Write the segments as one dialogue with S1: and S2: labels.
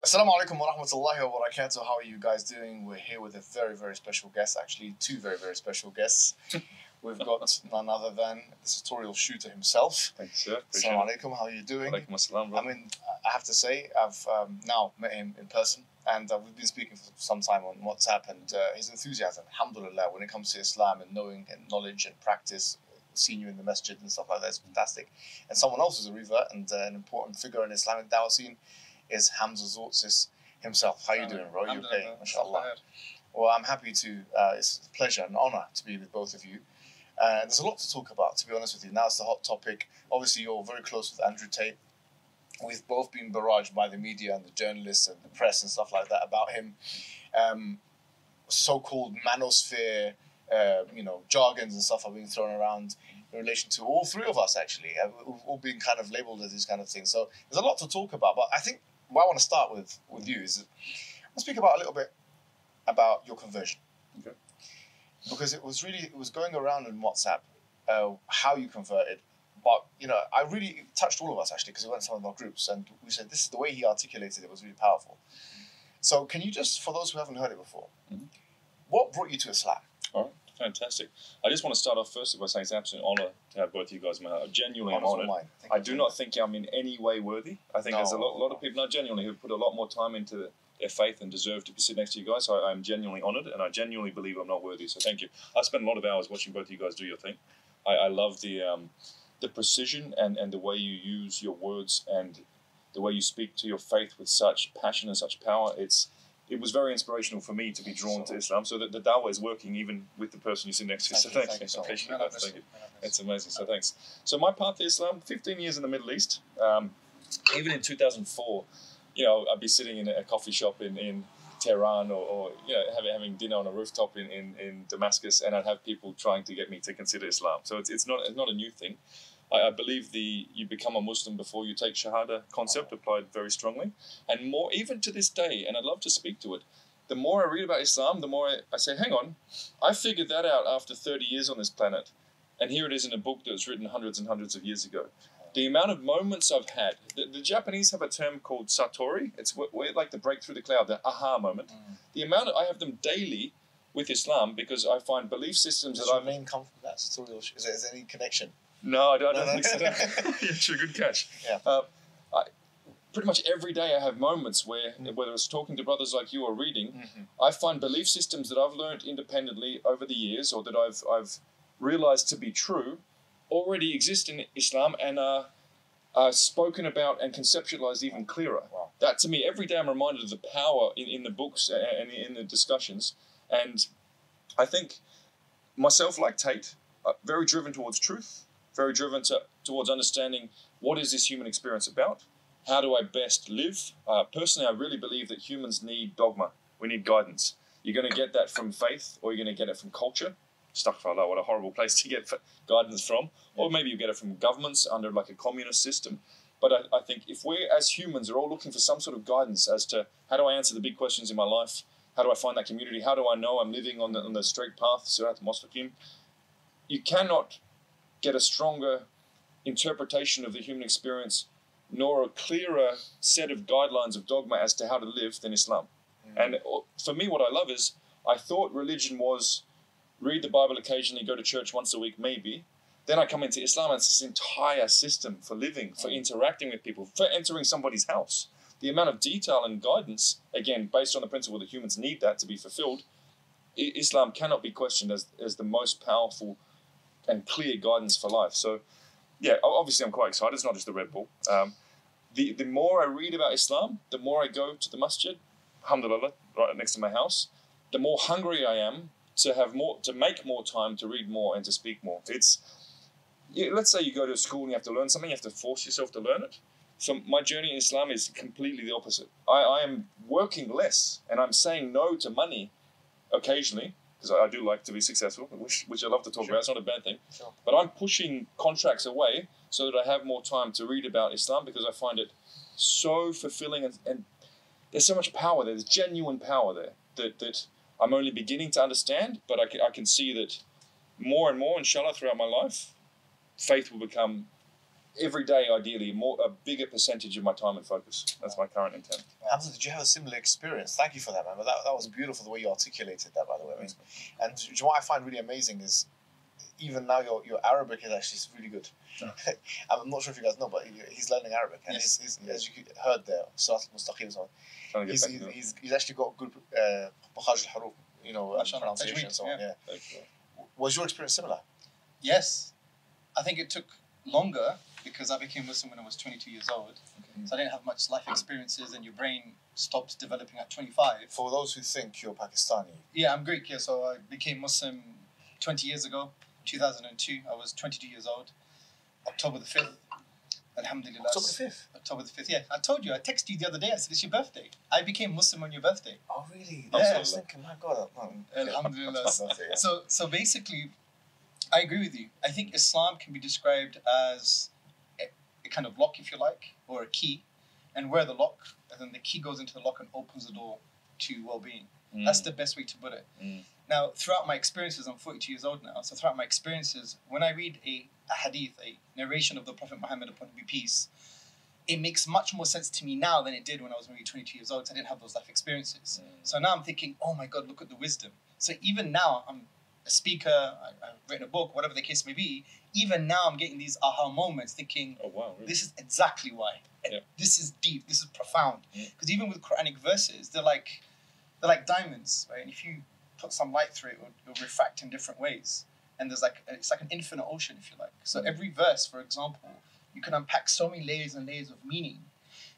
S1: Assalamu alaikum wa rahmatullahi wa barakatuh. How are you guys doing? We're here with a very, very special guest, actually, two very, very special guests. We've got none other than the tutorial shooter himself.
S2: Thanks, sir.
S1: Assalamu alaikum, how are you doing?
S2: Alaikum assalam, bro.
S1: I mean, I have to say, I've now met him in person, and we've been speaking for some time on WhatsApp, and his enthusiasm, alhamdulillah, when it comes to Islam and knowing and knowledge and practice, seeing you in the masjid and stuff like that is fantastic. And someone else who's a revert and an important figure in the Islamic dawah scene is Hamza Zortzis himself. How you doing, bro? You okay? MashaAllah. Well, I'm happy to, it's a pleasure and honor to be with both of you. There's a lot to talk about, to be honest with you. Now it's the hot topic. Obviously, you're very close with Androteet. We've both been barraged by the media and the journalists and the press and stuff like that about him. So-called manosphere, jargons and stuff are being thrown around in relation to all three of us, actually. We've all been kind of labelled as these kind of things. So there's a lot to talk about. But I think what I want to start with you is I'll speak about a little bit about your conversion.
S2: Okay.
S1: Because it was going around in WhatsApp how you converted. But, I really touched all of us, actually, because we went to some of our groups and we said this is the way he articulated it was really powerful. So can you just, for those who haven't heard it before, what brought you to Islam?
S2: All right, fantastic. I just want to start off firstly by saying it's an absolute honour to have both of you guys. I'm genuinely honoured. I do not think I'm in any way worthy. I think there's a lot of people, genuinely, who put a lot more time into their faith and deserve to sit next to you guys. So I'm genuinely honoured, and I genuinely believe I'm not worthy. So thank you. I spent a lot of hours watching both of you guys do your thing. I love the precision and the way you use your words and the way you speak to your faith with such passion and such power. It was very inspirational for me to be drawn to Islam. So that the dawah is working even with the person you sit next to. So thank you. Thank you. It's amazing. So thanks. So my path to Islam, 15 years in the Middle East. Even in 2004, I'd be sitting in a coffee shop in Tehran or having dinner on a rooftop in Damascus, and I'd have people trying to get me to consider Islam. So it's not a new thing. I believe you become a Muslim before you take Shahada concept applied very strongly. And more, even to this day, and I'd love to speak to it, the more I read about Islam, the more I say, hang on, I figured that out after 30 years on this planet. And here it is in a book that was written hundreds and hundreds of years ago. The amount of moments I've had, the Japanese have a term called satori. It's where like the break through the cloud, the aha moment. The amount I have them daily with Islam because I find belief systems
S1: that I've... Does your name come from that tutorial? Is there any connection?
S2: No, I don't think so. Yeah, true, good catch.
S1: Yeah.
S2: Pretty much every day I have moments where, whether it's talking to brothers like you or reading, I find belief systems that I've learned independently over the years or that I've realised to be true already exist in Islam and are spoken about and conceptualised even clearer.
S1: Wow.
S2: That, to me, every day I'm reminded of the power in the books and in the discussions. And I think myself, like Tate, very driven towards truth, very driven towards understanding what is this human experience about, how do I best live. Personally, I really believe that humans need dogma. We need guidance. You're going to get that from faith or you're going to get it from culture. Astaghfirullah, what a horrible place to get guidance from. Or maybe you get it from governments under like a communist system. But I think if we as humans are all looking for some sort of guidance as to how do I answer the big questions in my life, how do I find that community, how do I know I'm living on the straight path, Sirat al-Mustaqim, you cannot get a stronger interpretation of the human experience nor a clearer set of guidelines of dogma as to how to live than Islam. And for me, what I love is I thought religion was read the Bible occasionally, go to church once a week, maybe. Then I come into Islam and it's this entire system for living, for interacting with people, for entering somebody's house. The amount of detail and guidance, again, based on the principle that humans need that to be fulfilled, Islam cannot be questioned as the most powerful and clear guidance for life. So, yeah, obviously I'm quite excited. It's not just the Red Bull. The more I read about Islam, the more I go to the masjid, alhamdulillah, right next to my house, the more hungry I am to make more time to read more and to speak more. Let's say you go to school and you have to learn something, you have to force yourself to learn it. So my journey in Islam is completely the opposite. I am working less and I'm saying no to money occasionally, because I do like to be successful, which I love to talk about. It's not a bad thing.
S1: Sure.
S2: But I'm pushing contracts away so that I have more time to read about Islam because I find it so fulfilling and there's so much power there. There's genuine power there that I'm only beginning to understand, but I can see that more and more, inshallah, throughout my life, faith will become every day, ideally, a bigger percentage of my time and focus. That's my current intent.
S1: Hamza, did you have a similar experience? Thank you for that, man. But that was beautiful the way you articulated that, by the way. I mean, and do you know what I find really amazing is even now your Arabic is actually really good. I'm not sure if you guys know, but he's learning Arabic, and he's as you heard there, Sirat al-Mustaqim, he's actually got good makharij al-huruf, you know, pronunciation and so on. Yeah. Was your experience similar?
S3: Yes, I think it took longer because I became Muslim when I was 22 years old. So I didn't have much life experiences, and your brain stops developing at 25.
S1: For those who think you're Pakistani.
S3: Yeah, I'm Greek. Yeah, so I became Muslim 20 years ago, 2002. I was 22 years old. October the 5th. Alhamdulillah.
S1: October the 5th?
S3: October the 5th, yeah. I told you, I texted you the other day, I said, it's your birthday. I became Muslim on your birthday.
S1: Oh, really?
S3: Yeah.
S1: I was thinking, my God.
S3: Alhamdulillah. So basically, I agree with you. I think Islam can be described as a kind of lock, if you like, or a key. And where the lock, and then the key goes into the lock and opens the door to well-being. That's the best way to put it. Now, throughout my experiences, I'm 42 years old now, so throughout my experiences, when I read a hadith, a narration of the Prophet Muhammad, upon him be peace, it makes much more sense to me now than it did when I was maybe 22 years old, because I didn't have those life experiences. So now I'm thinking, oh my God, look at the wisdom. So even now, I'm a speaker, I've written a book, whatever the case may be, even now I'm getting these aha moments thinking,
S2: oh, wow, really?
S3: This is exactly why. This is deep, this is profound. Because even with Quranic verses, they're like diamonds, right? And if you put some light through it, it'll refract in different ways. And it's like an infinite ocean, if you like. So every verse, for example, you can unpack so many layers and layers of meaning.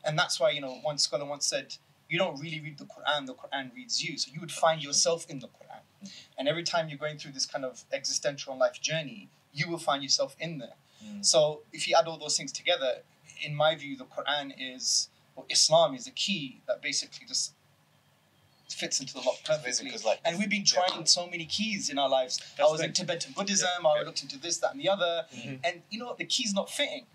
S3: And that's why, you know, one scholar once said, you don't really read the Quran reads you. So you would find yourself in the Quran. And every time you're going through this kind of existential life journey, you will find yourself in there. So if you add all those things together, in my view, the Quran is, or Islam is a key that basically just fits into the lock perfectly. And we've been trying so many keys in our lives. I was in Tibetan Buddhism, I looked into this, that, and the other. And you know what? The key's not fitting.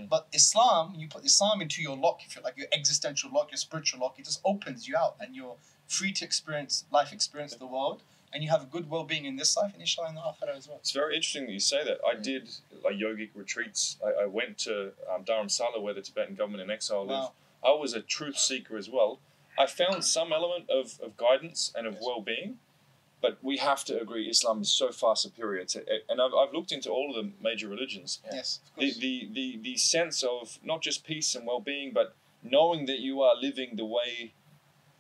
S3: But Islam, you put Islam into your lock, if you're like your existential lock, your spiritual lock, it just opens you out and you're free to experience life, experience the world. And you have a good well-being in this life and inshallah in the akhirah as well.
S2: It's very interesting that you say that. I did like yogic retreats. I went to Dharamsala, where the Tibetan government in exile live. I was a truth seeker as well. I found some element of guidance and of well-being, but we have to agree Islam is so far superior to. And I've looked into all of the major religions.
S3: Yes, of course.
S2: The sense of not just peace and well-being, but knowing that you are living the way,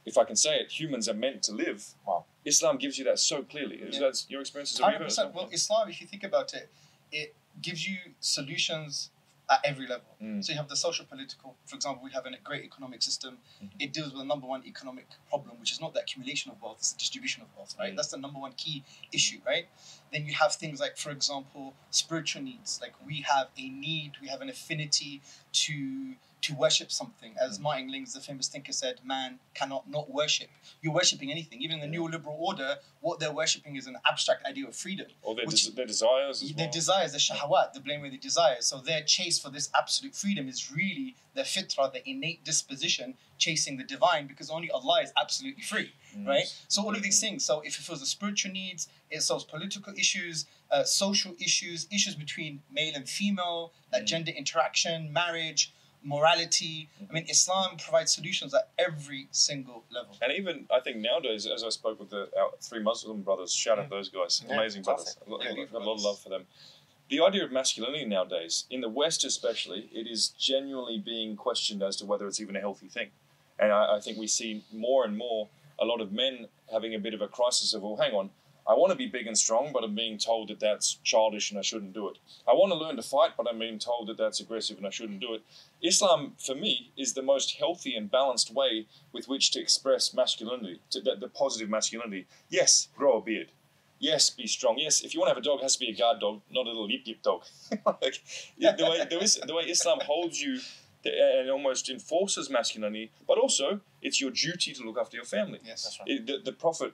S2: if I can say it, humans are meant to live.
S1: Wow.
S2: Islam gives you that so clearly. That's your experience as a
S3: 100%. Well, Islam, if you think about it, it gives you solutions at every level. So you have the social political. For example, we have a great economic system. It deals with the number one economic problem, which is not the accumulation of wealth, it's the distribution of wealth, right? That's the number one key issue, right? Then you have things like, for example, spiritual needs. Like we have a need, we have an affinity to worship something. As Martin Lings, the famous thinker, said, man cannot not worship. You're worshipping anything. Even the neoliberal order, what they're worshipping is an abstract idea of freedom.
S2: Or their desires as well.
S3: Their desires, the shahawat, the blameworthy desires. So their chase for this absolute freedom is really their fitrah, the innate disposition, chasing the divine, because only Allah is absolutely free, right? So all of these things. So if it fills the spiritual needs, it solves political issues, social issues, issues between male and female, like gender interaction, marriage, morality. I mean, Islam provides solutions at every single level.
S2: And even, I think nowadays, as I spoke with our 3 Muslim brothers, shout out those guys, amazing brothers. I've got a lot of love for them. The idea of masculinity nowadays, in the West especially, it is genuinely being questioned as to whether it's even a healthy thing. And I think we see more and more a lot of men having a bit of a crisis of, well, hang on, I want to be big and strong, but I'm being told that that's childish and I shouldn't do it. I want to learn to fight, but I'm being told that that's aggressive and I shouldn't do it. Islam, for me, is the most healthy and balanced way with which to express masculinity, the positive masculinity. Yes, grow a beard. Yes, be strong. Yes, if you want to have a dog, it has to be a guard dog, not a little yip-yip dog. The way Islam holds you and almost enforces masculinity, but also it's your duty to look after your family.
S3: Yes, that's right.
S2: The Prophet,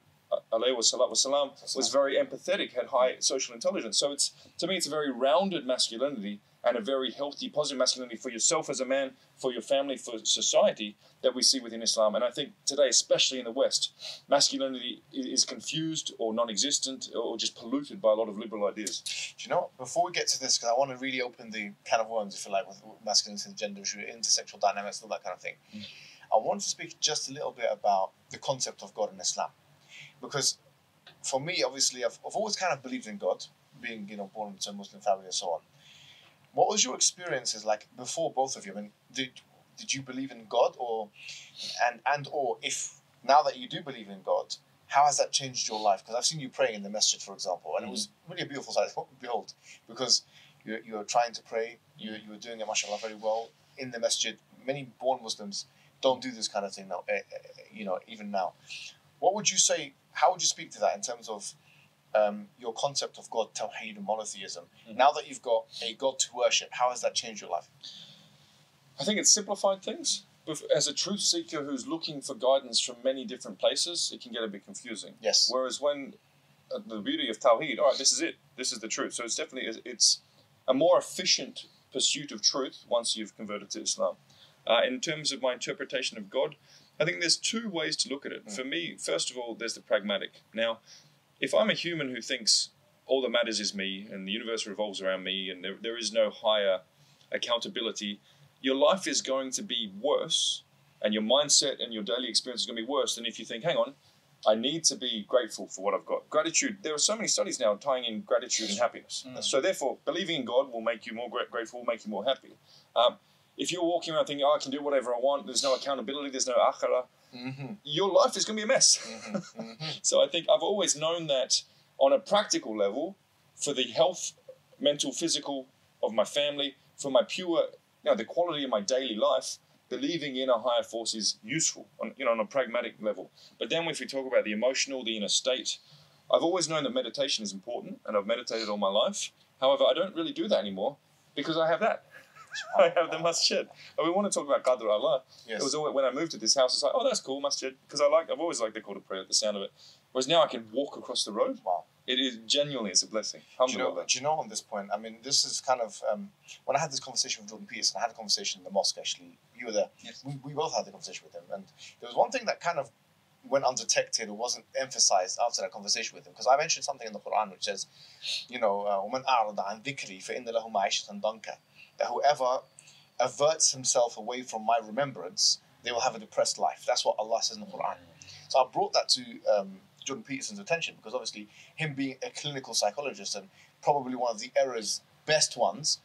S2: alayhi wasalam, was very empathetic, had high social intelligence. So to me, it's a very rounded masculinity and a very healthy, positive masculinity for yourself as a man, for your family, for society that we see within Islam. And I think today, especially in the West, masculinity is confused or non-existent or just polluted by a lot of liberal ideas.
S1: Do you know, before we get to this, because I want to really open the can of worms, if you like, with masculinity and gender, intersexual dynamics, all that kind of thing. I want to speak just a little bit about the concept of God in Islam. Because for me, obviously, I've always kind of believed in God, being, born into a Muslim family and so on. What was your experiences like before, both of you? I mean, did you believe in God, or if now that you do believe in God, how has that changed your life? Because I've seen you praying in the masjid, for example, and it was really a beautiful sight to behold, because you were trying to pray, you were doing it, mashallah, very well in the masjid. Many born Muslims don't do this kind of thing now, even now. What would you say? How would you speak to that in terms of your concept of God, tawheed and monotheism? Now that you've got a God to worship, how has that changed your life?
S2: I think it's simplified things. As a truth seeker who's looking for guidance from many different places, it can get a bit confusing.
S1: Yes.
S2: Whereas when the beauty of tawheed, all right, this is it. This is the truth. So it's a more efficient pursuit of truth once you've converted to Islam. In terms of my interpretation of God, I think there's two ways to look at it. For me, first of all, there's the pragmatic. Now, if I'm a human who thinks all that matters is me and the universe revolves around me and there is no higher accountability, your life is going to be worse and your mindset and your daily experience is going to be worse than if you think, hang on, I need to be grateful for what I've got. Gratitude, there are so many studies now tying in gratitude and happiness. So therefore, believing in God will make you more grateful, will make you more happy. If you're walking around thinking, I can do whatever I want, there's no accountability, there's no akhirah, your life is going to be a mess. So I think I've always known that on a practical level, for the health, mental, physical of my family, for my pure, the quality of my daily life, believing in a higher force is useful on a pragmatic level. But then if we talk about the emotional, the inner state, I've always known that meditation is important and I've meditated all my life. However, I don't really do that anymore because I have that. I have the masjid. And we want to talk about Qadr Allah.
S1: Yes.
S2: It was always, when I moved to this house, it's like, oh, that's cool, masjid. Because I've always liked the call to prayer, the sound of it. Whereas now I can walk across the road.
S1: Wow.
S2: It is genuinely, it's a blessing.
S1: Do you know on this point, I mean, this is kind of, when I had this conversation with Jordan Peterson, I had a conversation in the mosque actually. You were there.
S3: Yes.
S1: We both had the conversation with him. And there was one thing that kind of went undetected or wasn't emphasized after that conversation with him. Because I mentioned something in the Quran which says, وَمَنْ أَعْرَضَ عَنْ ذِكْرِي فَإِنَّ لَهُ مَعِيشَةً ضَنْكًا. That whoever averts himself away from my remembrance, they will have a depressed life. That's what Allah says in the Quran. So I brought that to Jordan Peterson's attention because obviously him being a clinical psychologist and probably one of the era's best ones,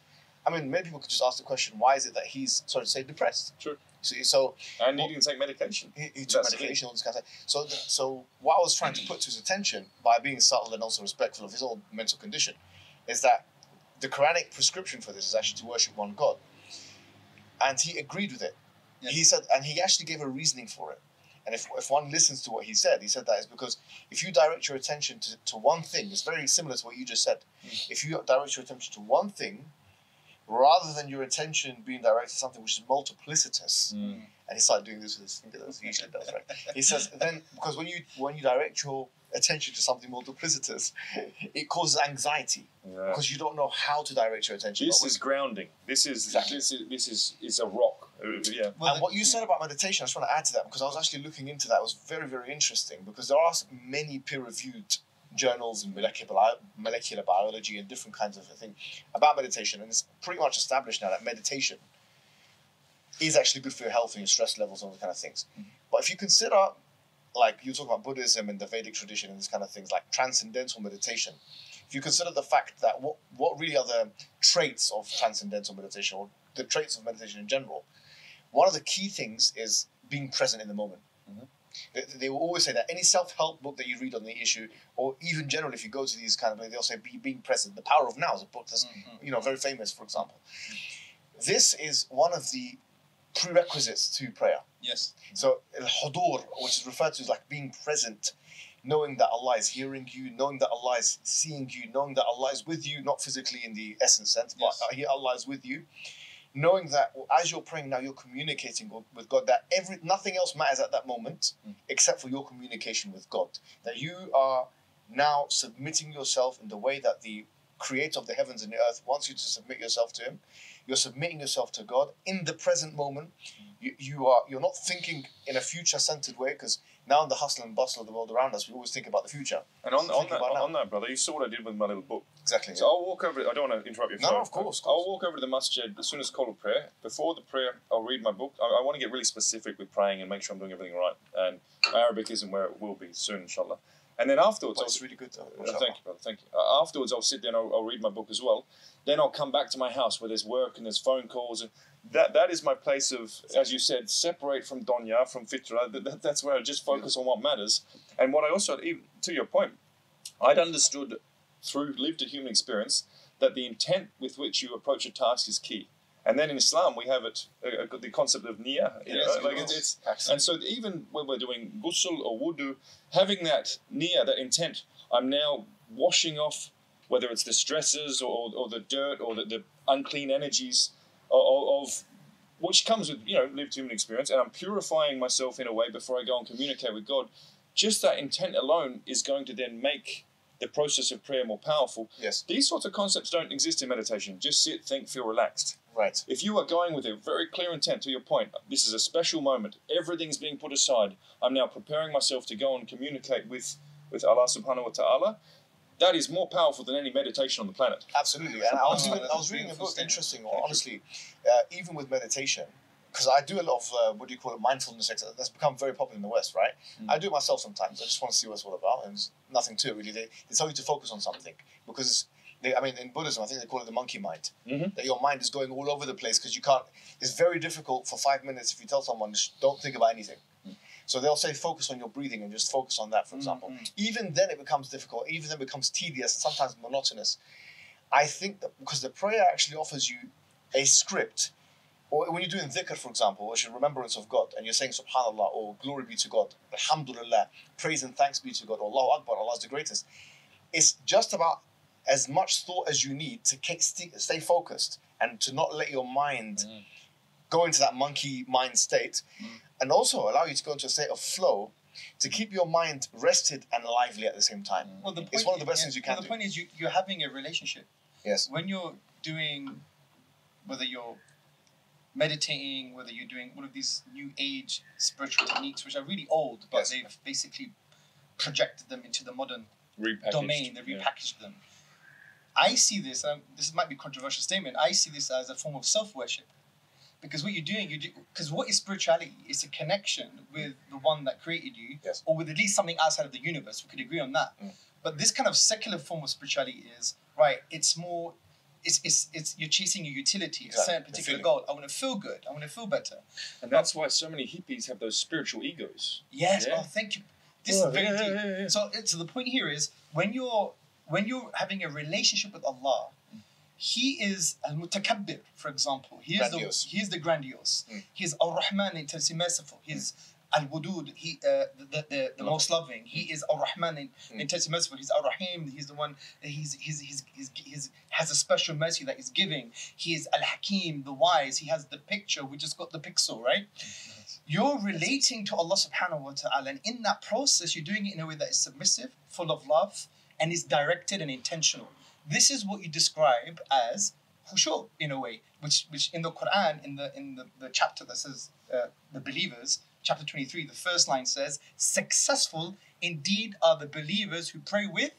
S1: I mean, many people could just ask the question, why is it that he's, sorry to say, depressed?
S2: Sure.
S1: So
S2: and needing to take medication.
S1: He took medication, all this kind of thing. So what I was trying to put to his attention by being subtle and also respectful of his own mental condition is that the Quranic prescription for this is actually to worship one God. And he agreed with it. Yeah. He said, and he actually gave a reasoning for it. And if one listens to what he said that is because if you direct your attention to one thing, it's very similar to what you just said. If you direct your attention to one thing, rather than your attention being directed to something which is multiplicitous, and he started doing this with his finger, that's what he usually does, right? He says, then, because when you direct your attention to something multiplicitous, it causes anxiety because you don't know how to direct your attention.
S2: This is grounding. This is a rock. Yeah.
S1: And what you said about meditation, I just want to add to that because I was actually looking into that. It was very, very interesting because there are many peer-reviewed journals in molecular biology and different kinds of things about meditation, and it's pretty much established now that meditation is actually good for your health and your stress levels and all those kind of things. But if you consider, like you talk about Buddhism and the Vedic tradition and these kind of things, like transcendental meditation, if you consider the fact that what really are the traits of transcendental meditation or the traits of meditation in general, one of the key things is being present in the moment. They will always say that any self-help book that you read on the issue, or even generally if you go to these kind of, they'll say being present. The Power of Now is a book that's very famous, for example. This is one of the prerequisites to prayer.
S3: Yes.
S1: So al-hudur, which is referred to as like being present, knowing that Allah is hearing you, knowing that Allah is seeing you, knowing that Allah is with you, not physically in the essence sense, but Allah is with you. knowing that as you're praying now, you're communicating with God, that nothing else matters at that moment except for your communication with God. That you are now submitting yourself in the way that the creator of the heavens and the earth wants you to submit yourself to him. You're submitting yourself to God in the present moment. You're not thinking in a future-centered way, because now in the hustle and bustle of the world around us, we always think about the future.
S2: And on that, brother, you saw what I did with my little book.
S1: Exactly.
S2: So I'll walk over. I don't want to interrupt your flow.
S1: No, of course.
S2: I'll walk over to the masjid as soon as call of prayer. Before the prayer, I'll read my book. I want to get really specific with praying and make sure I'm doing everything right. And Arabic isn't where it will be soon, inshallah. And then afterwards,
S1: it's really good.
S2: Thank you, brother. Thank you. Afterwards, I'll sit there and I'll read my book as well. Then I'll come back to my house where there's work and there's phone calls, and that is my place of, as you said, separate from dunya, from fitra. That's where I just focus on what matters. And what I also, even to your point, I'd understood through lived a human experience that the intent with which you approach a task is key. And then in Islam, we have the concept of niyyah. And so even when we're doing ghusl or wudu, having that niyyah, that intent, I'm now washing off, whether it's the stresses or the dirt or the unclean energies of which comes with, lived human experience, and I'm purifying myself in a way before I go and communicate with God. Just that intent alone is going to then make the process of prayer more powerful.
S1: Yes.
S2: These sorts of concepts don't exist in meditation. Just sit, think, feel relaxed.
S1: Right.
S2: If you are going with a very clear intent, to your point, this is a special moment, everything's being put aside, I'm now preparing myself to go and communicate with Allah subhanahu wa ta'ala, that is more powerful than any meditation on the planet.
S1: Absolutely. And I was reading a book, interesting, honestly, even with meditation, because I do a lot of, mindfulness exercise. That's become very popular in the West, right? I do it myself sometimes. I just want to see what it's all about, and there's nothing to it, really. They tell you to focus on something, because in Buddhism, I think they call it the monkey mind. That your mind is going all over the place because you can't. It's very difficult for 5 minutes if you tell someone, don't think about anything. So they'll say, focus on your breathing and just focus on that, for example. Even then it becomes difficult. Even then it becomes tedious and sometimes monotonous. I think that because the prayer actually offers you a script, or when you're doing dhikr, for example, which is remembrance of God, and you're saying subhanallah, or glory be to God, alhamdulillah, praise and thanks be to God, or Allahu Akbar, Allah is the greatest. It's just about as much thought as you need to stay focused and to not let your mind go into that monkey mind state, and also allow you to go into a state of flow to keep your mind rested and lively at the same time.
S3: Well,
S1: it's one of the best things you can do.
S3: The point is you're having a relationship.
S1: Yes.
S3: When you're doing, whether you're meditating, whether you're doing one of these new age spiritual techniques, which are really old, but they've basically projected them into the modern domain, they've repackaged them. I see this, this might be a controversial statement, I see this as a form of self-worship. Because what you're doing, because what is spirituality? It's a connection with the one that created you, or with at least something outside of the universe. We could agree on that. But this kind of secular form of spirituality is, right, it's more, it's you're chasing your utility, a certain particular goal. I want to feel good, I want to feel better.
S2: And that's why so many hippies have those spiritual egos.
S3: Yes, oh, thank you. This is very deep. So the point here is, when you're having a relationship with Allah, He is al-mutakabbir, for example. He is the grandiose. He is al-Rahman, intensely merciful. He is al-Wudud, the most loving. He is al-Rahman, intensely merciful. He's al-Rahim. He's the one. He has a special mercy that he's giving. He is al-Hakim, the wise. He has the picture. We just got the pixel, right? You're relating to Allah subhanahu wa ta'ala, and in that process, you're doing it in a way that is submissive, full of love, and is directed and intentional. This is what you describe as khushu' in a way, which in the Quran, in the chapter that says the believers, chapter 23, the first line says, "Successful indeed are the believers who pray with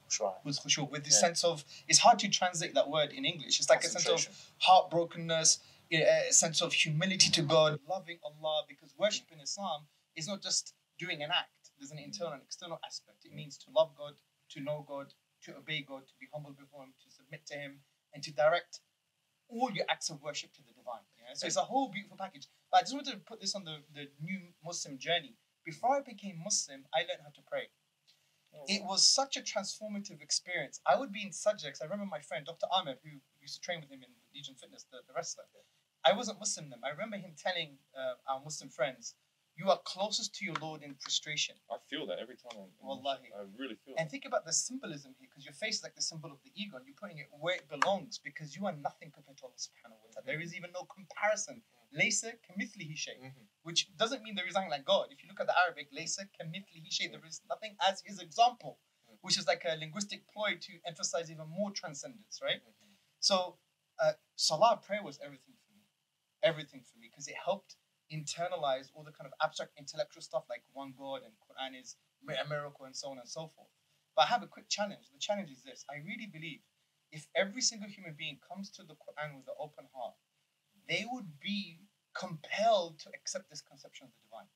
S3: khushu', with this sense of, it's hard to translate that word in English. It's like a sense of heartbrokenness, a sense of humility to God, loving Allah, because worship in Islam is not just doing an act. There's an internal and external aspect. It means to love God, to know God, to obey God, to be humble before Him, to submit to Him, and to direct all your acts of worship to the divine. Yeah? So it's a whole beautiful package. But I just wanted to put this on the new Muslim journey. Before I became Muslim, I learned how to pray. It was such a transformative experience. I would be in subjects. I remember my friend, Dr. Ahmed, who used to train with him in Legion Fitness, the wrestler. I wasn't Muslim then. I remember him telling our Muslim friends, you are closest to your Lord in prostration.
S2: I feel that every time
S3: Wallahi.
S2: I really feel
S3: And
S2: that.
S3: think about the symbolism here, because your face is like the symbol of the ego, and you're putting it where it belongs, because you are nothing compared to Allah subhanahu wa ta'ala. There is even no comparison. Laysa kamithlihi shay, which doesn't mean there is nothing like God. If you look at the Arabic, laysa kamithlihi shay, there is nothing as his example, which is like a linguistic ploy to emphasize even more transcendence, right? So, salah, prayer was everything for me. Everything for me, because it helped internalize all the kind of abstract intellectual stuff like one God and Quran is a miracle and so on and so forth. But I have a quick challenge. The challenge is this. I really believe if every single human being comes to the Quran with an open heart, they would be compelled to accept this conception of the divine.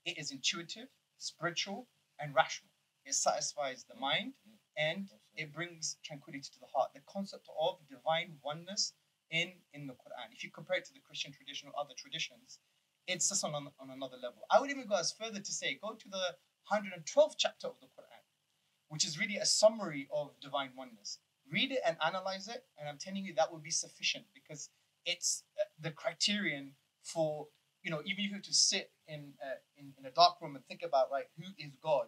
S3: It is intuitive, spiritual, and rational. It satisfies the mind and it brings tranquility to the heart. The concept of divine oneness in the Quran. If you compare it to the Christian tradition or other traditions, it's just on another level. I would even go as further to say, go to the 112th chapter of the Quran, which is really a summary of divine oneness. Read it and analyze it, and I'm telling you that would be sufficient, because it's the criterion for, even if you were to sit in a dark room and think about, right, who is God,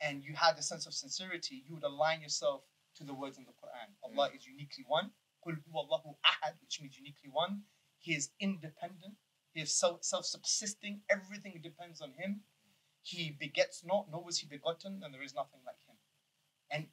S3: and you had a sense of sincerity, you would align yourself to the words in the Quran. Allah is uniquely one. Qul huwallahu ahad, which means uniquely one. He is independent. He is self-subsisting. Everything depends on him. He begets not, nor was he begotten, and there is nothing like him. And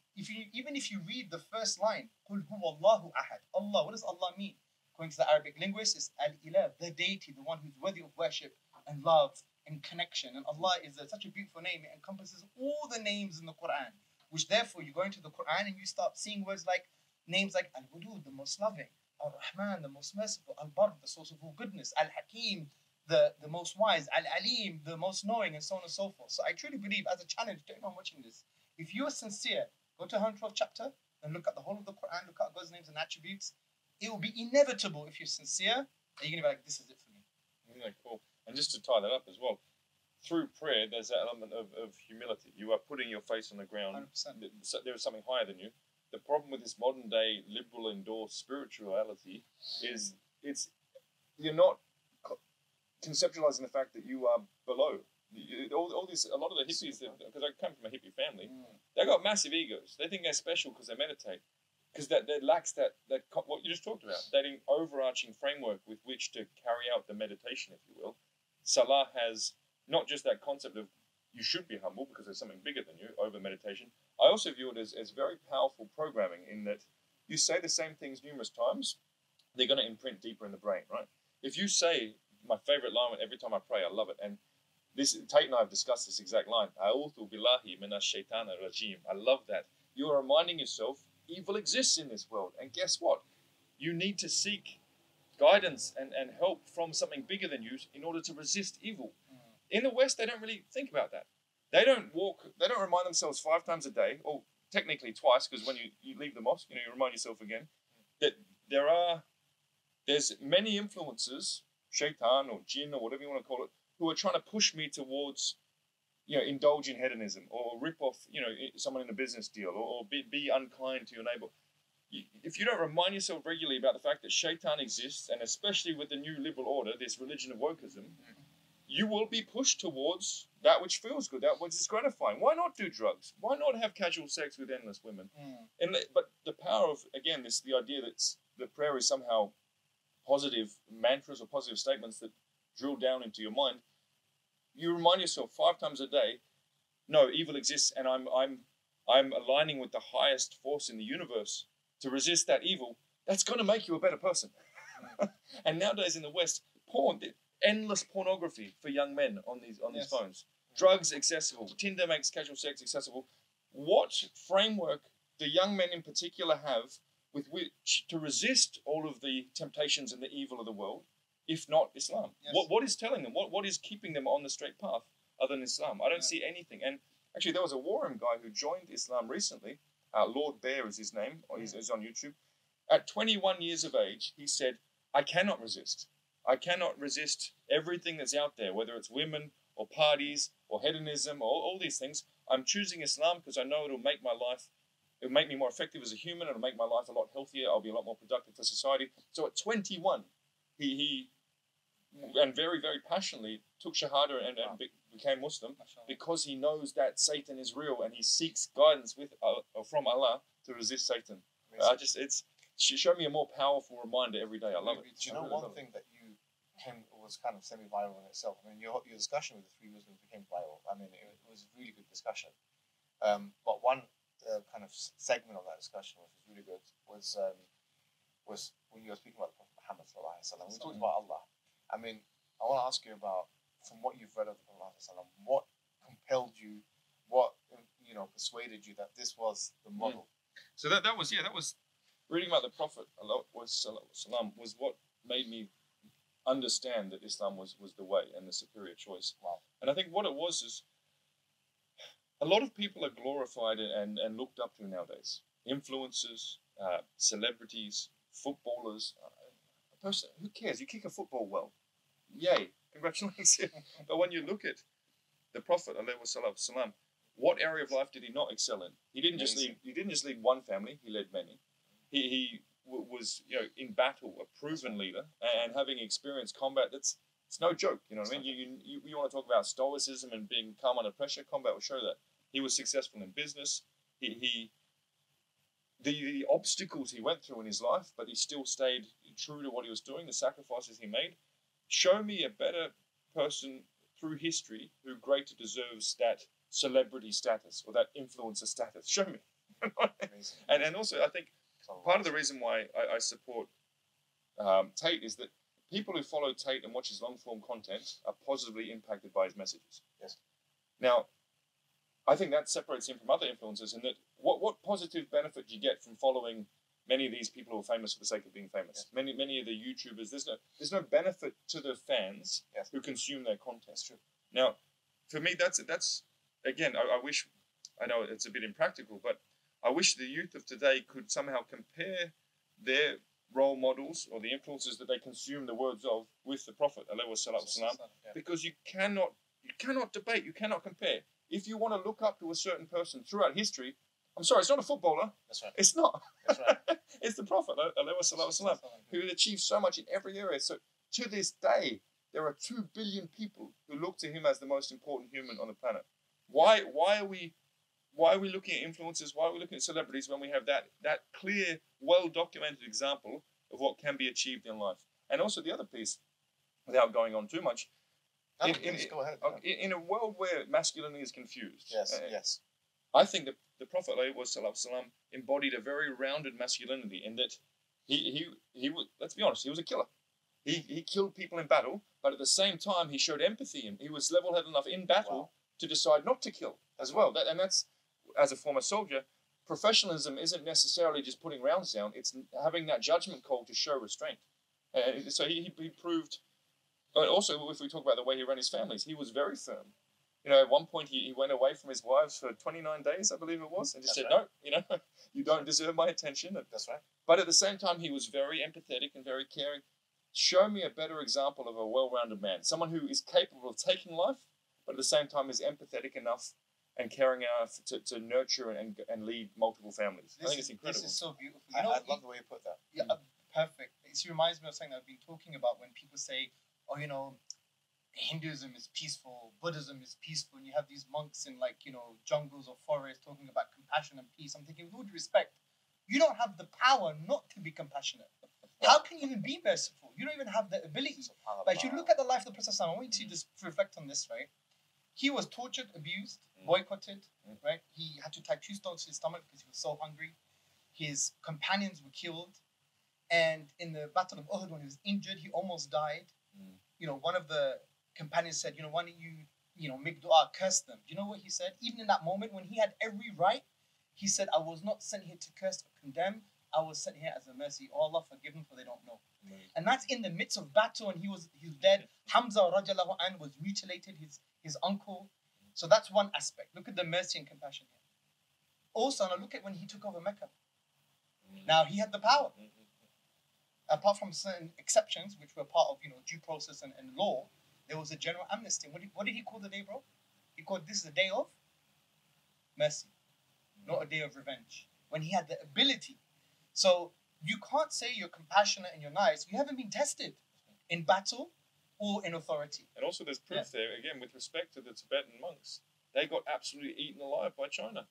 S3: even if you read the first line, Qul huwallahu ahad, Allah, what does Allah mean? According to the Arabic linguist, it's al-ilah, the deity, the one who's worthy of worship and love and connection. And Allah is such a beautiful name. It encompasses all the names in the Quran, which therefore you go into the Quran and you start seeing words like names like Al-Wadud, the most loving, Al-Rahman, the most merciful, Al-Bar, the source of all goodness, Al-Hakim, the most wise, Al-Alim, the most knowing, and so on and so forth. So I truly believe, as a challenge to anyone watching this, if you are sincere, go to 112th chapter and look at the whole of the Quran, look at God's names and attributes. It will be inevitable, if you're sincere, that you're going to be like, this is it for me.
S2: Yeah, cool. And just to tie that up as well, through prayer, there's that element of humility. You are putting your face on the ground.
S3: 100%.
S2: There is something higher than you. The problem with this modern day liberal endorsed spirituality is you're not conceptualizing the fact that you are below. All these, a lot of the hippies, because I come from a hippie family, they got massive egos. They think they're special because they meditate. Because that lacks that what you just talked about, that overarching framework with which to carry out the meditation, if you will. Salah has not just that concept of you should be humble because there's something bigger than you over meditation. I also view it as very powerful programming, in that you say the same things numerous times, they're going to imprint deeper in the brain, right? If you say, my favorite line every time I pray, I love it, and Tate and I have discussed this exact line, A'udhu billahi minash shaitana rajim. I love that. You are reminding yourself evil exists in this world, and guess what? You need to seek guidance and help from something bigger than you in order to resist evil. In the West, they don't really think about that. They don't remind themselves 5 times a day, or technically twice, because when you leave the mosque, you remind yourself again, that there's many influences, shaitan or jinn or whatever you want to call it, who are trying to push me towards, indulge in hedonism, or rip off, someone in a business deal, or be unkind to your neighbor. If you don't remind yourself regularly about the fact that shaitan exists, and especially with the new liberal order, this religion of wokeism, you will be pushed towards that which feels good, that which is gratifying. Why not do drugs? Why not have casual sex with endless women? But the power of, again, the idea that prayer is somehow positive mantras or positive statements that drill down into your mind. You remind yourself 5 times a day, no, evil exists, and I'm aligning with the highest force in the universe to resist that evil. That's going to make you a better person. And nowadays in the West, endless pornography for young men on these phones. Drugs accessible. Tinder makes casual sex accessible. What framework do young men in particular have with which to resist all of the temptations and the evil of the world, if not Islam?
S3: Yes.
S2: What is telling them? What is keeping them on the straight path other than Islam? I don't see anything. And actually, there was a Warren guy who joined Islam recently. Lord Bear is his name. He's on YouTube. At 21 years of age, he said, I cannot resist. I cannot resist everything that's out there, whether it's women or parties or hedonism or all these things. I'm choosing Islam because I know it'll make me more effective as a human. It'll make my life a lot healthier. I'll be a lot more productive for society. So at 21, he and very, very passionately took Shahada and became Muslim because he knows that Satan is real and he seeks guidance from Allah to resist Satan. It's showed me a more powerful reminder every day. I love it.
S1: Do you know one thing that you was kind of semi-viral in itself? I mean, your discussion with the three Muslims became viral. I mean, it was a really good discussion. But one kind of segment of that discussion, which was really good, was when you were speaking about the Prophet Muhammad sallallahu alaihi wasallam. We talked about Allah. I mean, I want to ask you about, from what you've read of the Prophet sallallahu alaihi wasallam, what compelled you, what persuaded you that this was the model?
S2: So that was reading about the Prophet was what made me understand that Islam was the way and the superior choice.
S1: Wow.
S2: And I think what it was is a lot of people are glorified and looked up to nowadays. Influencers, celebrities, footballers. A person, who cares? You kick a football well. Yay. Congratulations. But when you look at the Prophet, ﷺ, what area of life did he not excel in? He didn't just lead one family, he led many. He was in battle, a proven leader, and having experienced combat, it's no joke. You know what I mean? You want to talk about stoicism and being calm under pressure, combat will show that. He was successful in business. The obstacles he went through in his life, but he still stayed true to what he was doing, the sacrifices he made. Show me a better person through history who greater deserves that celebrity status or that influencer status. Show me. And also, I think part of the reason why I support Tate is that people who follow Tate and watch his long-form content are positively impacted by his messages.
S1: Yes.
S2: Now, I think that separates him from other influencers in that what positive benefit do you get from following many of these people who are famous for the sake of being famous? Yes. Many of the YouTubers, there's no benefit to the fans who consume their content.
S1: True.
S2: Now, for me, that's again, I know it's a bit impractical, but I wish the youth of today could somehow compare their role models or the influences that they consume the words of with the Prophet, because you cannot debate, you cannot compare. If you want to look up to a certain person throughout history, I'm sorry, it's not a footballer.
S1: That's right.
S2: It's not.
S1: That's right.
S2: It's the Prophet, who achieved so much in every area. So to this day, there are 2 billion people who look to him as the most important human on the planet. Why are we looking at influencers? Why are we looking at celebrities when we have that clear, well-documented example of what can be achieved in life? And also the other piece, without going on too much,
S1: Go ahead.
S2: In a world where masculinity is confused,
S1: yes,
S2: I think that the Prophet ﷺ embodied a very rounded masculinity in that he was, let's be honest, he was a killer. He killed people in battle, but at the same time he showed empathy and he was level-headed enough in battle to decide not to kill as well. That's, as a former soldier, professionalism isn't necessarily just putting rounds down, it's having that judgment call to show restraint. So he proved. Also, if we talk about the way he ran his families, he was very firm. At one point he went away from his wives for 29 days, I believe it was, and just said, no, you don't deserve my attention.
S1: That's right.
S2: But at the same time, he was very empathetic and very caring. Show me a better example of a well-rounded man, someone who is capable of taking life, but at the same time is empathetic enough and caring enough to nurture and lead multiple families. I think it's incredible.
S3: This is so beautiful.
S1: I love the way you put that.
S3: Yeah, perfect. It reminds me of something I've been talking about when people say, Hinduism is peaceful, Buddhism is peaceful, and you have these monks in jungles or forests talking about compassion and peace. I'm thinking, with all due respect, you don't have the power not to be compassionate. How can you even be merciful? You don't even have the ability. But if you look at the life of the Prophet, I want you to just reflect on this, right? He was tortured, abused, boycotted, right? He had to tie 2 stones to his stomach because he was so hungry. His companions were killed. And in the Battle of Uhud, when he was injured, he almost died. One of the companions said, why don't you, make dua, curse them. Do you know what he said? Even in that moment when he had every right, he said, I was not sent here to curse or condemn. I was sent here as a mercy. Oh, Allah forgive them for they don't know. And that's in the midst of battle and he was dead. Hamza radiallahu anh was mutilated, his uncle. So that's one aspect. Look at the mercy and compassion here. Also, now look at when he took over Mecca. Now he had the power. Apart from certain exceptions, which were part of due process and law, there was a general amnesty. What did he call the day, bro? He called this a day of mercy, not a day of revenge. When he had the ability. So you can't say you're compassionate and you're nice. You haven't been tested in battle, or in authority.
S2: And also there's proof there, again, with respect to the Tibetan monks. They got absolutely eaten alive by China.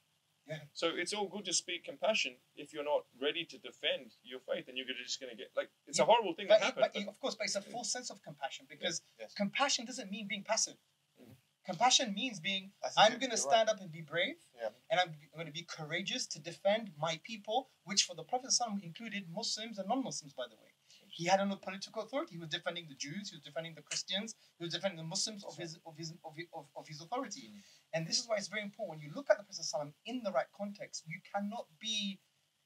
S3: Yeah.
S2: So it's all good to speak compassion if you're not ready to defend your faith, and you're just going to get, like, it's a horrible thing that happened.
S3: Of course, but it's a full sense of compassion, because
S1: Yes.
S3: compassion doesn't mean being passive. Compassion means being,
S1: I think
S3: I'm going to stand up and be brave, and I'm going to be courageous to defend my people, which for the Prophet ﷺ included Muslims and non-Muslims, by the way. He had no political authority. He was defending the Jews. He was defending the Christians. He was defending the Muslims of his authority. And this is why it's very important. When you look at the Prophet ﷺ in the right context, you cannot be.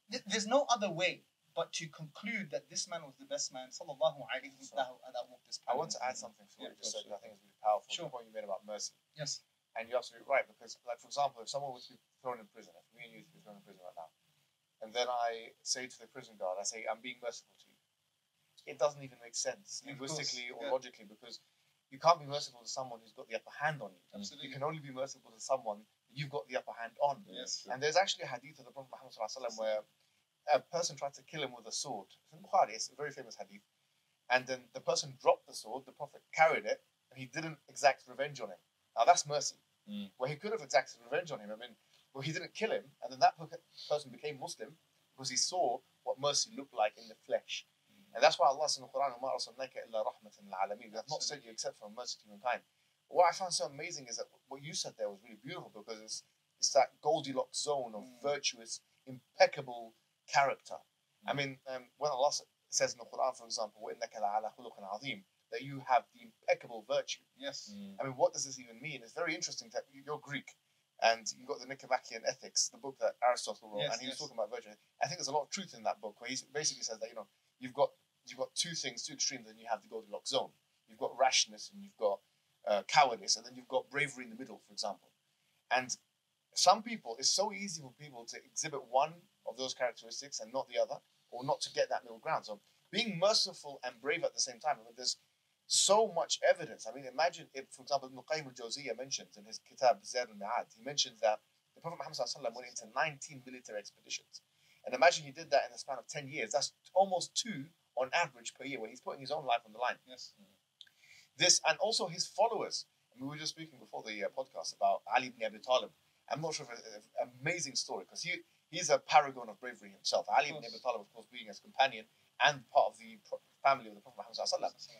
S3: There's no other way but to conclude that this man was the best man. Sallallahu alaihi wasallam, that walked this path.
S1: I want to add something to what you just said. I think it's really powerful.
S3: Sure.
S1: The point you made about mercy.
S3: Yes.
S1: And you're absolutely right, because, like, for example, if someone was to be thrown in prison, if me and you were to be thrown in prison right now, and then I say to the prison guard, I say, I'm being merciful to you. It doesn't even make sense linguistically or logically, because you can't be merciful to someone who's got the upper hand on you.
S3: Absolutely.
S1: You can only be merciful to someone that you've got the upper hand on.
S3: Yes.
S1: And there's actually a hadith of the Prophet Muhammad ﷺ where a person tried to kill him with a sword. It's in Bukhari, it's a very famous hadith. And then the person dropped the sword, the Prophet carried it, and he didn't exact revenge on him. Now that's mercy. Where he could have exacted revenge on him. I mean, well, he didn't kill him, and then that person became Muslim because he saw what mercy looked like in the flesh. And that's why Allah says in the Quran, وَمَا أَرْسَلْنَاكَ إِلَّا رَحْمَةً لِلْعَالَمِينَ. We have not sent you except for mercy to mankind. What I found so amazing is that what you said there was really beautiful, because it's that Goldilocks zone of virtuous, impeccable character. I mean, when Allah says in the Quran, for example, وَإِنَّكَ لَعَلَى خُلُقٍ عَظِيمٍ, that you have the impeccable virtue.
S3: Yes.
S1: I mean, what does this even mean? It's very interesting that you're Greek, and you've got the Nicomachean Ethics, the book that Aristotle wrote, and he was talking about virtue. I think there's a lot of truth in that book, where he basically says that, you know, you've got two things, two extremes, and you have the Goldilocks zone. You've got rashness, and you've got cowardice, and then you've got bravery in the middle, for example. And some people, it's so easy for people to exhibit one of those characteristics and not the other, or not to get that middle ground. So being merciful and brave at the same time, I mean, there's so much evidence. I mean, imagine if, for example, Ibn Qayyim al-Jawziyya mentions in his Kitab Zad al-Ma'ad, he mentions that the Prophet Muhammad ﷺ went into 19 military expeditions. And imagine he did that in the span of 10 years. That's almost 2 on average per year, where he's putting his own life on the line.
S3: Yes.
S1: This, and also his followers. And we were just speaking before the podcast about Ali ibn Abi Talib. I'm not sure if it's an amazing story, because he's a paragon of bravery himself. Ali ibn Abi Talib, of course, being his companion and part of the family of the Prophet Muhammad ﷺ.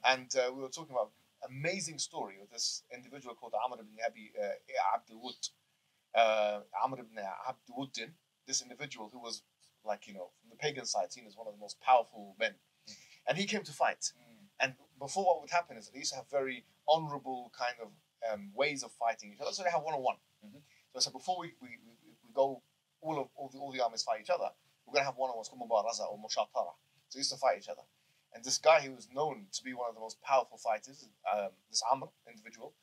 S1: And we were talking about an amazing story of this individual called Amr ibn Abi Abdul Amr ibn Abdul, this individual who was, like, you know, from the pagan side, seen as one of the most powerful men. And he came to fight. And before, what would happen is that they used to have very honorable kind of ways of fighting each other. So they have one-on-one. So before we go, all the armies fight each other, we're going to have one-on-ones called Mubaraza or Mushatara. So they used to fight each other. And this guy, he was known to be one of the most powerful fighters, this Amr individual,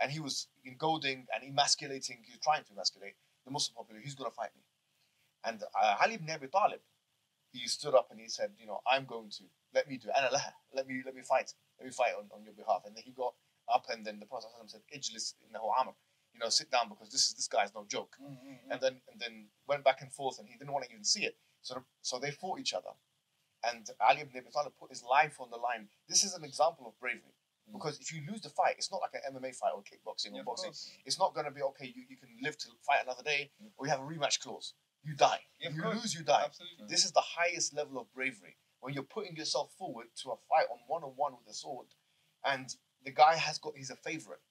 S1: and he was goading and emasculating, he was trying to emasculate the Muslim population. He's going to fight me. And Ali ibn Abi Talib, he stood up and he said, you know, I'm going to, let me do it. Let me fight. Let me fight on your behalf. And then he got up, and then the Prophet said, Ijlis innahu Amr, you know, sit down, because this guy is no joke. And then went back and forth, and he didn't want to even see it. So they fought each other. And Ali ibn Abi Talib put his life on the line. This is an example of bravery. Because if you lose the fight, it's not like an MMA fight or kickboxing or boxing. It's not going to be, okay, you can live to fight another day, or you have a rematch clause. You die. If you lose, you die.
S3: Absolutely.
S1: This is the highest level of bravery, when you're putting yourself forward to a fight on one-on-one with a sword, and the guy he's a favorite,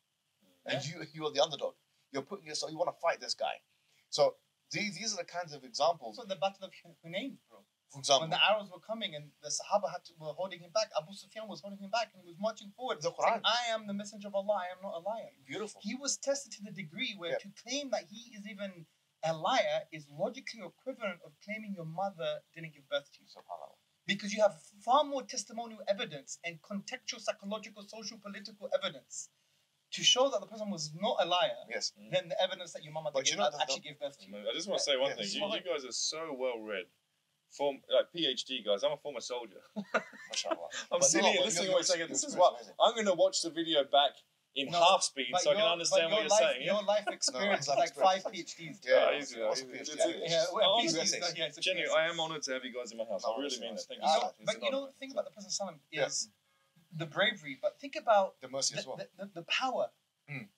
S1: and you are the underdog. You're putting yourself, you want to fight this guy. So these are the kinds of examples.
S3: Also, the Battle of Hunayn, bro.
S1: For example,
S3: when the arrows were coming and the Sahaba were holding him back, Abu Sufyan was holding him back, and he was marching forward.
S1: The Quran.
S3: Saying, I am the messenger of Allah, I am not a liar.
S1: Beautiful.
S3: He was tested to the degree where to claim that he is even a liar is logically equivalent of claiming your mother didn't give birth to you. Because you have far more testimonial evidence and contextual, psychological, social, political evidence to show that the person was not a liar than the evidence that your mama actually gave birth to you.
S2: I just want to say one thing. You guys are so well read. Like PhD guys, I'm a former soldier. I'm sitting here listening to what you're saying. This is what I'm going to watch the video back in half speed so I can understand what you're saying.
S3: Your life experience is like 5 PhDs.
S2: Genuinely, I am honoured to have you guys in my house. I really mean that. Thank you so much.
S3: But you know, the thing about the Prophet ﷺ is the bravery, but think about
S1: the mercy as well.
S3: The power.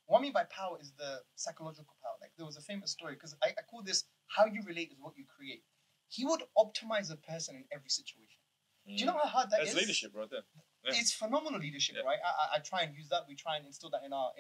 S3: What I mean by power is the psychological power. Like there was a famous story, because I call this how you relate is what you create. He would optimize a person in every situation. Do you know how hard that is?
S2: That's leadership right there. Yeah.
S3: It's phenomenal leadership, right? I try and use that. We try and instill that in our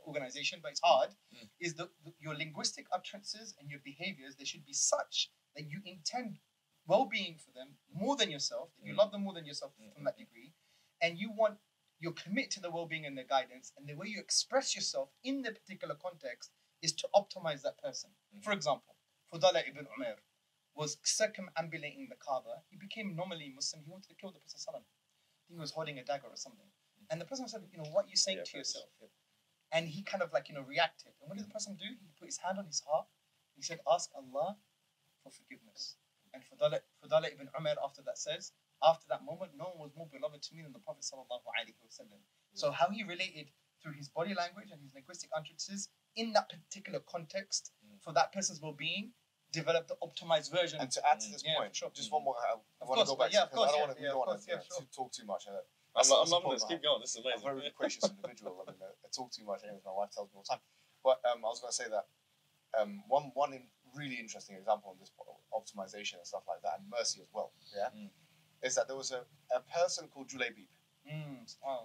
S3: organization, but it's hard. Is your linguistic utterances and your behaviors, they should be such that you intend well-being for them more than yourself, that you love them more than yourself from that degree, and you're committed to the well-being and the guidance, and the way you express yourself in the particular context is to optimize that person. For example, Fudala ibn Umar was circumambulating the Kaaba. He became nominally Muslim. He wanted to kill the Prophet ﷺ. I think he was holding a dagger or something. And the Prophet said, what are you saying to yourself? And he kind of reacted. And what did the Prophet do? He put his hand on his heart. He said, ask Allah for forgiveness. And Fudala ibn Umar after that says, after that moment, no one was more beloved to me than the Prophet ﷺ. So how he related through his body language and his linguistic utterances in that particular context for that person's well-being, develop the optimized version.
S1: And to add to this point,
S3: sure.
S1: just one more. I want to go back
S3: to
S1: because I don't want to talk too much.
S2: I'm loving this. Keep going. This is amazing.
S1: I'm a very loquacious individual. I talk too much. Anyways, my wife tells me all the time. But I was going to say that one really interesting example on this optimization and stuff like that, and mercy as well. Yeah, is that there was a person called Julaybib.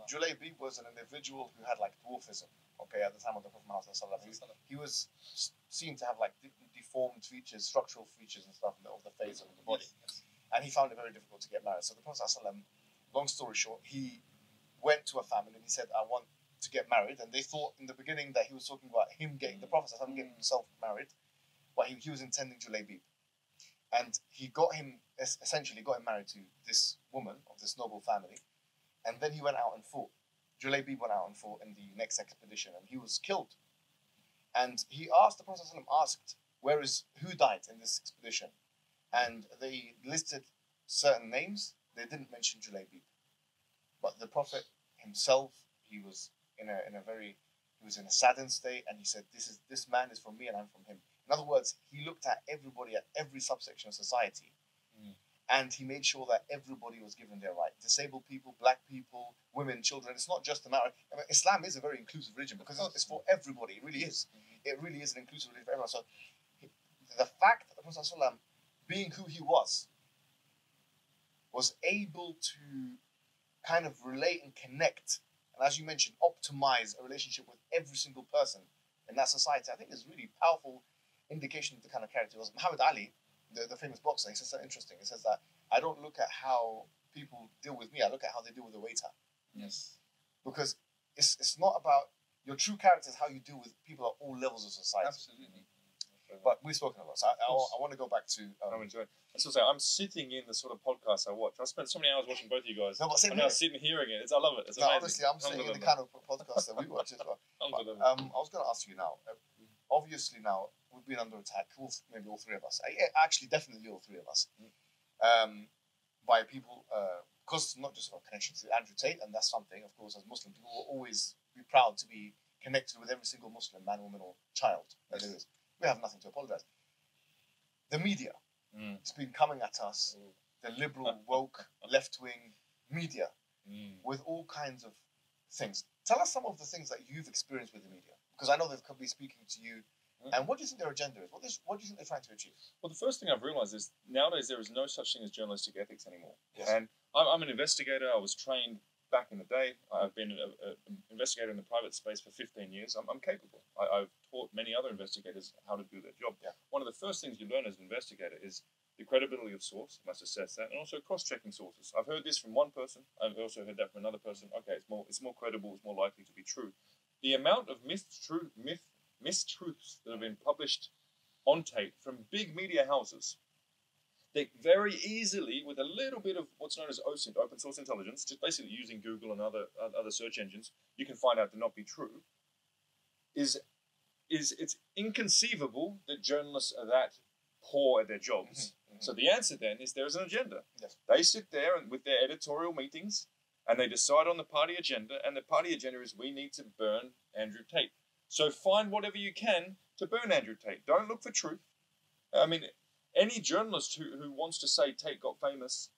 S1: Julaybib was an individual who had dwarfism. Okay, at the time of the Prophet Muhammad, he was seen to have deformed features, structural features and stuff of the face and of the body, and he found it very difficult to get married. So the Prophet, long story short, he went to a family and he said, "I want to get married," and they thought in the beginning that he was talking about him getting the Prophet getting himself married, but he was intending Julaybib, and he essentially got him married to this woman of this noble family, and then he went out and fought. Julaybib went out and fought in the next expedition, and he was killed. And he asked, the Prophet asked, who died in this expedition? And they listed certain names. They didn't mention Julaybib. But the Prophet himself, he was in a saddened state, and he said, this man is from me and I'm from him. In other words, he looked at everybody, at every subsection of society, and he made sure that everybody was given their right. Disabled people, black people, women, children. It's not just a matter. Islam is a very inclusive religion because it's for everybody. It really is. It really is an inclusive religion for everyone. So the fact that the Prophet ﷺ, being who he was able to kind of relate and connect, and as you mentioned, optimize a relationship with every single person in that society, I think is really powerful indication of the kind of character he was. Muhammad Ali, the famous boxer, he says something interesting. He says that I don't look at how people deal with me, I look at how they deal with the waiter.
S3: Yes.
S1: Because it's not about your true character, is how you deal with people at all levels of society.
S3: Absolutely.
S1: But we've spoken about it. So I want to go back to.
S2: I'm enjoying. I'm sitting in the sort of podcasts I watch. I spent so many hours watching both of you guys.
S1: No, but
S2: I'm now sitting hearing it. I love it. It's amazing.
S1: Honestly, I'm sitting in the kind of podcast that we watch as well. But, I was going to ask you now. Obviously, now we've been under attack. Maybe all three of us. Actually, definitely all three of us. By people, because not just about connection to Andrew Tate, and that's something, of course, as Muslim people will always be proud to be connected with every single Muslim man, woman, or child that there is. We have nothing to apologize. The media, it's been coming at us, the liberal, woke, left-wing media, with all kinds of things. Tell us some of the things that you've experienced with the media, because I know they've come be speaking to you. And what do you think their agenda is? What do you think they're trying to achieve? Well,
S2: the first thing I've realized is nowadays there is no such thing as journalistic ethics anymore.
S1: Yes.
S2: And I'm an investigator. I was trained back in the day. I've been an investigator in the private space for 15 years. I'm capable. I've taught many other investigators how to do their job.
S1: Yeah. One
S2: of the first things you learn as an investigator is the credibility of source. You must assess that, and also cross-checking sources. I've heard this from one person. I've also heard that from another person. Okay, it's more credible. It's more likely to be true. The amount of mistruths that have been published on tape from big media houses, they very easily, with a little bit of what's known as OSINT, open source intelligence, just basically using Google and other search engines, you can find out to not be true. It's inconceivable that journalists are that poor at their jobs. So the answer then is there is an agenda.
S1: Yes.
S2: They sit there and with their editorial meetings and they decide on the party agenda, and the party agenda is we need to burn Andrew Tate. So find whatever you can to burn Andrew Tate. Don't look for truth. I mean, any journalist who wants to say Tate got famous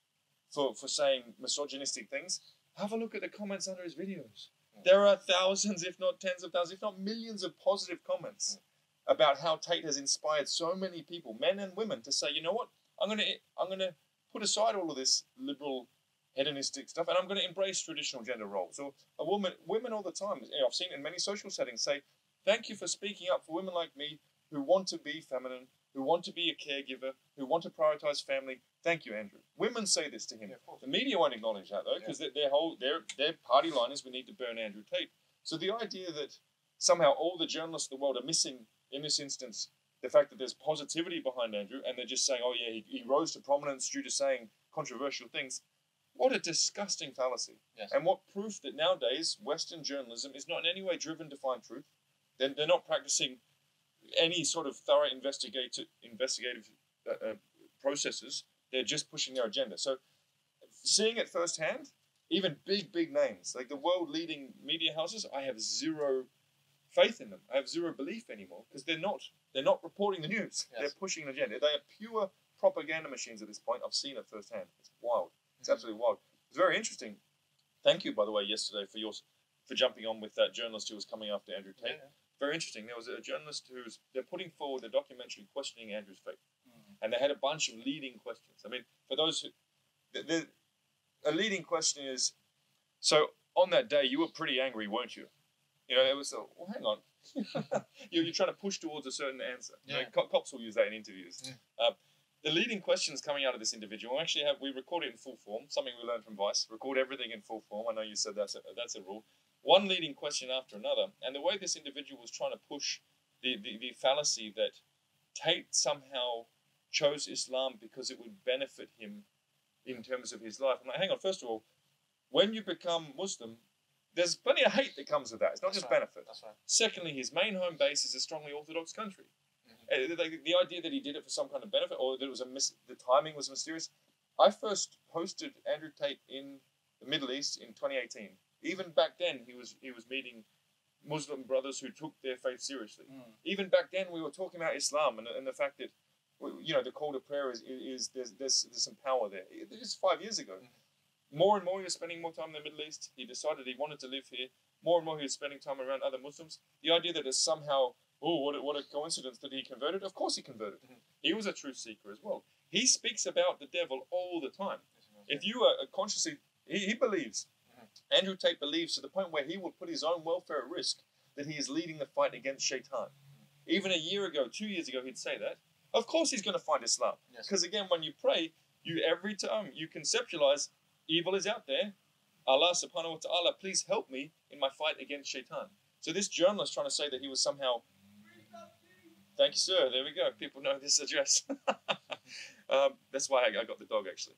S2: for saying misogynistic things, have a look at the comments under his videos. There are thousands, if not tens of thousands, if not millions of positive comments about how Tate has inspired so many people, men and women, to say, you know what, I'm gonna put aside all of this liberal hedonistic stuff, and I'm going to embrace traditional gender roles. So women all the time, I've seen in many social settings, say, thank you for speaking up for women like me who want to be feminine, who want to be a caregiver, who want to prioritize family. Thank you, Andrew. Women say this to him. Yeah, the media won't acknowledge that, though, because their party line is, we need to burn Andrew Tate. So the idea that somehow all the journalists in the world are missing, in this instance, the fact that there's positivity behind Andrew, and they're just saying, oh yeah, he rose to prominence due to saying controversial things. What a disgusting fallacy.
S1: Yes.
S2: And what proof that nowadays Western journalism is not in any way driven to find truth. They're not practicing any sort of thorough investigative processes. They're just pushing their agenda. So seeing it firsthand, even big names, like the world leading media houses, I have zero faith in them. I have zero belief anymore, because they're not reporting the news. Yes. They're pushing an agenda. They are pure propaganda machines at this point. I've seen it firsthand. It's wild. It's absolutely wild. It's very interesting. Thank you, by the way, yesterday for jumping on with that journalist who was coming after Andrew Tate. Yeah. Very interesting. There was a journalist they're putting forward a documentary questioning Andrew's faith, and they had a bunch of leading questions. I mean, for those who, a leading question is, so on that day you were pretty angry, weren't you? You know, it was well, hang on, you're trying to push towards a certain answer. Yeah. You know, cops will use that in interviews. Yeah. The leading questions coming out of this individual, we record it in full form, something we learned from Vice, record everything in full form. I know you said that's a rule. One leading question after another. And the way this individual was trying to push the fallacy that Tate somehow chose Islam because it would benefit him in terms of his life. I'm like, hang on, first of all, when you become Muslim, there's plenty of hate that comes with that. It's not just benefit. That's right. Secondly, his main home base is a strongly orthodox country. The idea that he did it for some kind of benefit, or that it was the timing was mysterious. I first hosted Andrew Tate in the Middle East in 2018. Even back then, he was meeting Muslim brothers who took their faith seriously. Even back then, we were talking about Islam and the fact that, you know, the call to prayer is there's some power there. This is 5 years ago. More and more, he was spending more time in the Middle East. He decided he wanted to live here. More and more, he was spending time around other Muslims. The idea that it's somehow, what a coincidence that he converted. Of course he converted. He was a truth seeker as well. He speaks about the devil all the time. If you are consciously, he believes, Andrew Tate believes to the point where he will put his own welfare at risk, that he is leading the fight against Shaitan. Even a year ago, 2 years ago, he'd say that. Of course he's going to find Islam. Because again, when you pray, every time you conceptualize evil is out there. Allah subhanahu wa ta'ala, please help me in my fight against Shaitan. So this journalist trying to say that he was somehow... Thank you, sir. There we go. People know this address. That's why I got the dog, actually.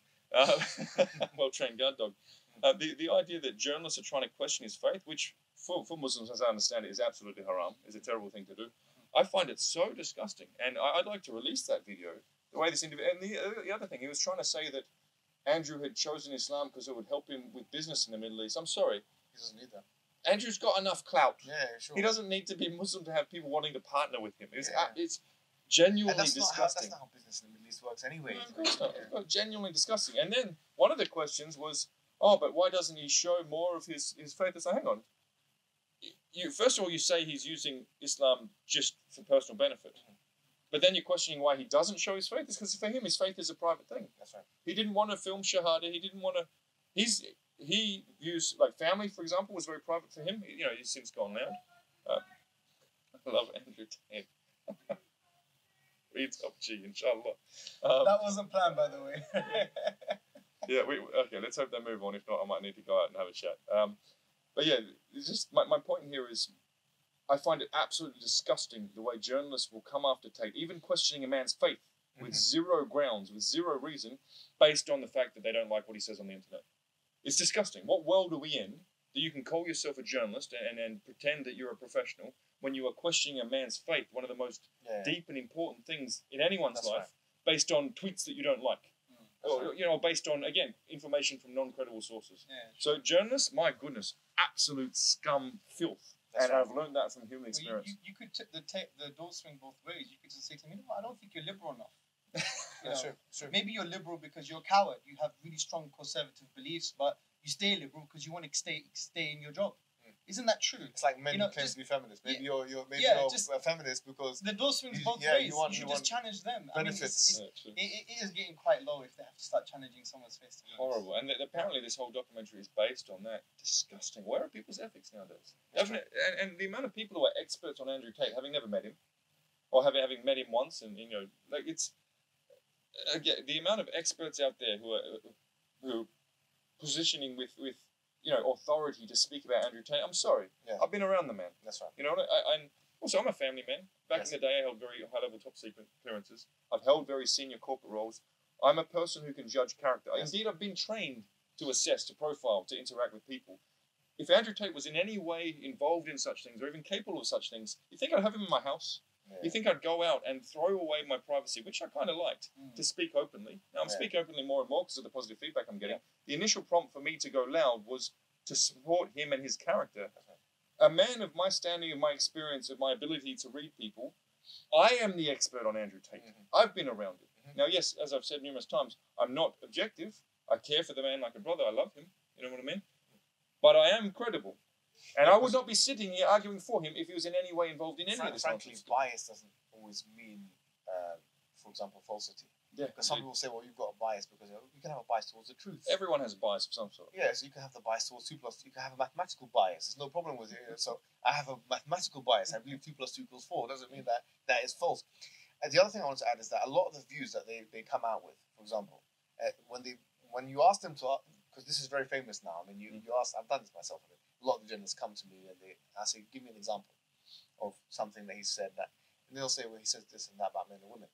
S2: Well-trained guard dog. The idea that journalists are trying to question his faith, which for Muslims, as I understand it, is absolutely haram, is a terrible thing to do. I find it so disgusting. And I'd like to release that video. The way this individual... And the other thing, he was trying to say that Andrew had chosen Islam because it would help him with business in the Middle East. I'm sorry.
S1: He doesn't need that.
S2: Andrew's got enough clout.
S1: Yeah, sure.
S2: He doesn't need to be Muslim to have people wanting to partner with him. It's genuinely disgusting.
S1: That's not how business in the Middle East works anyway.
S2: No, of course not. Genuinely disgusting. And then one of the questions was, oh, but why doesn't he show more of his faith? It's like, hang on. First of all, you say he's using Islam just for personal benefit. But then you're questioning why he doesn't show his faith. It's because for him, his faith is a private thing. That's right. He didn't want to film Shahada. He didn't want to... He views, like family, for example, was very private for him. You know, he's since gone now. I love Andrew Tate. Reads up G, inshallah.
S3: That wasn't planned, by the way.
S2: Yeah, okay, let's hope they move on. If not, I might need to go out and have a chat. But yeah, it's just my point here is, I find it absolutely disgusting the way journalists will come after Tate, even questioning a man's faith with zero grounds, with zero reason, based on the fact that they don't like what he says on the internet. It's disgusting. What world are we in that you can call yourself a journalist and pretend that you're a professional when you are questioning a man's faith, one of the most deep and important things in anyone's life, based on tweets that you don't like? Or, you know, based on, again, information from non-credible sources. Yeah, so journalists, my goodness, absolute scum filth. And I've learned that from human experience.
S3: You could the door swing both ways. You could just say to me, I don't think you're liberal enough. Sure. Maybe you're liberal because you're a coward. You have really strong conservative beliefs, but You stay liberal because you want to stay in your job. Isn't that true?
S1: It's like men who claim to be feminists. Maybe you're a feminist because
S3: the door swings both ways. You should just challenge them.
S1: Benefits.
S3: It is getting quite low if they have to start challenging someone's face.
S2: Horrible. And apparently this whole documentary is based on that. Disgusting. Where are people's ethics nowadays? And the amount of people who are experts on Andrew Tate, having never met him, or having met him once, and it's again, the amount of experts out there who are positioning with authority to speak about Andrew Tate. I'm sorry.
S1: Yeah.
S2: I've been around the man.
S1: That's right.
S2: I'm a family man. Back in the day, I held very high-level top-secret clearances. I've held very senior corporate roles. I'm a person who can judge character. Yes. Indeed, I've been trained to assess, to profile, to interact with people. If Andrew Tate was in any way involved in such things, or even capable of such things, you think I'd have him in my house? Yeah. You think I'd go out and throw away my privacy, which I kind of liked, to speak openly? Now, I'm speaking openly more and more because of the positive feedback I'm getting. The initial prompt for me to go loud was to support him and his character. A man of my standing, of my experience, of my ability to read people, I am the expert on Andrew Tate. I've been around it. Now, yes, as I've said numerous times, I'm not objective. I care for the man like a brother. I love him. You know what I mean? But I am credible. And I would not be sitting here arguing for him if he was in any way involved in any of this.
S1: Frankly, bias doesn't always mean, for example, falsity. Yeah, because some people say, well, you've got a bias because you can have a bias towards the truth.
S2: Everyone has a bias of some sort.
S1: Yeah, so you can have the bias towards 2 plus. You can have a mathematical bias. There's no problem with it. So I have a mathematical bias. I believe 2 plus 2 equals 4. Doesn't mean that is false. And the other thing I want to add is that a lot of the views that they come out with, for example, when you ask them to, because this is very famous now. I mean, you ask. I've done this myself. I mean, a lot of the journalists come to me and I say, give me an example of something that he said that, and they'll say, well, he says this and that about men and women.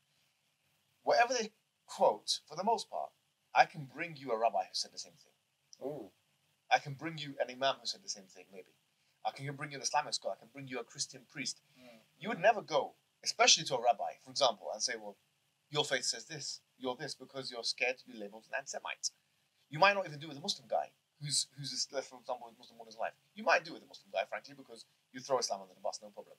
S1: Whatever they quote, for the most part, I can bring you a rabbi who said the same thing.
S2: Oh.
S1: I can bring you an imam who said the same thing, maybe. I can bring you an Islamic scholar. I can bring you a Christian priest. You would never go, especially to a rabbi, for example, and say, well, your faith says this, you're this, because you're scared to be labeled an anti-Semite. You might not even do it with a Muslim guy who's for example, with Muslim all his life. You might do it with a Muslim guy, frankly, because you throw Islam under the bus, no problem.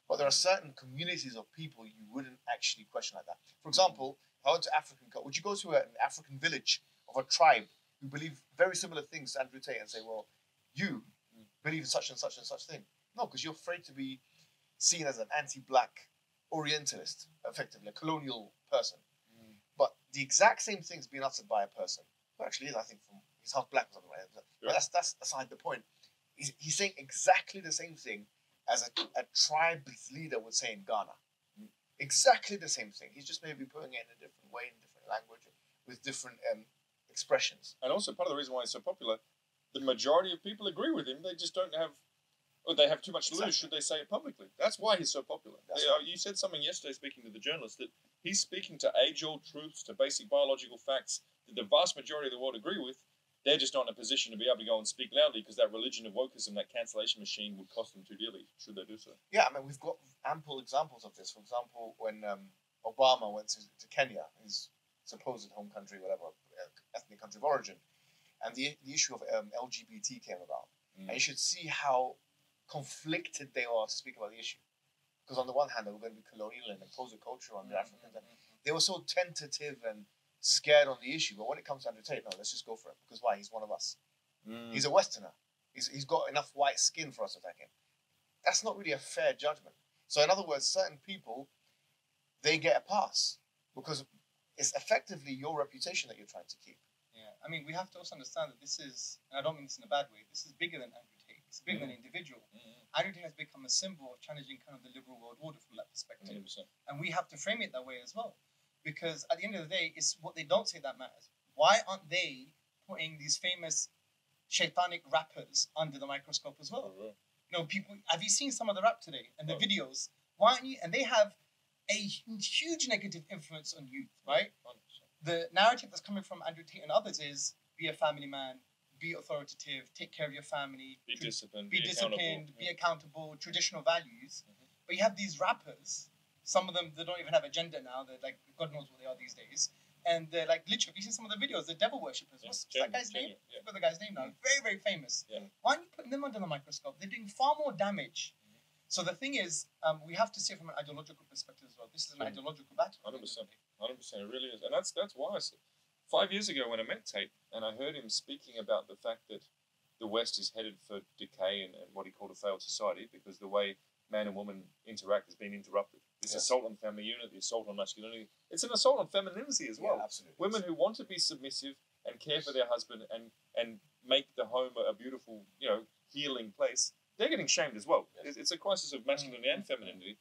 S1: But there are certain communities of people you wouldn't actually question like that. For example, if I went to African, would you go to an African village of a tribe who believe very similar things to Andrew Tate and say, well, you believe in such and such and such thing? No, because you're afraid to be seen as an anti-black Orientalist, effectively, a colonial person. But the exact same things being uttered by a person, who actually is, I think, he's half black or something like that. But that's aside the point. He's saying exactly the same thing as a tribe's leader would say in Ghana. Exactly the same thing. He's just maybe putting it in a different way, in a different language, with different expressions.
S2: And also, part of the reason why he's so popular, the majority of people agree with him. They just don't have, or they have too much to lose should they say it publicly. That's why he's so popular. You said something yesterday speaking to the journalist that he's speaking to age-old truths, to basic biological facts that the vast majority of the world agree with. They're just not in a position to be able to go and speak loudly because that religion of wokeism, that cancellation machine, would cost them too dearly, should they do so.
S1: Yeah, I mean, we've got ample examples of this. For example, when Obama went to Kenya, his supposed home country, whatever, ethnic country of origin, and the issue of LGBT came about. And you should see how conflicted they are to speak about the issue. Because on the one hand, they were going to be colonial and impose a culture on the Africans. They were so tentative and scared on the issue, but when it comes to Andrew Tate, no, let's just go for it. Because why? He's one of us. He's a Westerner. He's got enough white skin for us to attack him. That's not really a fair judgment. So in other words, certain people, they get a pass because it's effectively your reputation that you're trying to keep.
S3: Yeah, I mean, we have to also understand that this is, and I don't mean this in a bad way, this is bigger than Andrew Tate. It's bigger than an individual. Andrew Tate has become a symbol of challenging kind of the liberal world order from that perspective. 100%. And we have to frame it that way as well. Because at the end of the day, it's what they don't say that matters. Why aren't they putting these famous shaitanic rappers under the microscope as well? You know, people, have you seen some of the rap today and the videos? Why aren't you? And they have a huge negative influence on youth, right? 100%. The narrative that's coming from Andrew Tate and others is be a family man, be authoritative, take care of your family,
S2: be disciplined,
S3: be accountable, traditional values. But you have these rappers. Some of them, they don't even have a gender now. They're like, God knows what they are these days. And they're like, literally, you see some of the videos, they're devil worshippers. What's that guy's name? I forgot the guy's name now. Very, very famous. Why aren't you putting them under the microscope? They're doing far more damage. So the thing is, we have to see it from an ideological perspective as well. This is an ideological battle.
S2: 100%. 100%. It really is. And that's why I said, 5 years ago when I met Tate and I heard him speaking about the fact that the West is headed for decay and what he called a failed society because the way man and woman interact has been interrupted. This assault on family unit, the assault on masculinity, it's an assault on femininity as well.
S1: Yeah, absolutely.
S2: Women who want to be submissive and care for their husband and make the home a beautiful, healing place, they're getting shamed as well.
S1: Yes.
S2: It's a crisis of masculinity and femininity.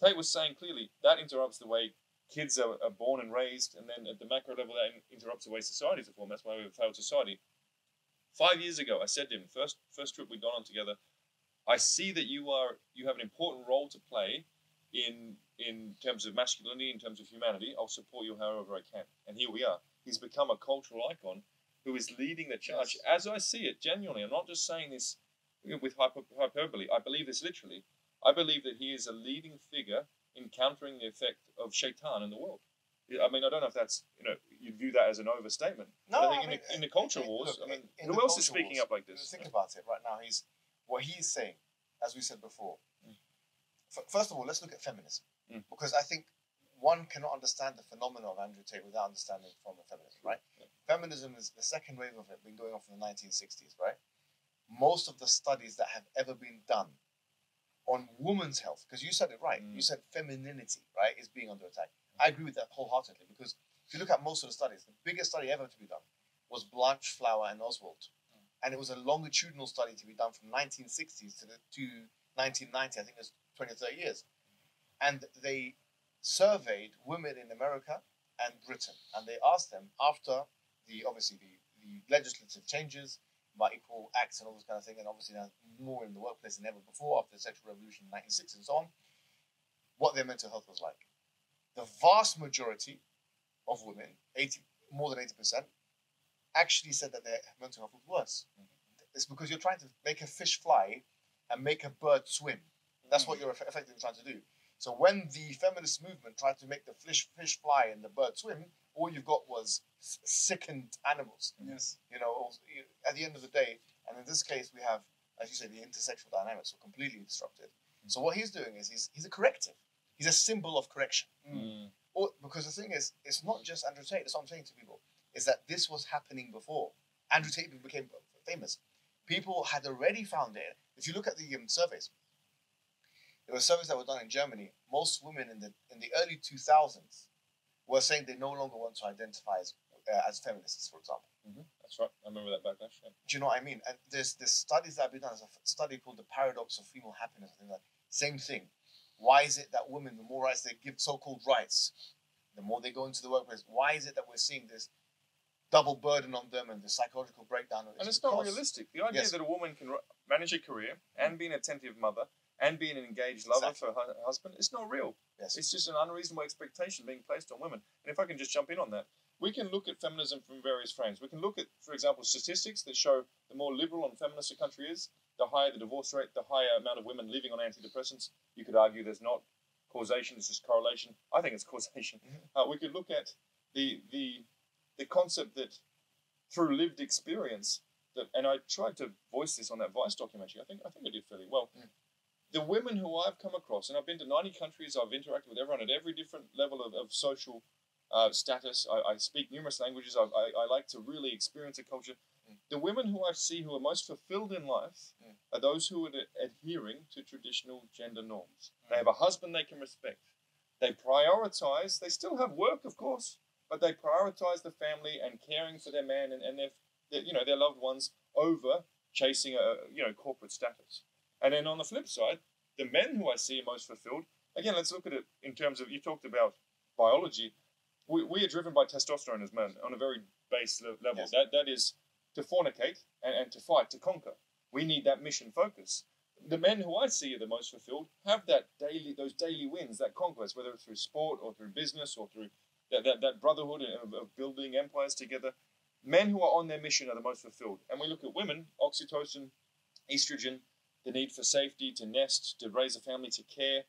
S2: Tate was saying clearly that interrupts the way kids are born and raised, and then at the macro level that interrupts the way societies are formed. That's why we have a failed society. 5 years ago, I said to him, first trip we'd gone on together, I see that you have an important role to play in terms of masculinity, in terms of humanity. I'll support you however I can. And here we are. He's become a cultural icon who is leading the charge, as I see it, genuinely. I'm not just saying this with hyperbole. I believe this literally. I believe that he is a leading figure in countering the effect of shaitan in the world. I mean, I don't know if that's, you'd view that as an overstatement.
S1: No,
S2: but I think in the culture wars,
S1: look,
S2: who else is speaking up like this?
S1: Think about it right now. What he's saying, as we said before. First of all, let's look at feminism. Because I think one cannot understand the phenomenon of Andrew Tate without understanding from the feminism, right? Yeah. Feminism is the second wave of it, been going on from the 1960s, right? Most of the studies that have ever been done on women's health, because you said it right, you said femininity, right, is being under attack. I agree with that wholeheartedly, because if you look at most of the studies, the biggest study ever to be done was Blanche, Flower, and Oswald. And it was a longitudinal study to be done from 1960s to 1990, I think it was 20 or 30 years. And they surveyed women in America and Britain, and they asked them after the legislative changes about equal acts and all this kind of thing, and obviously now more in the workplace than ever before after the sexual revolution in 1960 and so on, what their mental health was like. The vast majority of women, more than 80%, actually said that their mental health was worse. It's because you're trying to make a fish fly and make a bird swim. That's what you're effectively trying to do. So when the feminist movement tried to make the fish fly and the bird swim, all you've got was sickened animals.
S3: Yes.
S1: At the end of the day, and in this case we have, as you say, the intersexual dynamics were completely disrupted. So what he's doing is he's a corrective. He's a symbol of correction. Because the thing is, it's not just Andrew Tate. That's what I'm saying to people, is that this was happening before. Andrew Tate became famous. People had already found it. If you look at the surveys, there were surveys that were done in Germany. Most women in the early 2000s were saying they no longer want to identify as feminists, for example.
S2: That's right. I remember that backlash. Yeah.
S1: Do you know what I mean? And there's studies that have been done. There's a study called the paradox of female happiness. I think that same thing. Why is it that women, the more rights they give, so-called rights, the more they go into the workplace? Why is it that we're seeing this double burden on them and the psychological breakdown?
S2: And it's not realistic. The idea that a woman can manage a career and be an attentive mother and be an engaged lover for her husband, it's not real.
S1: Yes.
S2: It's just an unreasonable expectation being placed on women. And if I can just jump in on that, we can look at feminism from various frames. We can look at, for example, statistics that show the more liberal and feminist a country is, the higher the divorce rate, the higher amount of women living on antidepressants. You could argue there's not causation, it's just correlation. I think it's causation. We could look at the concept that through lived experience, and I tried to voice this on that Vice documentary. I think I did fairly well. The women who I've come across, and I've been to 90 countries, I've interacted with everyone at every different level of social status. I speak numerous languages. I like to really experience a culture. The women who I see who are most fulfilled in life are those who are adhering to traditional gender norms. They have a husband they can respect. They prioritize. They still have work, of course, but they prioritize the family and caring for their man and their loved ones over chasing a corporate status. And then on the flip side, the men who I see are most fulfilled, again, let's look at it in terms of, you talked about biology. We are driven by testosterone as men on a very base level. Yes. That is to fornicate and to fight, to conquer. We need that mission focus. The men who I see are the most fulfilled have those daily wins, that conquest, whether it's through sport or through business or through that brotherhood of building empires together. Men who are on their mission are the most fulfilled. And we look at women, oxytocin, estrogen, the need for safety, to nest, to raise a family, to care.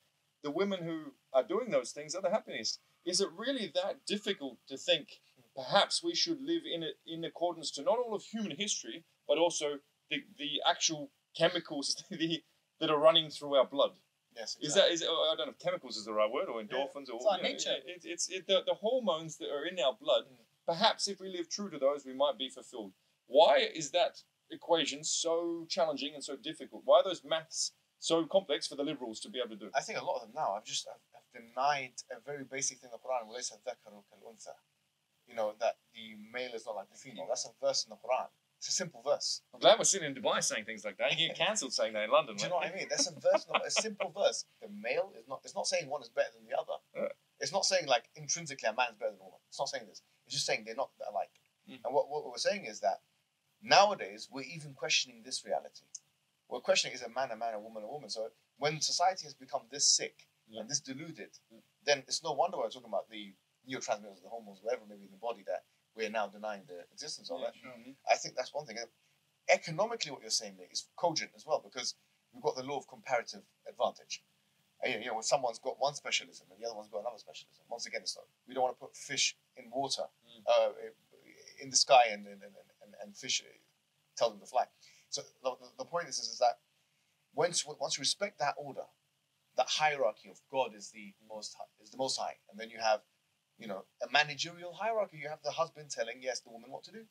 S2: The women who are doing those things are the happiest. Is it really that difficult to think perhaps we should live in accordance to not all of human history, but also the actual chemicals that are running through our blood?
S1: Yes, exactly.
S2: Is it? I don't know if chemicals is the right word, or endorphins, or
S3: it's our nature.
S2: It's the hormones that are in our blood perhaps if we live true to those, we might be fulfilled. Why is that equation so challenging and so difficult? Why are those maths so complex for the liberals to be able to do?
S1: I think a lot of them now have denied a very basic thing in the Quran. You know, that the male is not like the female. That's a verse in the Quran. It's a simple verse.
S2: I'm glad we're sitting in Dubai saying things like that. You get cancelled saying that in London.
S1: Do you know what I mean? That's a verse, a simple verse. The male is not. It's not saying one is better than the other.
S2: Yeah.
S1: It's not saying like intrinsically a man is better than a woman. It's not saying this. It's just saying they're not alike. And what we're saying is that nowadays we're even questioning this reality. We're questioning, is a man, a woman, a woman. So when society has become this sick and this deluded, then it's no wonder we're talking about the neurotransmitters, the hormones, whatever maybe in the body that we're now denying the existence of. I think that's one thing. And economically, what you're saying there is cogent as well, because we've got the law of comparative advantage. And, you know, when someone's got one specialism and the other one's got another specialism, once again, it's not, we don't want to put fish in water, in the sky, and fish tell them to fly. So the point is that once you respect that order, that hierarchy of God is the most high, and then you have, you know, a managerial hierarchy. You have the husband telling the woman what to do,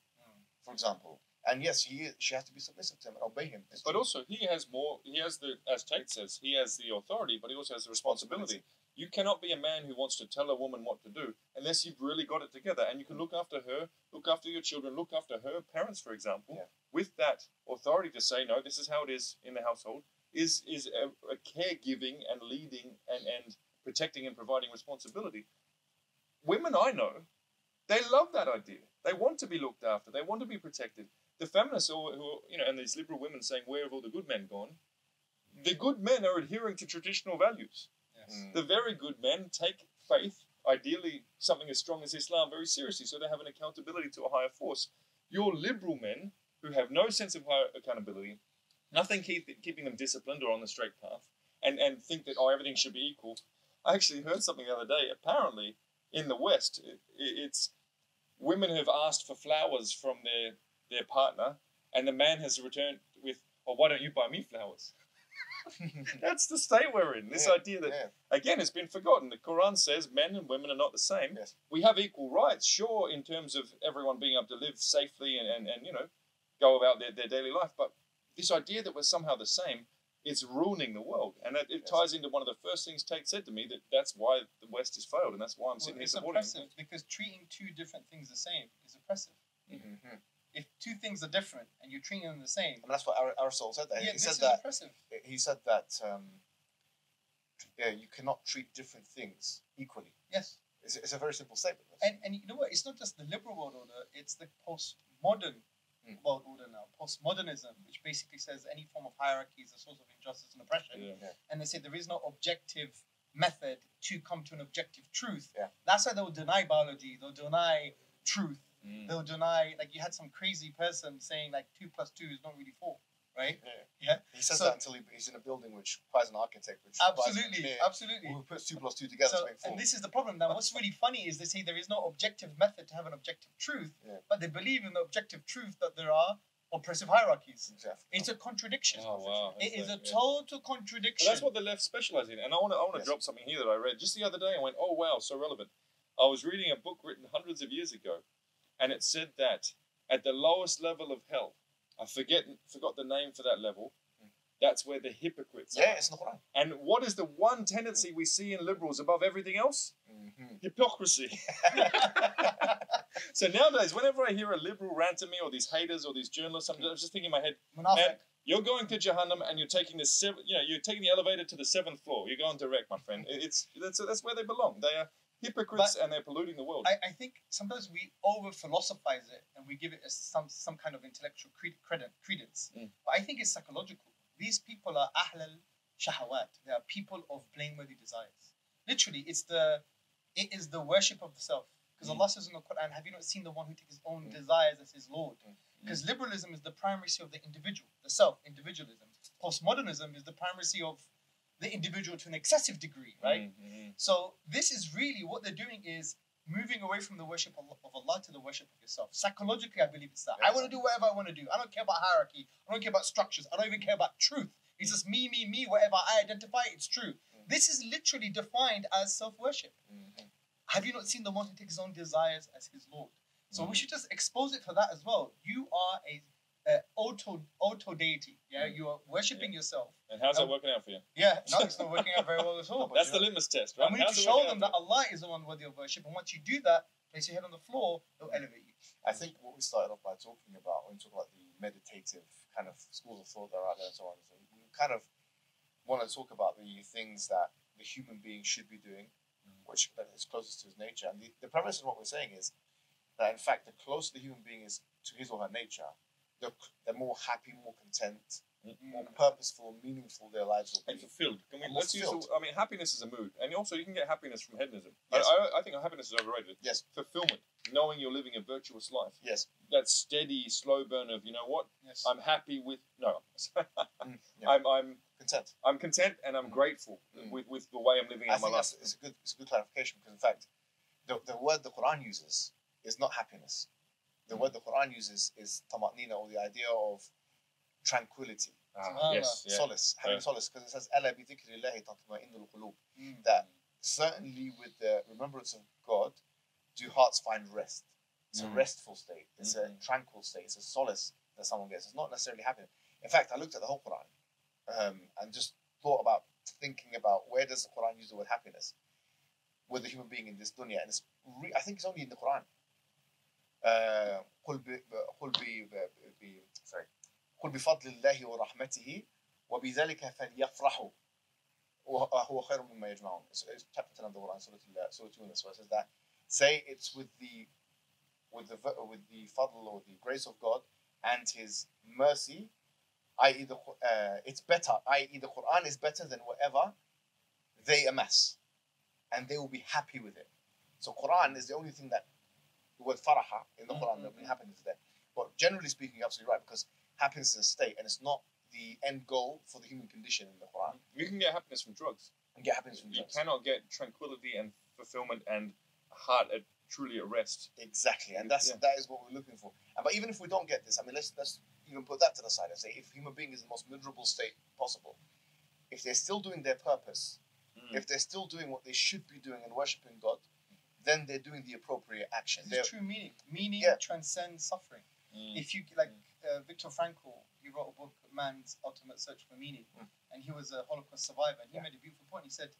S1: for example, and she has to be submissive to him and obey him.
S2: But also he has the, as Tate says, he has the authority, but he also has the responsibility. You cannot be a man who wants to tell a woman what to do unless you've really got it together, and you can look after her, look after your children, look after her parents, for example, with that authority to say, no, this is how it is in the household, is a caregiving and leading and protecting and providing responsibility. Women I know, they love that idea. They want to be looked after. They want to be protected. The feminists who you know, and these liberal women saying, where have all the good men gone? The good men are adhering to traditional values. The very good men take faith, ideally something as strong as Islam, very seriously, so they have an accountability to a higher force. Your liberal men, who have no sense of higher accountability, nothing keeping them disciplined or on the straight path, and think that, everything should be equal. I actually heard something the other day. Apparently, in the West, it's women have asked for flowers from their partner, and the man has returned with, why don't you buy me flowers? That's the state we're in. This idea that, again, has been forgotten. The Quran says men and women are not the same. We have equal rights, sure, in terms of everyone being able to live safely and you know, go about their daily life. But this idea that we're somehow the same is ruining the world. And it ties into one of the first things Tate said to me, that's why the West has failed, and that's why I'm sitting here supporting it.
S3: It's oppressive, because treating two different things the same is oppressive. If two things are different and you're treating them the same,
S1: and that's what Aristotle said. That
S3: he said that oppressive.
S1: He said that you cannot treat different things equally.
S3: Yes,
S1: it's a very simple statement.
S3: And you know what? It's not just the liberal world order; it's the postmodern world order now. Postmodernism, which basically says any form of hierarchy is a source of injustice and oppression. And they say there is no objective method to come to an objective truth. That's why they'll deny biology. They'll deny truth. They'll deny, like, you had some crazy person saying like 2 + 2 is not really 4, right?
S1: He says that until he's in a building which requires an architect, which
S3: absolutely
S1: who puts 2 + 2 together to make 4.
S3: And this is the problem. Now, what's really funny is they say there is no objective method to have an objective truth, but they believe in the objective truth that there are oppressive hierarchies. It's a contradiction. It is a total contradiction.
S2: But that's what the left specialize in. And I want to drop something here that I read just the other day. I went, oh wow, so relevant. I was reading a book written hundreds of years ago, and it said that at the lowest level of hell, I forgot the name for that level, that's where the hypocrites are.
S1: It's not right.
S2: And what is the one tendency we see in liberals above everything else? Hypocrisy. So nowadays, whenever I hear a liberal rant at me, or these haters, or these journalists, I'm just thinking in my head, man, you're going to Jahannam, and you're taking you're taking the elevator to the 7th floor. You're going direct, my friend. That's where they belong. They are hypocrites, and they're polluting the world.
S3: I think sometimes we over-philosophize it, and we give it some kind of intellectual credence. But I think it's psychological. These people are ahlal shahawat. They are people of blameworthy desires. Literally, it is the worship of the self. Because Allah says in the Quran, have you not seen the one who takes his own desires as his Lord? Because liberalism is the primacy of the individual, the self, individualism. Postmodernism is the primacy of the individual to an excessive degree, right? So this is really what they're doing, is moving away from the worship of Allah to the worship of yourself. Psychologically, I believe it's that. I want to do whatever I want to do. I don't care about hierarchy. I don't care about structures. I don't even care about truth. It's just me, whatever I identify, it's true. This is literally defined as self-worship. Have you not seen the one who takes his own desires as his Lord? So we should just expose it for that as well. You are a auto deity. Yeah, you are worshipping yourself.
S2: And how's that working out for you?
S3: Yeah, no, it's not working out very well at all.
S2: That's the litmus test, right?
S3: And we need to show them that Allah is the one worthy of worship. And once you do that, place your head on the floor, it'll elevate you.
S1: I think what we started off by talking about, when we talk about the meditative kind of schools of thought that are out there and so on, so we kind of want to talk about the things that the human being should be doing, which is closest to his nature. And the premise of what we're saying is that, in fact, the closer the human being is to his or her nature, they're more happy, more content, more purposeful, meaningful their lives will be.
S2: And fulfilled.
S1: Let's use
S2: I mean, happiness is a mood. And also, you can get happiness from hedonism.
S1: Yes.
S2: I think happiness is overrated.
S1: Yes.
S2: Fulfillment. Knowing you're living a virtuous life.
S1: Yes.
S2: That steady, slow burn of, you know what?
S3: Yes.
S2: I'm happy with... No.
S1: Yeah.
S2: I'm
S1: content.
S2: I'm content and I'm grateful with the way I'm living out my life.
S1: It's a good clarification, because in fact, the word the Quran uses is not happiness. The word the Quran uses is tamatnina, or the idea of tranquility,
S2: Yes, yeah.
S1: solace, having solace, because it says "Ala bi dhikrillahi tatma'innul qulub." That certainly with the remembrance of God, do hearts find rest. It's a restful state. It's a tranquil state. It's a solace that someone gets. It's not necessarily happiness. In fact, I looked at the whole Quran and just thought about thinking about where does the Quran use the word happiness with the human being in this dunya, and I think it's only in the Quran. قل بفضل الله ورحمته وبذلك فليفرحوا وهو خير مما يجمعون. It's chapter 10 of the Quran, Surah Yunus, where it says that say it's with the fadl or the grace of God and His mercy, i.e. it's better, i.e. the Quran is better than whatever they amass, and they will be happy with it. So Quran is the only thing that the word faraha in the Quran that happiness is there. But generally speaking, you're absolutely right, because happiness is a state, and it's not the end goal for the human condition in the Quran.
S2: You can get happiness from drugs.
S1: You get happiness from drugs.
S2: You cannot get tranquility and fulfillment and heart truly at rest.
S1: Exactly, and that is what we're looking for. But even if we don't get this, I mean, let's even put that to the side and say, if a human being is in the most miserable state possible, if they're still doing their purpose, if they're still doing what they should be doing and worshipping God, then they're doing the appropriate action.
S3: This is true meaning. Meaning transcends suffering. If you Viktor Frankl, he wrote a book, Man's Ultimate Search for Meaning, and he was a Holocaust survivor, and he made a beautiful point. He said,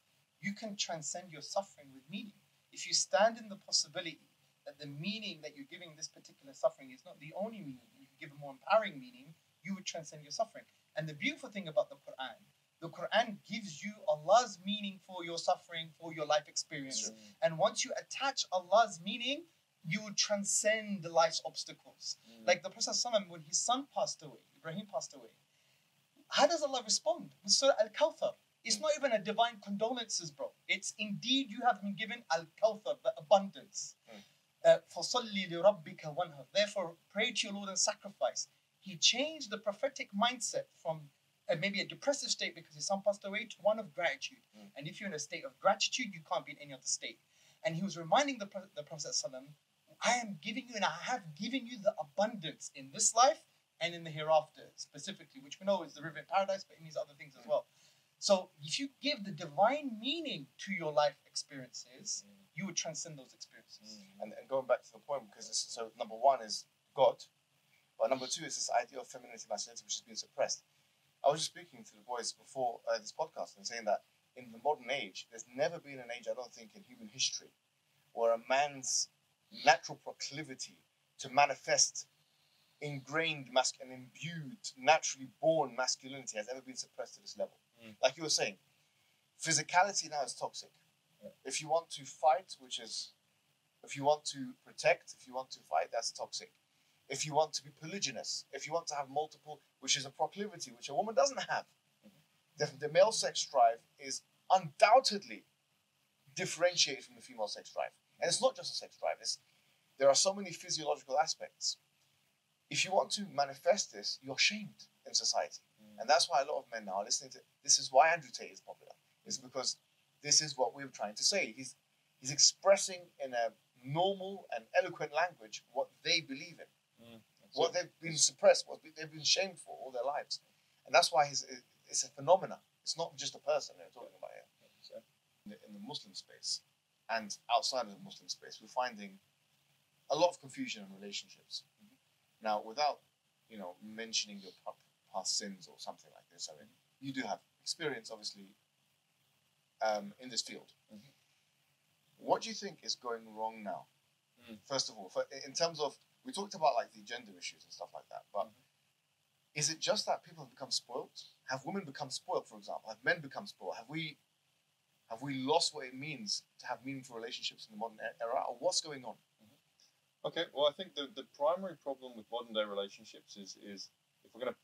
S3: you can transcend your suffering with meaning. If you stand in the possibility that the meaning that you're giving this particular suffering is not the only meaning, you can give a more empowering meaning, you would transcend your suffering. And the beautiful thing about the Quran gives you Allah's meaning for your suffering, for your life experience. And once you attach Allah's meaning, you would transcend life's obstacles. Like the Prophet ﷺ, when his son passed away, Ibrahim passed away, how does Allah respond? With Surah Al-Kawthar. It's not even a divine condolences, bro. It's indeed you have been given Al-Kawthar, the abundance. فَصَلِّ لِرَبِّكَ وَانْهَرْ. Therefore, pray to your Lord and sacrifice. He changed the prophetic mindset from maybe a depressive state because his son passed away to one of gratitude. And if you're in a state of gratitude, you can't be in any other state. And he was reminding the Prophet ﷺ, I am giving you and I have given you the abundance in this life and in the hereafter specifically, which we know is the river in paradise, but in these other things as well. So if you give the divine meaning to your life experiences, you would transcend those experiences.
S1: And going back to the point, because so number one is God, but number two is this idea of femininity, masculinity, which has been suppressed. I was just speaking to the boys before this podcast and saying that in the modern age, there's never been an age, I don't think, in human history where a man's natural proclivity to manifest ingrained and imbued, naturally born masculinity has ever been suppressed to this level. Like you were saying, physicality now is toxic. If you want to fight, if you want to protect, if you want to fight, that's toxic. If you want to be polygynous, if you want to have multiple, which is a proclivity which a woman doesn't have, the male sex drive is undoubtedly differentiated from the female sex drive. And it's not just a sex drive. There are so many physiological aspects. If you want to manifest this, you're shamed in society. And that's why a lot of men now are listening to, this is why Andrew Tate is popular. It's because this is what we're trying to say. He's expressing in a normal and eloquent language what they believe in. What they've been suppressed, what they've been shamed for all their lives. And that's why it's a phenomenon. It's not just a person they're talking about here. In the Muslim space and outside of the Muslim space, we're finding a lot of confusion in relationships. Now, without, mentioning your past sins or something like this, I mean, you do have experience, obviously, in this field. What do you think is going wrong now? First of all, in terms of, we talked about like the gender issues and stuff like that, but is it just that people have become spoiled? Have women become spoiled, for example? Have men become spoiled? Have we lost what it means to have meaningful relationships in the modern era, or what's going on?
S2: Okay, well, I think the primary problem with modern day relationships is if we're gonna,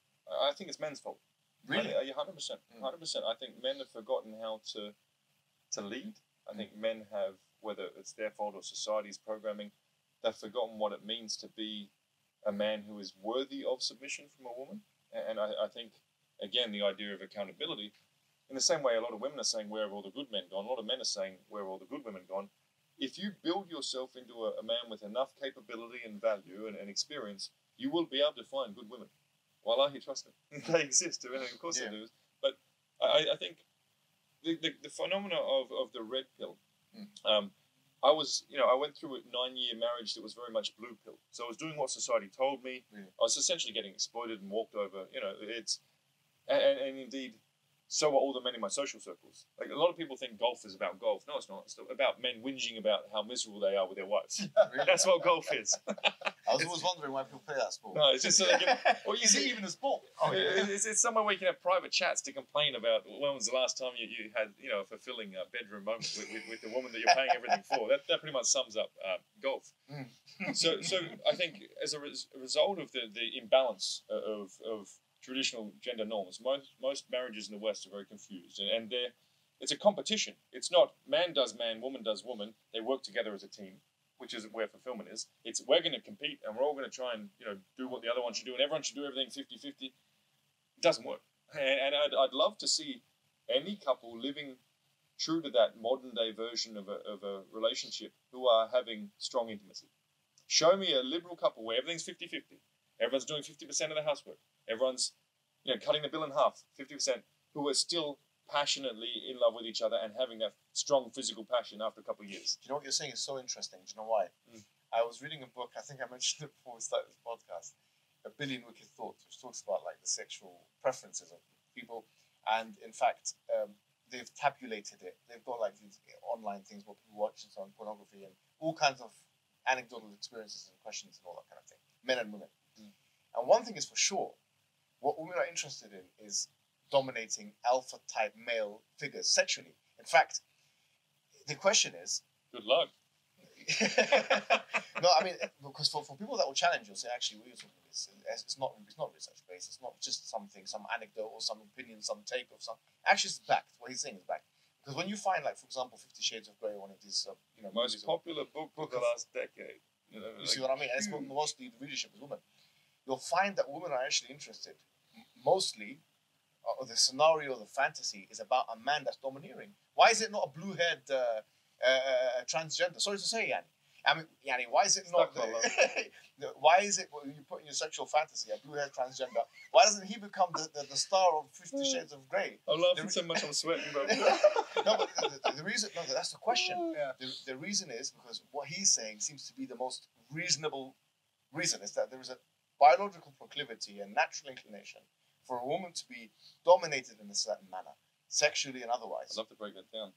S2: I think it's men's fault.
S1: Really?
S2: 100%. 100%. I think men have forgotten how to lead. I think men have, whether it's their fault or society's programming, they've forgotten what it means to be a man who is worthy of submission from a woman. And I think, again, the idea of accountability, in the same way a lot of women are saying, where have all the good men gone? A lot of men are saying, where have all the good women gone? If you build yourself into a man with enough capability and value and experience, you will be able to find good women. Voila, you trust them. They exist. I mean, of course they do. But I think the phenomena of the red pill, I went through a 9-year marriage that was very much blue pill. So I was doing what society told me. I was essentially getting exploited and walked over. And indeed, so are all the men in my social circles. Like, a lot of people think golf is about golf. No, it's not. It's about men whinging about how miserable they are with their wives.
S1: Really?
S2: That's what golf is.
S1: I was always wondering why people play that sport.
S2: No, it's just so they can. Well,
S3: Is it even a sport?
S2: It's somewhere where you can have private chats to complain about when was the last time you had a fulfilling bedroom moment with the woman that you're paying everything for. That pretty much sums up golf. So I think as a result of the imbalance of traditional gender norms, most marriages in the West are very confused, and it's a competition. It's not man does man, woman does woman. They work together as a team, which is where fulfillment is. It's we're going to compete, and we're all going to try and do what the other one should do, and everyone should do everything 50-50. It doesn't work, and I'd love to see any couple living true to that modern day version of a relationship who are having strong intimacy. Show me a liberal couple where everything's 50-50. Everyone's doing 50% of the housework. Everyone's, cutting the bill in half, 50%, who are still passionately in love with each other and having that strong physical passion after a couple of years.
S1: Do you know what you're saying is so interesting? Do you know why? I was reading a book, I think I mentioned it before we started this podcast, A Billion Wicked Thoughts, which talks about like the sexual preferences of people. And in fact, they've tabulated it. They've got like these online things where people watch and so on, pornography and all kinds of anecdotal experiences and questions and all that kind of thing, men and women. And one thing is for sure, what women are interested in is dominating alpha-type male figures sexually. In fact, the question is...
S2: Good luck.
S1: No, I mean, because for people that will challenge you, say, actually, what you're talking about, it's not research-based. It's not just something, some anecdote or some opinion, some take of some... Actually, it's backed. What he's saying is backed. Because when you find, like, for example, 50 Shades of Grey, one of these,
S2: most popular book of the last decade.
S1: You see what I mean? And it's mostly the readership is women. You'll find that women are actually interested, mostly, the scenario, the fantasy is about a man that's domineering. Why is it not a blue-haired transgender? Sorry to say, Yanni. I mean, Yanni, why is it not... why is it, when you put in your sexual fantasy, a blue-haired transgender, why doesn't he become the star of 50 Shades of Grey?
S2: I'm laughing so much I'm sweating, bro.
S1: No, but the reason... No, that's the question. Yeah. The reason is because what he's saying seems to be the most reasonable reason, is that there is a biological proclivity and natural inclination for a woman to be dominated in a certain manner, sexually and otherwise.
S2: I'd love to break that down,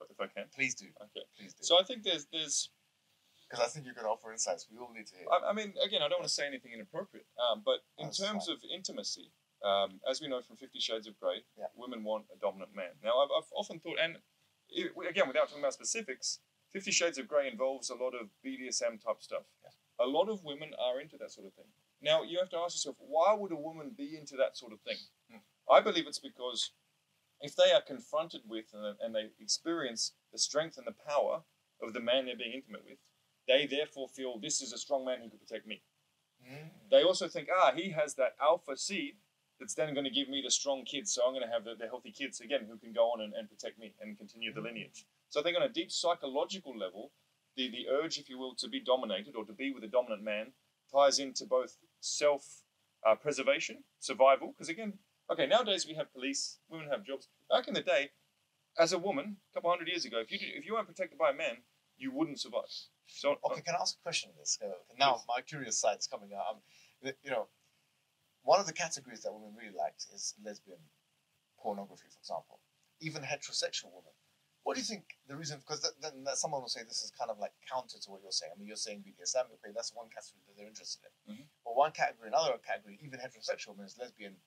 S2: if I can.
S1: Please do.
S2: Okay.
S1: Please do.
S2: So I think there's
S1: because I think you're going to offer insights we all need to hear.
S2: I mean, again, I don't want to say anything inappropriate, but in terms of intimacy, as we know from 50 Shades of Grey, women want a dominant man. Now, I've often thought, and again, without talking about specifics, 50 Shades of Grey involves a lot of BDSM type stuff. Yes. A lot of women are into that sort of thing. Now, you have to ask yourself, why would a woman be into that sort of thing? I believe it's because if they are confronted with and they experience the strength and the power of the man they're being intimate with, they therefore feel this is a strong man who could protect me. They also think, he has that alpha seed that's then going to give me the strong kids, so I'm going to have the healthy kids, again, who can go on and protect me and continue the lineage. So I think on a deep psychological level, the urge, if you will, to be dominated or to be with a dominant man ties into both self-preservation, survival, because again, okay, nowadays we have police, women have jobs. Back in the day, as a woman, a couple hundred years ago, if you weren't protected by a man, you wouldn't survive. So
S1: okay, can I ask a question on this? Now my curious side is coming out. You know, one of the categories that women really liked is lesbian pornography, for example. Even heterosexual women. What do you think the reason? Because then someone will say this is kind of like counter to what you're saying. I mean, you're saying BDSM, okay, that's one category that they're interested in. But one category, another category, even heterosexual women is lesbian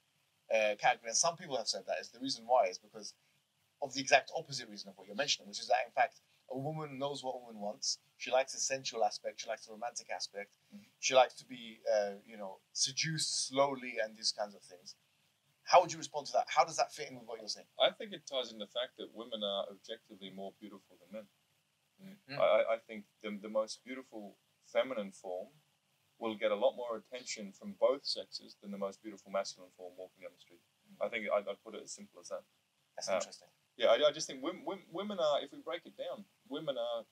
S1: category. And some people have said that is the reason why is because of the exact opposite reason of what you're mentioning, which is that in fact a woman knows what a woman wants. She likes the sensual aspect. She likes the romantic aspect. She likes to be, seduced slowly and these kinds of things. How would you respond to that? How does that fit in with what you're saying?
S2: I think it ties in the fact that women are objectively more beautiful than men. I think the most beautiful feminine form will get a lot more attention from both sexes than the most beautiful masculine form walking down the street. I think I'd put it as simple as that.
S1: That's interesting.
S2: Yeah, I just think women are, if we break it down, women are,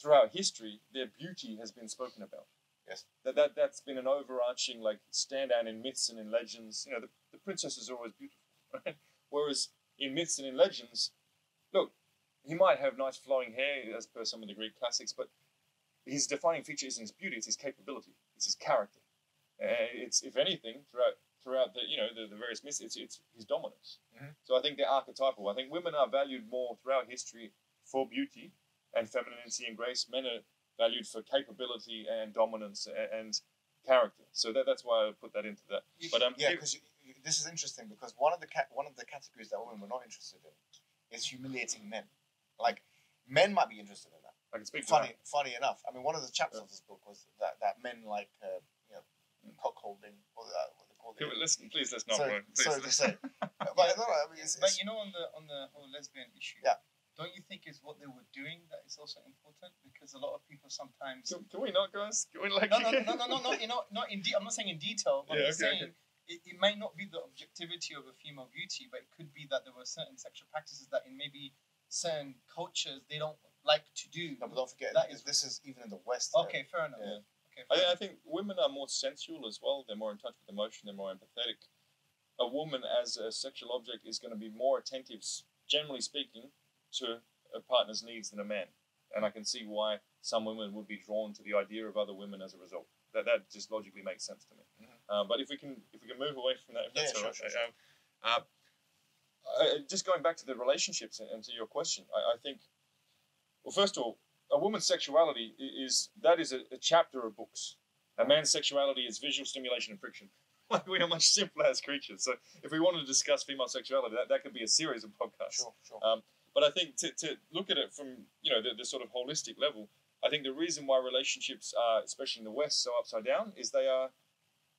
S2: throughout history, their beauty has been spoken about.
S1: Yes.
S2: That's been an overarching standout in myths and in legends. You know, the princesses are always beautiful, right? Whereas in myths and in legends, look, he might have nice flowing hair as per some of the Greek classics, but his defining feature isn't his beauty; it's his capability, it's his character. It's, if anything, throughout the various myths, it's his dominance. So I think they're archetypal. I think women are valued more throughout history for beauty and femininity and grace. Men are valued for capability and dominance and character. So that's why I put that into that. But
S1: because this is interesting because one of the categories that women were not interested in is humiliating men. Like men might be interested in that.
S2: I can speak to
S1: funny enough. I mean, one of the chapters of this book was that men like cock holding or what they call it.
S2: Please let's not.
S1: Sorry to say.
S3: But you know, on the whole lesbian issue.
S1: Yeah.
S3: Don't you think is what they were doing that is also important? Because a lot of people sometimes.
S2: Can we not, guys? Can we
S3: No. You know, not in I'm not saying in detail. But I'm saying it might not be the objectivity of a female beauty, but it could be that there were certain sexual practices that in maybe certain cultures they don't like to do.
S1: No, but don't forget this is even in the West.
S3: Okay, fair enough.
S1: Yeah.
S3: Okay,
S2: I think women are more sensual as well. They're more in touch with emotion. They're more empathetic. A woman as a sexual object is going to be more attentive, generally speaking, to a partner's needs than a man. And I can see why some women would be drawn to the idea of other women as a result. That just logically makes sense to me. But if we can move away from that, if that's all right. Sure. Just going back to the relationships and to your question, I think, well, first of all, a woman's sexuality is a chapter of books. A man's sexuality is visual stimulation and friction. We are much simpler as creatures. So if we wanted to discuss female sexuality, that could be a series of podcasts.
S1: Sure.
S2: But I think to look at it from the sort of holistic level, I think the reason why relationships are, especially in the West, so upside down is they are,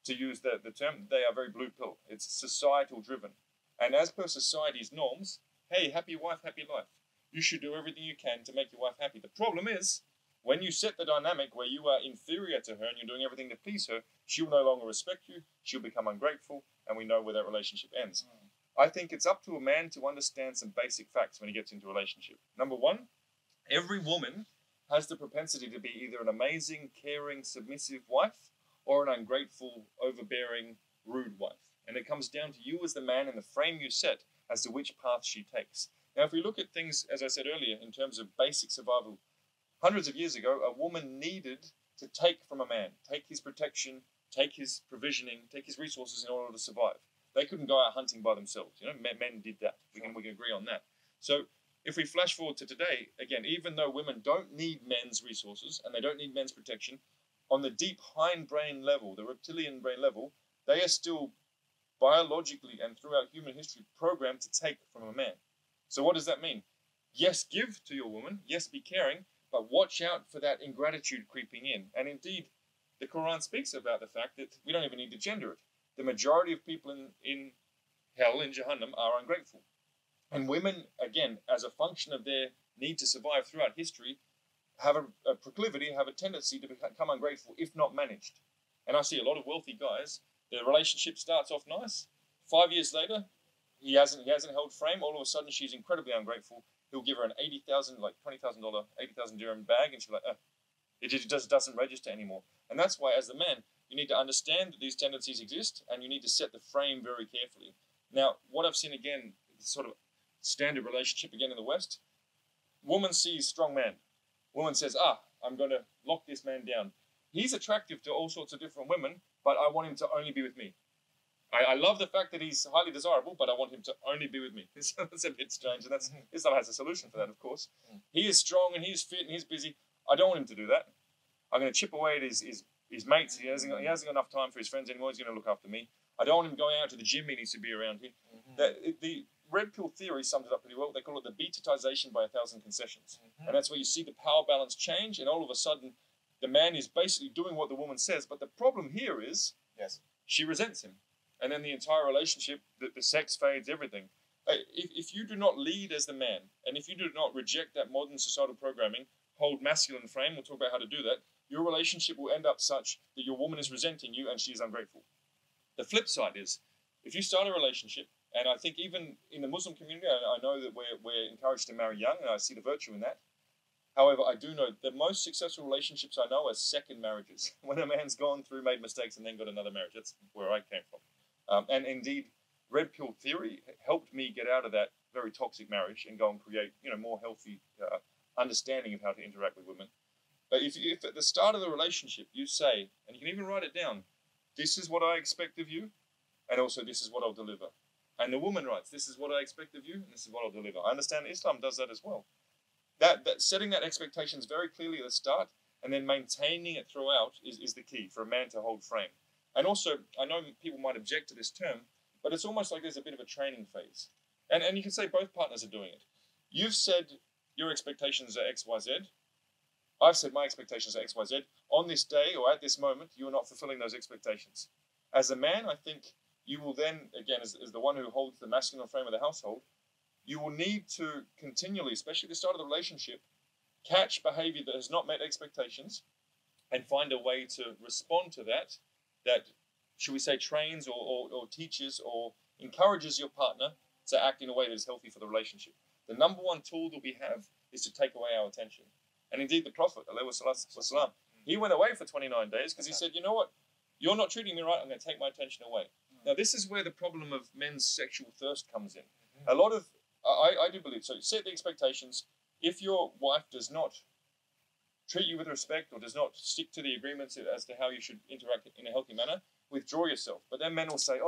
S2: to use the term, they are very blue pill. It's societal driven. And as per society's norms, hey, happy wife, happy life. You should do everything you can to make your wife happy. The problem is, when you set the dynamic where you are inferior to her and you're doing everything to please her, she'll no longer respect you, she'll become ungrateful, and we know where that relationship ends. I think it's up to a man to understand some basic facts when he gets into a relationship. Number one, every woman has the propensity to be either an amazing, caring, submissive wife or an ungrateful, overbearing, rude wife. And it comes down to you as the man and the frame you set as to which path she takes. Now, if we look at things, as I said earlier, in terms of basic survival, hundreds of years ago, a woman needed to take from a man, take his protection, take his provisioning, take his resources in order to survive. They couldn't go out hunting by themselves. Men did that. We can agree on that. So if we flash forward to today, again, even though women don't need men's resources and they don't need men's protection, on the deep hindbrain level, the reptilian brain level, they are still biologically and throughout human history programmed to take from a man. So what does that mean? Yes, give to your woman. Yes, be caring. But watch out for that ingratitude creeping in. And indeed, the Quran speaks about the fact that we don't even need to gender it. The majority of people in hell, in Jahannam, are ungrateful. And women, again, as a function of their need to survive throughout history, have a proclivity, have a tendency to become ungrateful if not managed. And I see a lot of wealthy guys, their relationship starts off nice. 5 years later, he hasn't held frame. All of a sudden, she's incredibly ungrateful. He'll give her an $80,000, like $20,000, 80,000 dirham bag, and she's like, it just doesn't register anymore. And that's why, as the man, you need to understand that these tendencies exist, and you need to set the frame very carefully. Now, what I've seen again, sort of standard relationship again in the West, woman sees strong man. Woman says, I'm going to lock this man down. He's attractive to all sorts of different women, but I want him to only be with me. I love the fact that he's highly desirable, but I want him to only be with me. It's a bit strange, and Islam has a solution for that, of course. He is strong and he's fit and he's busy. I don't want him to do that. I'm going to chip away at his mates. He hasn't got enough time for his friends anymore. He's going to look after me. I don't want him going out to the gym. He needs to be around here. The red pill theory sums it up pretty well. They call it the betatization by 1,000 concessions. And that's where you see the power balance change, and all of a sudden, the man is basically doing what the woman says. But the problem here is she resents him. And then the entire relationship, the sex fades, everything. If you do not lead as the man, and if you do not reject that modern societal programming, hold masculine frame, we'll talk about how to do that, your relationship will end up such that your woman is resenting you and she is ungrateful. The flip side is, if you start a relationship, and I think even in the Muslim community, I know that we're encouraged to marry young, and I see the virtue in that. However, I do know the most successful relationships I know are second marriages, when a man's gone through, made mistakes, and then got another marriage. That's where I came from. And indeed, red pill theory helped me get out of that very toxic marriage and go and create, more healthy understanding of how to interact with women. But if at the start of the relationship you say, and you can even write it down, this is what I expect of you, and also this is what I'll deliver. And the woman writes, this is what I expect of you, and this is what I'll deliver. I understand Islam does that as well. That setting that expectations very clearly at the start, and then maintaining it throughout is the key for a man to hold frame. And also, I know people might object to this term, but it's almost like there's a bit of a training phase. And you can say both partners are doing it. You've said your expectations are X, Y, Z. I've said my expectations are X, Y, Z. On this day or at this moment, you're not fulfilling those expectations. As a man, I think you will then, again, as the one who holds the masculine frame of the household, you will need to continually, especially at the start of the relationship, catch behavior that has not met expectations and find a way to respond to that, should we say, trains or teaches or encourages your partner to act in a way that is healthy for the relationship. The number one tool that we have is to take away our attention. And indeed, the Prophet, ﷺ, he went away for 29 days because he said, you know what? You're not treating me right. I'm going to take my attention away. Now, this is where the problem of men's sexual thirst comes in. A lot of, I do believe, so set the expectations. If your wife does not treat you with respect or does not stick to the agreements as to how you should interact in a healthy manner, withdraw yourself. But then men will say,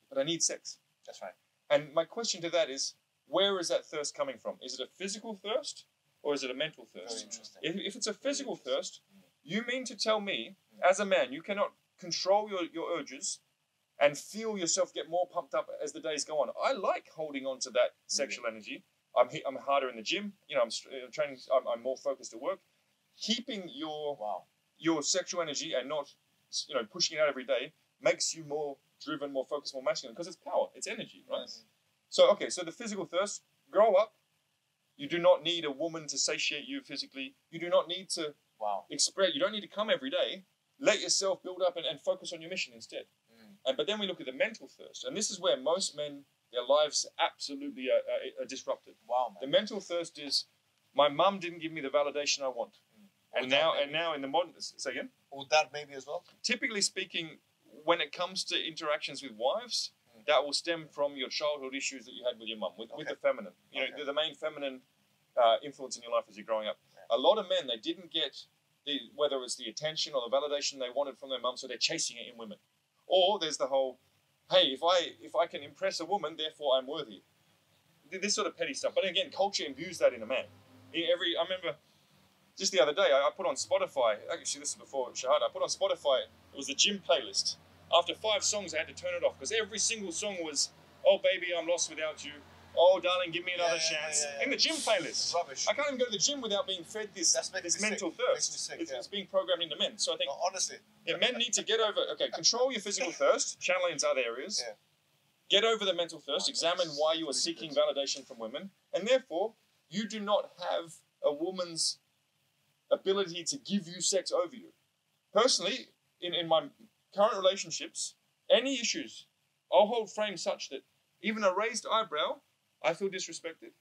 S2: but I need sex.
S1: That's right.
S2: And my question to that is, where is that thirst coming from? Is it a physical thirst or is it a mental thirst?
S1: Very interesting.
S2: If it's a physical thirst, you mean to tell me, as a man, you cannot control your urges and feel yourself get more pumped up as the days go on. I like holding on to that sexual energy. I'm harder in the gym. I'm training. I'm more focused at work. Keeping your sexual energy and not pushing it out every day makes you more driven, more focused, more masculine because it's power, it's energy, right? So the physical thirst. Grow up. You do not need a woman to satiate you physically. You do not need to express. You don't need to come every day. Let yourself build up and focus on your mission instead. But then we look at the mental thirst, and this is where most men, their lives absolutely are disrupted.
S1: Wow, man.
S2: The mental thirst is, my mum didn't give me the validation I want, and now in the modern, say again.
S1: Or that maybe as well.
S2: Typically speaking, when it comes to interactions with wives, that will stem from your childhood issues that you had with your mum, with the feminine. The main feminine influence in your life as you're growing up. A lot of men, they didn't get whether it's the attention or the validation they wanted from their mum, so they're chasing it in women. Or there's the whole, hey, if I can impress a woman, therefore I'm worthy. This sort of petty stuff. But again, culture imbues that in a man. I remember just the other day, I put on Spotify, actually this is before Shahada, I put on Spotify, it was the gym playlist. After 5 songs, I had to turn it off because every single song was, oh baby, I'm lost without you. Oh darling, give me another chance. In the gym playlist.
S1: Rubbish.
S2: I can't even go to the gym without being fed this mental thirst. It's being programmed into men. So I think,
S1: honestly,
S2: men need to get over, control your physical thirst, channel it into other areas. Get over the mental thirst, examine why you are seeking validation from women, and therefore, you do not have a woman's ability to give you sex over you. Personally, in my current relationships, any issues, I'll hold frame such that even a raised eyebrow, I feel disrespected.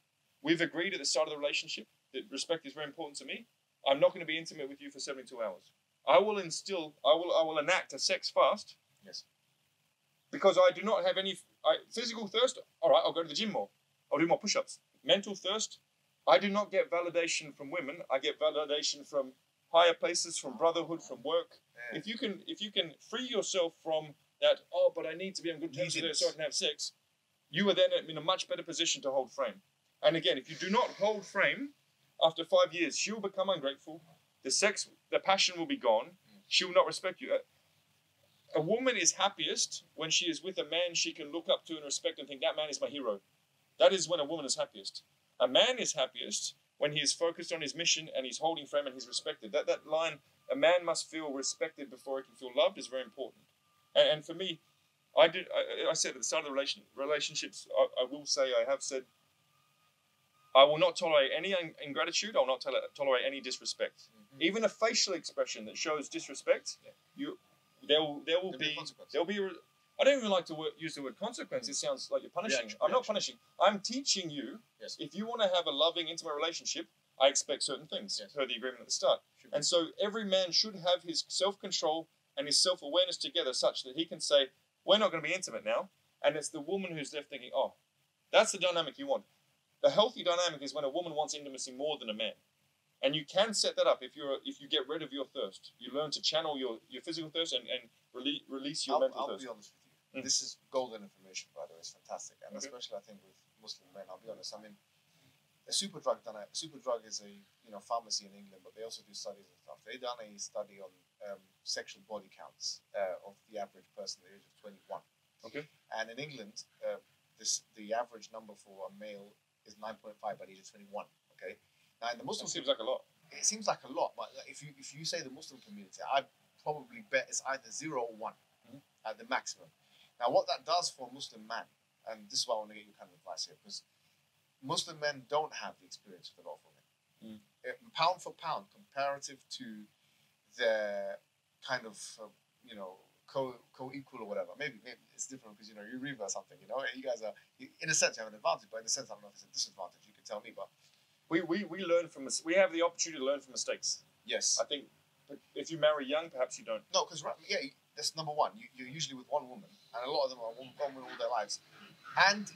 S2: We've agreed at the start of the relationship that respect is very important to me. I'm not going to be intimate with you for 72 hours. I will enact a sex fast.
S1: Yes.
S2: Because I do not have any physical thirst. All right, I'll go to the gym more. I'll do more push-ups. Mental thirst, I do not get validation from women. I get validation from higher places, from brotherhood, from work.
S1: Yeah.
S2: If you can free yourself from that, oh, but I need to be on good terms with her so I can have sex, you are then in a much better position to hold frame. And again, if you do not hold frame, after 5 years, she'll become ungrateful. The passion will be gone. She will not respect you. A woman is happiest when she is with a man she can look up to and respect and think, that man is my hero. That is when a woman is happiest. A man is happiest when he is focused on his mission and he's holding frame and he's respected. That line, a man must feel respected before he can feel loved, is very important. And for me, I said at the start of the relationships, I will say, I have said, I will not tolerate any ingratitude. I will not tolerate any disrespect. Mm-hmm. Even a facial expression that shows disrespect, there will be I don't even like to use the word consequence. It sounds like you're punishing. I'm not punishing. I'm teaching you. Yes. If you want to have a loving, intimate relationship, I expect certain things per the agreement at the start. And so every man should have his self-control and his self-awareness together such that he can say, we're not going to be intimate now. And it's the woman who's left thinking, oh, that's the dynamic you want. The healthy dynamic is when a woman wants intimacy more than a man. And you can set that up if you get rid of your thirst. You learn to channel your physical thirst and release your mental thirst.
S1: I'll be honest with you. This is golden information, by the way. It's fantastic. And especially, I think, with Muslim men, I'll be honest. I mean, a super drug is a pharmacy in England, but they also do studies and stuff. They done a study on sexual body counts of the average person at the age of 21.
S2: Okay.
S1: And in England, the average number for a male is 9.5 by the age of 21. Okay. Now in the Muslim,
S2: seems like a lot.
S1: It seems like a lot, but if you say the Muslim community, I'd probably bet it's either 0 or 1 at the maximum. Now, what that does for a Muslim man, and this is why I want to get your kind of advice here, because Muslim men don't have the experience with a lot of women. Pound for pound, comparative to their kind of, co-equal or whatever. Maybe it's different because, you read about something, you guys are, in a sense, you have an advantage, but in a sense, I don't know if it's a disadvantage. You can tell me, but
S2: we learn from we have the opportunity to learn from mistakes.
S1: Yes.
S2: I think if you marry young, perhaps you don't.
S1: No, because that's number one. You're usually with one woman, and a lot of them are one woman all their lives. And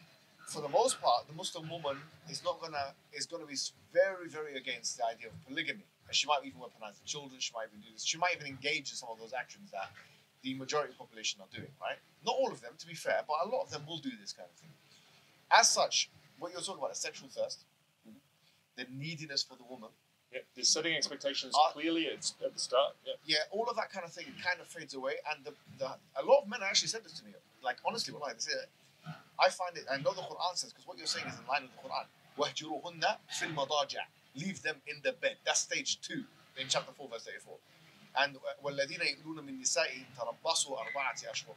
S1: for the most part, the Muslim woman is gonna be very, very against the idea of polygamy. And she might even weaponize the children. She might even do this. She might even engage in some of those actions that the majority of the population are doing. Right? Not all of them, to be fair, but a lot of them will do this kind of thing. As such, what you're talking about, the sexual thirst, the neediness for the woman.
S2: Yeah, the setting expectations clearly at the start.
S1: Yeah, all of that kind of thing kind of fades away, and a lot of men actually said this to me. Like honestly, what they say, I find it. I know the Quran says, because what you're saying is in line with the Quran. وَهْجُرُهُنَّ فِي الْمَضَاجِعِ. Leave them in the bed. That's stage 2 in chapter 4, verse 34. And وَالَّذِينَ يُؤْلُونَ مِن نِسَائِهِمْ تَرَبَّصُوا أَرْبَعَةِ أَشْهُرٍ.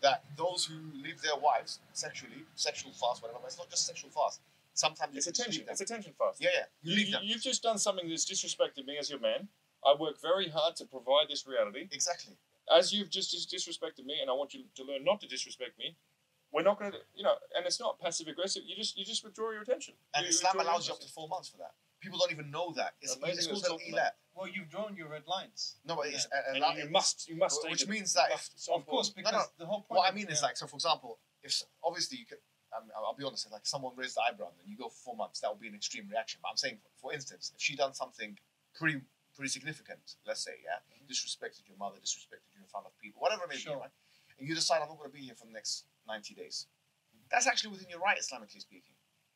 S1: That those who leave their wives sexually, sexual fast, whatever. But it's not just sexual fast. Sometimes
S2: it's attention. It's attention fast.
S1: Yeah.
S2: You've just done something that's disrespected me as your man. I work very hard to provide this reality.
S1: Exactly.
S2: As you've just disrespected me, and I want you to learn not to disrespect me. We're not going to, and it's not passive aggressive. You just withdraw your attention.
S1: And Islam allows you up to 4 months for that. People don't even know that. It's called al-ilat.
S3: Well, you've drawn your red lines.
S1: No, but it's
S2: you must.
S1: Which means that
S3: of course, because the whole point.
S1: What I mean is like, so for example, if obviously you could. I'll be honest, if like someone raised the eyebrow and you go for 4 months, that would be an extreme reaction. But I'm saying, for instance, if she done something pretty significant, let's say, disrespected your mother, disrespected you in front of people, whatever it may be, right? And you decide, I'm not going to be here for the next 90 days. That's actually within your right, Islamically speaking.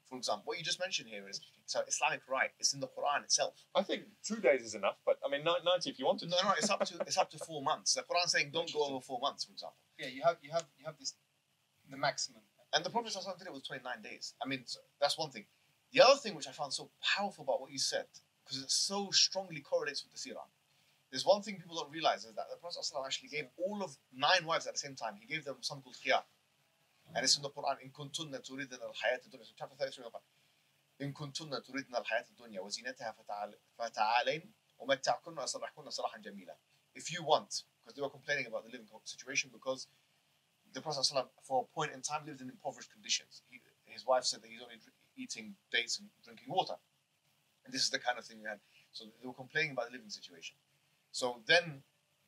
S1: For example, what you just mentioned here is Islamic right. It's in the Quran itself.
S2: I think 2 days is enough, but I mean 90 if you want to.
S1: No, it's up to 4 months. The Quran's saying don't go over 4 months, for example.
S3: Yeah, you have this the maximum.
S1: And the Prophet did it with 29 days. I mean, that's one thing. The other thing which I found so powerful about what you said, because it so strongly correlates with the Seerah, there's one thing people don't realize is that the Prophet actually gave all of 9 wives at the same time. He gave them something called khiyar. And it's in the Quran, إِن كُنْتُنَّ تُرِدْنَ الْحَيَاةَ الدُّنْيَا. So chapter 33 of the Quran. إِن كُنْتُنَّ تُرِدْنَ الْحَيَاةَ الدُّنْيَا وَزِينَتَهَا فَتَعَالَيْنَ وَمَتَّعْكُنَّ وَأَسَرَّحْكُنَّ سَرَاحًا جَمِيلًا. If you want, because they were complaining about the living situation, because the Prophet ﷺ, for a point in time, lived in impoverished conditions. His wife said that he's only eating dates and drinking water. And this is the kind of thing we had. So they were complaining about the living situation. So then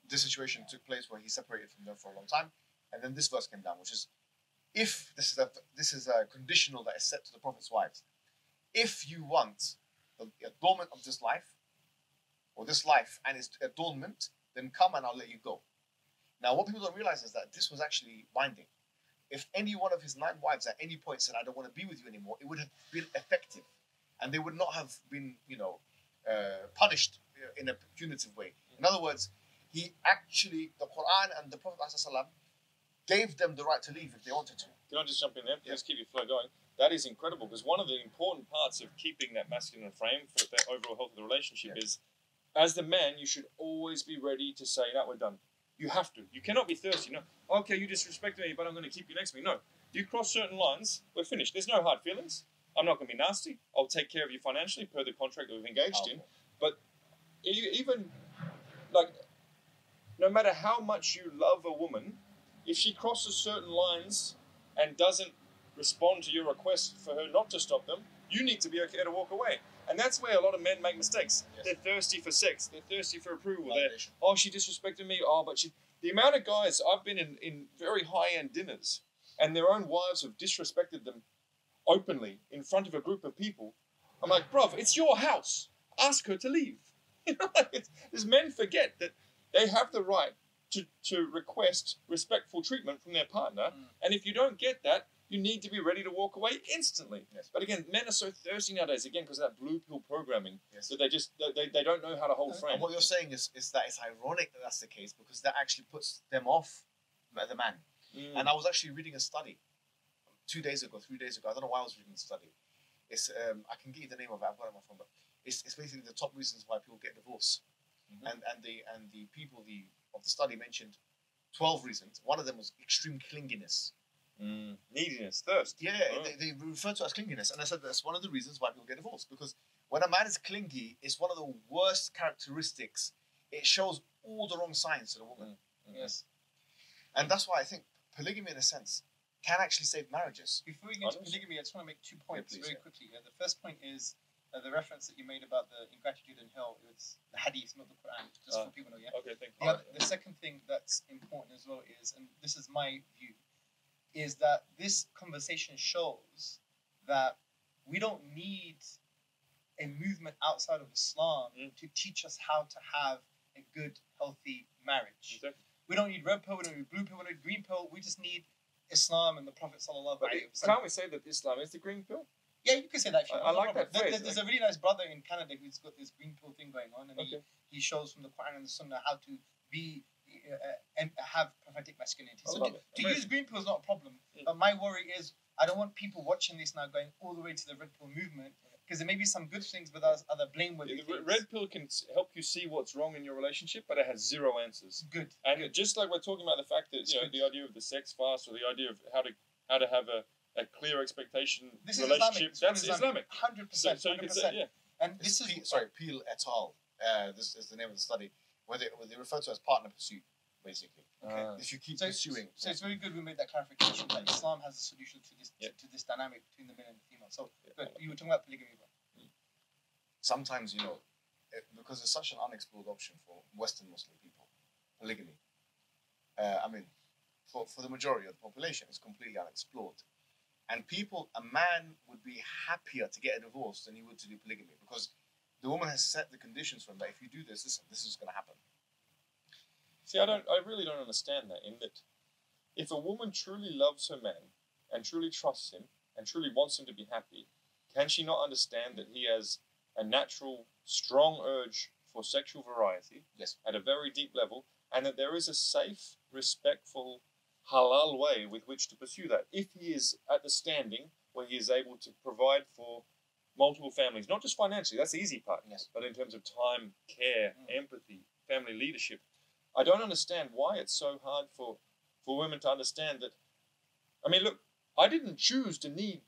S1: this situation took place where he separated from them for a long time. And then this verse came down, which is, if this is a conditional that is set to the Prophet's wives, if you want the adornment of this life, or this life and its adornment, then come and I'll let you go. Now, what people don't realize is that this was actually binding. If any one of his 9 wives at any point said, I don't want to be with you anymore, it would have been effective. And they would not have been, punished in a punitive way. In other words, he actually, the Quran and the Prophet ﷺ gave them the right to leave if they wanted to.
S2: Can I just jump in there? Please keep your flow going. That is incredible, because one of the important parts of keeping that masculine frame for the overall health of the relationship is, as the man, you should always be ready to say, no, we're done. You have to. You cannot be thirsty. No, okay, you disrespected me, but I'm going to keep you next to me. No, you cross certain lines, we're finished. There's no hard feelings. I'm not going to be nasty. I'll take care of you financially per the contract that we've engaged in. But even, like, no matter how much you love a woman, if she crosses certain lines and doesn't respond to your request for her not to stop them, you need to be okay to walk away. And that's where a lot of men make mistakes. Yes. They're thirsty for sex. They're thirsty for approval. Oh, she disrespected me. Oh, but she... The amount of guys, I've been in very high-end dinners, and their own wives have disrespected them openly in front of a group of people. I'm like, bruv, it's your house. Ask her to leave. These men forget that they have the right to request respectful treatment from their partner. And if you don't get that, you need to be ready to walk away instantly.
S1: Yes.
S2: But again, men are so thirsty nowadays, again, because of that blue pill programming, that they don't know how to hold frame.
S1: And what you're saying is that it's ironic that that's the case, because that actually puts them off the man. And I was actually reading a study 3 days ago. I don't know why I was reading the study. It's I can get you the name of it. I've got it on my phone, but it's basically the top reasons why people get divorced. And the people of the study mentioned 12 reasons. One of them was extreme clinginess.
S2: Neediness, thirst.
S1: Yeah, they refer to it as clinginess, and I said that's one of the reasons why people get divorced, because when a man is clingy, it's one of the worst characteristics. It shows all the wrong signs to the woman.
S3: Yes,
S1: and that's why I think polygamy, in a sense, can actually save marriages.
S3: Before we get to polygamy, I just want to make 2 points very quickly. The first point is the reference that you made about the ingratitude in hell. It's the hadith, not the Quran, just for people to know.
S2: Okay, thank you.
S3: The second thing that's important as well is, and this is my view, is that this conversation shows that we don't need a movement outside of Islam to teach us how to have a good, healthy marriage.
S2: Exactly.
S3: We don't need red pill, we don't need blue pill, we don't need green pill. We just need Islam and the Prophet sallallahu alaihi wasallam.
S2: Can't we say that Islam is the green pill?
S3: Yeah, you can say that.
S2: I like that phrase.
S3: There's a really nice brother in Canada who's got this green pill thing going on, and he shows from the Quran and the Sunnah how to be and have prophetic masculinity. So to use green pill is not a problem. But my worry is I don't want people watching this now going all the way to the red pill movement, because there may be some good things, but there's other blameworthy things.
S2: The red pill can help you see what's wrong in your relationship, but it has 0 answers.
S3: Good.
S2: And just like we're talking about the fact that the idea of the sex fast, or the idea of how to have a clear expectation relationship, that's Islamic.
S3: 100%.
S2: So you can say,
S3: And this is
S1: Peel et al. This is the name of the study, where they refer to as partner pursuit, basically. If you keep pursuing.
S3: So it's very good we made that clarification that Islam has a solution to this dynamic between the male and the female. So you were talking about polygamy, bro.
S1: Sometimes, because it's such an unexplored option for Western Muslim people, polygamy. For the majority of the population, it's completely unexplored. And a man would be happier to get a divorce than he would to do polygamy, because the woman has set the conditions for him that if you do this is going to happen.
S2: See, I really don't understand that, in that if a woman truly loves her man and truly trusts him and truly wants him to be happy, can she not understand that he has a natural, strong urge for sexual variety at a very deep level, and that there is a safe, respectful, halal way with which to pursue that, if he is at the standing where he is able to provide for multiple families, not just financially, that's the easy part, but in terms of time, care, empathy, family leadership. I don't understand why it's so hard for women to understand that. I mean, look, I didn't choose to need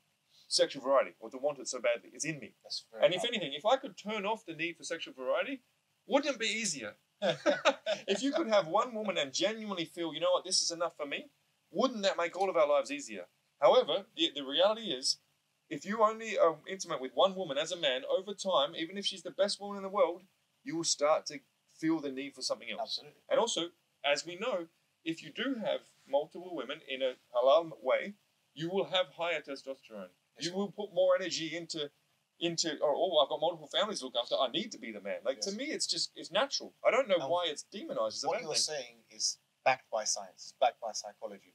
S2: sexual variety or to want it so badly. It's in me. And if anything, if I could turn off the need for sexual variety, wouldn't it be easier? If you could have one woman and genuinely feel, you know what, this is enough for me, wouldn't that make all of our lives easier? However, the reality is, if you only are intimate with one woman as a man, over time, even if she's the best woman in the world, you will start to feel the need for something else.
S1: Absolutely.
S2: And also, as we know, if you do have multiple women in a halal way, you will have higher testosterone. You will put more energy into into, oh, I've got multiple families to look after, I need to be the man. Like, to me, it's natural. I don't know why it's demonized.
S1: What you're saying is backed by science, it's backed by psychology.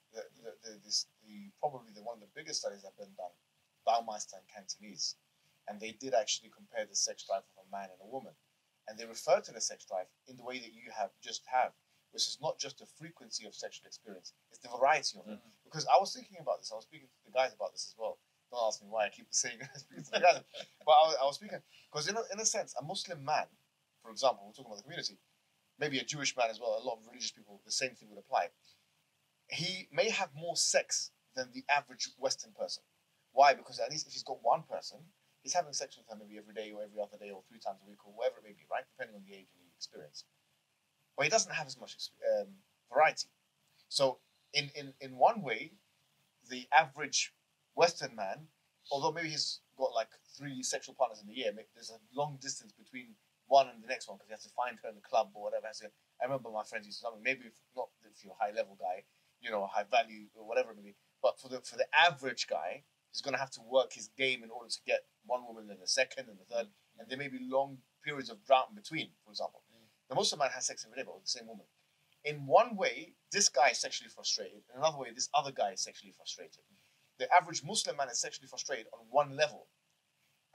S1: Probably one of the biggest studies that have been done, Baumeister and Cantonese, and they did actually compare the sex drive of a man and a woman. And they refer to the sex drive in the way that you have, which is not just the frequency of sexual experience, it's the variety of it. Because I was thinking about this, I was speaking to the guys about this as well. Don't ask me why I keep saying speaking to the guys. But I was speaking, because in a sense, a Muslim man, for example, we're talking about the community, maybe a Jewish man as well, a lot of religious people, the same thing would apply. He may have more sex than the average Western person. Why? Because at least if he's got one person, he's having sex with her maybe every day or every other day or 3 times a week or whatever it may be, right? Depending on the age and the experience. But he doesn't have as much variety. So in one way, the average Western man, although maybe he's got like 3 sexual partners in a year, there's a long distance between one and the next one because he has to find her in the club or whatever. I remember my friends used to tell me, maybe if you're a high level guy, high value or whatever it may be, but for the average guy, he's going to have to work his game in order to get one woman and the second and the third, and there may be long periods of drought in between, for example. The Muslim man has sex every day, but with the same woman. In one way, this guy is sexually frustrated. In another way, this other guy is sexually frustrated. The average Muslim man is sexually frustrated on one level,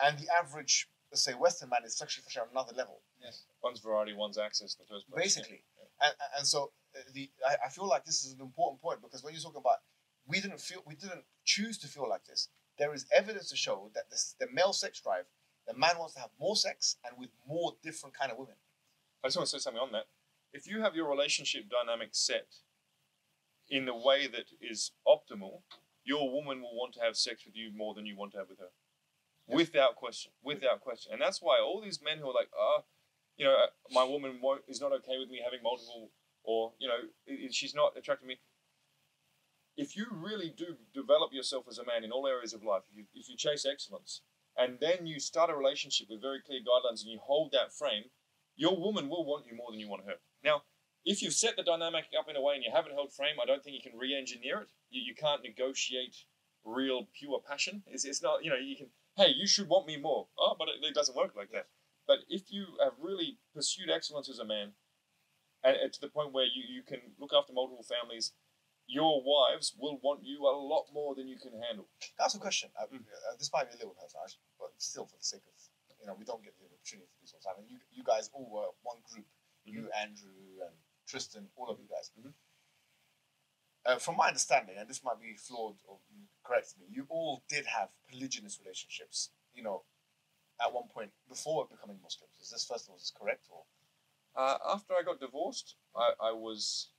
S1: and the average, let's say, Western man is sexually frustrated on another level.
S2: Yes. One's variety, one's access. The first place.
S1: Basically, and so I feel like this is an important point because when you're talking about we didn't choose to feel like this. There is evidence to show that the male sex drive, the man wants to have more sex and with more different kind of women.
S2: I just want to say something on that. If you have your relationship dynamic set in the way that is optimal, your woman will want to have sex with you more than you want to have with her. Without question. Without question. And that's why all these men who are like, my woman is not okay with me having multiple, or, she's not attracted to me. If you really do develop yourself as a man in all areas of life, if you chase excellence, and then you start a relationship with very clear guidelines and you hold that frame, your woman will want you more than you want her. Now, if you've set the dynamic up in a way and you haven't held frame, I don't think you can re-engineer it. You can't negotiate real, pure passion. It's not, you can, hey, you should want me more. Oh, but it doesn't work like that. But if you have really pursued excellence as a man, and to the point where you can look after multiple families, your wives will want you a lot more than you can handle.
S1: That's a question. This might be a little personal, but still for the sake of, we don't get the opportunity to do so. I mean, you guys all were one group. You, Andrew, and Tristan, all of you guys. From my understanding, and this might be flawed or correct me, you all did have polygynous relationships, at one point before becoming Muslims. Is this, first of all, is this correct? Or?
S2: After I got divorced, I was...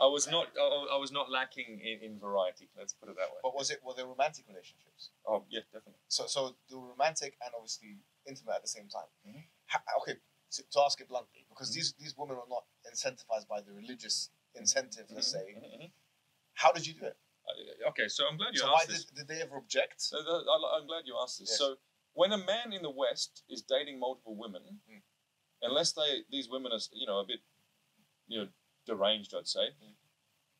S2: I was not lacking in variety. Let's put it that way.
S1: But were there romantic relationships?
S2: Oh yeah, definitely.
S1: So the romantic and obviously intimate at the same time. Okay, to ask it bluntly, because these women are not incentivized by the religious incentive, let's say. How did you do it?
S2: Okay, so I'm glad you
S1: So
S2: asked
S1: why
S2: this.
S1: did they ever object?
S2: I'm glad you asked this. Yes. So when a man in the West is dating multiple women, unless these women are a bit deranged, I'd say.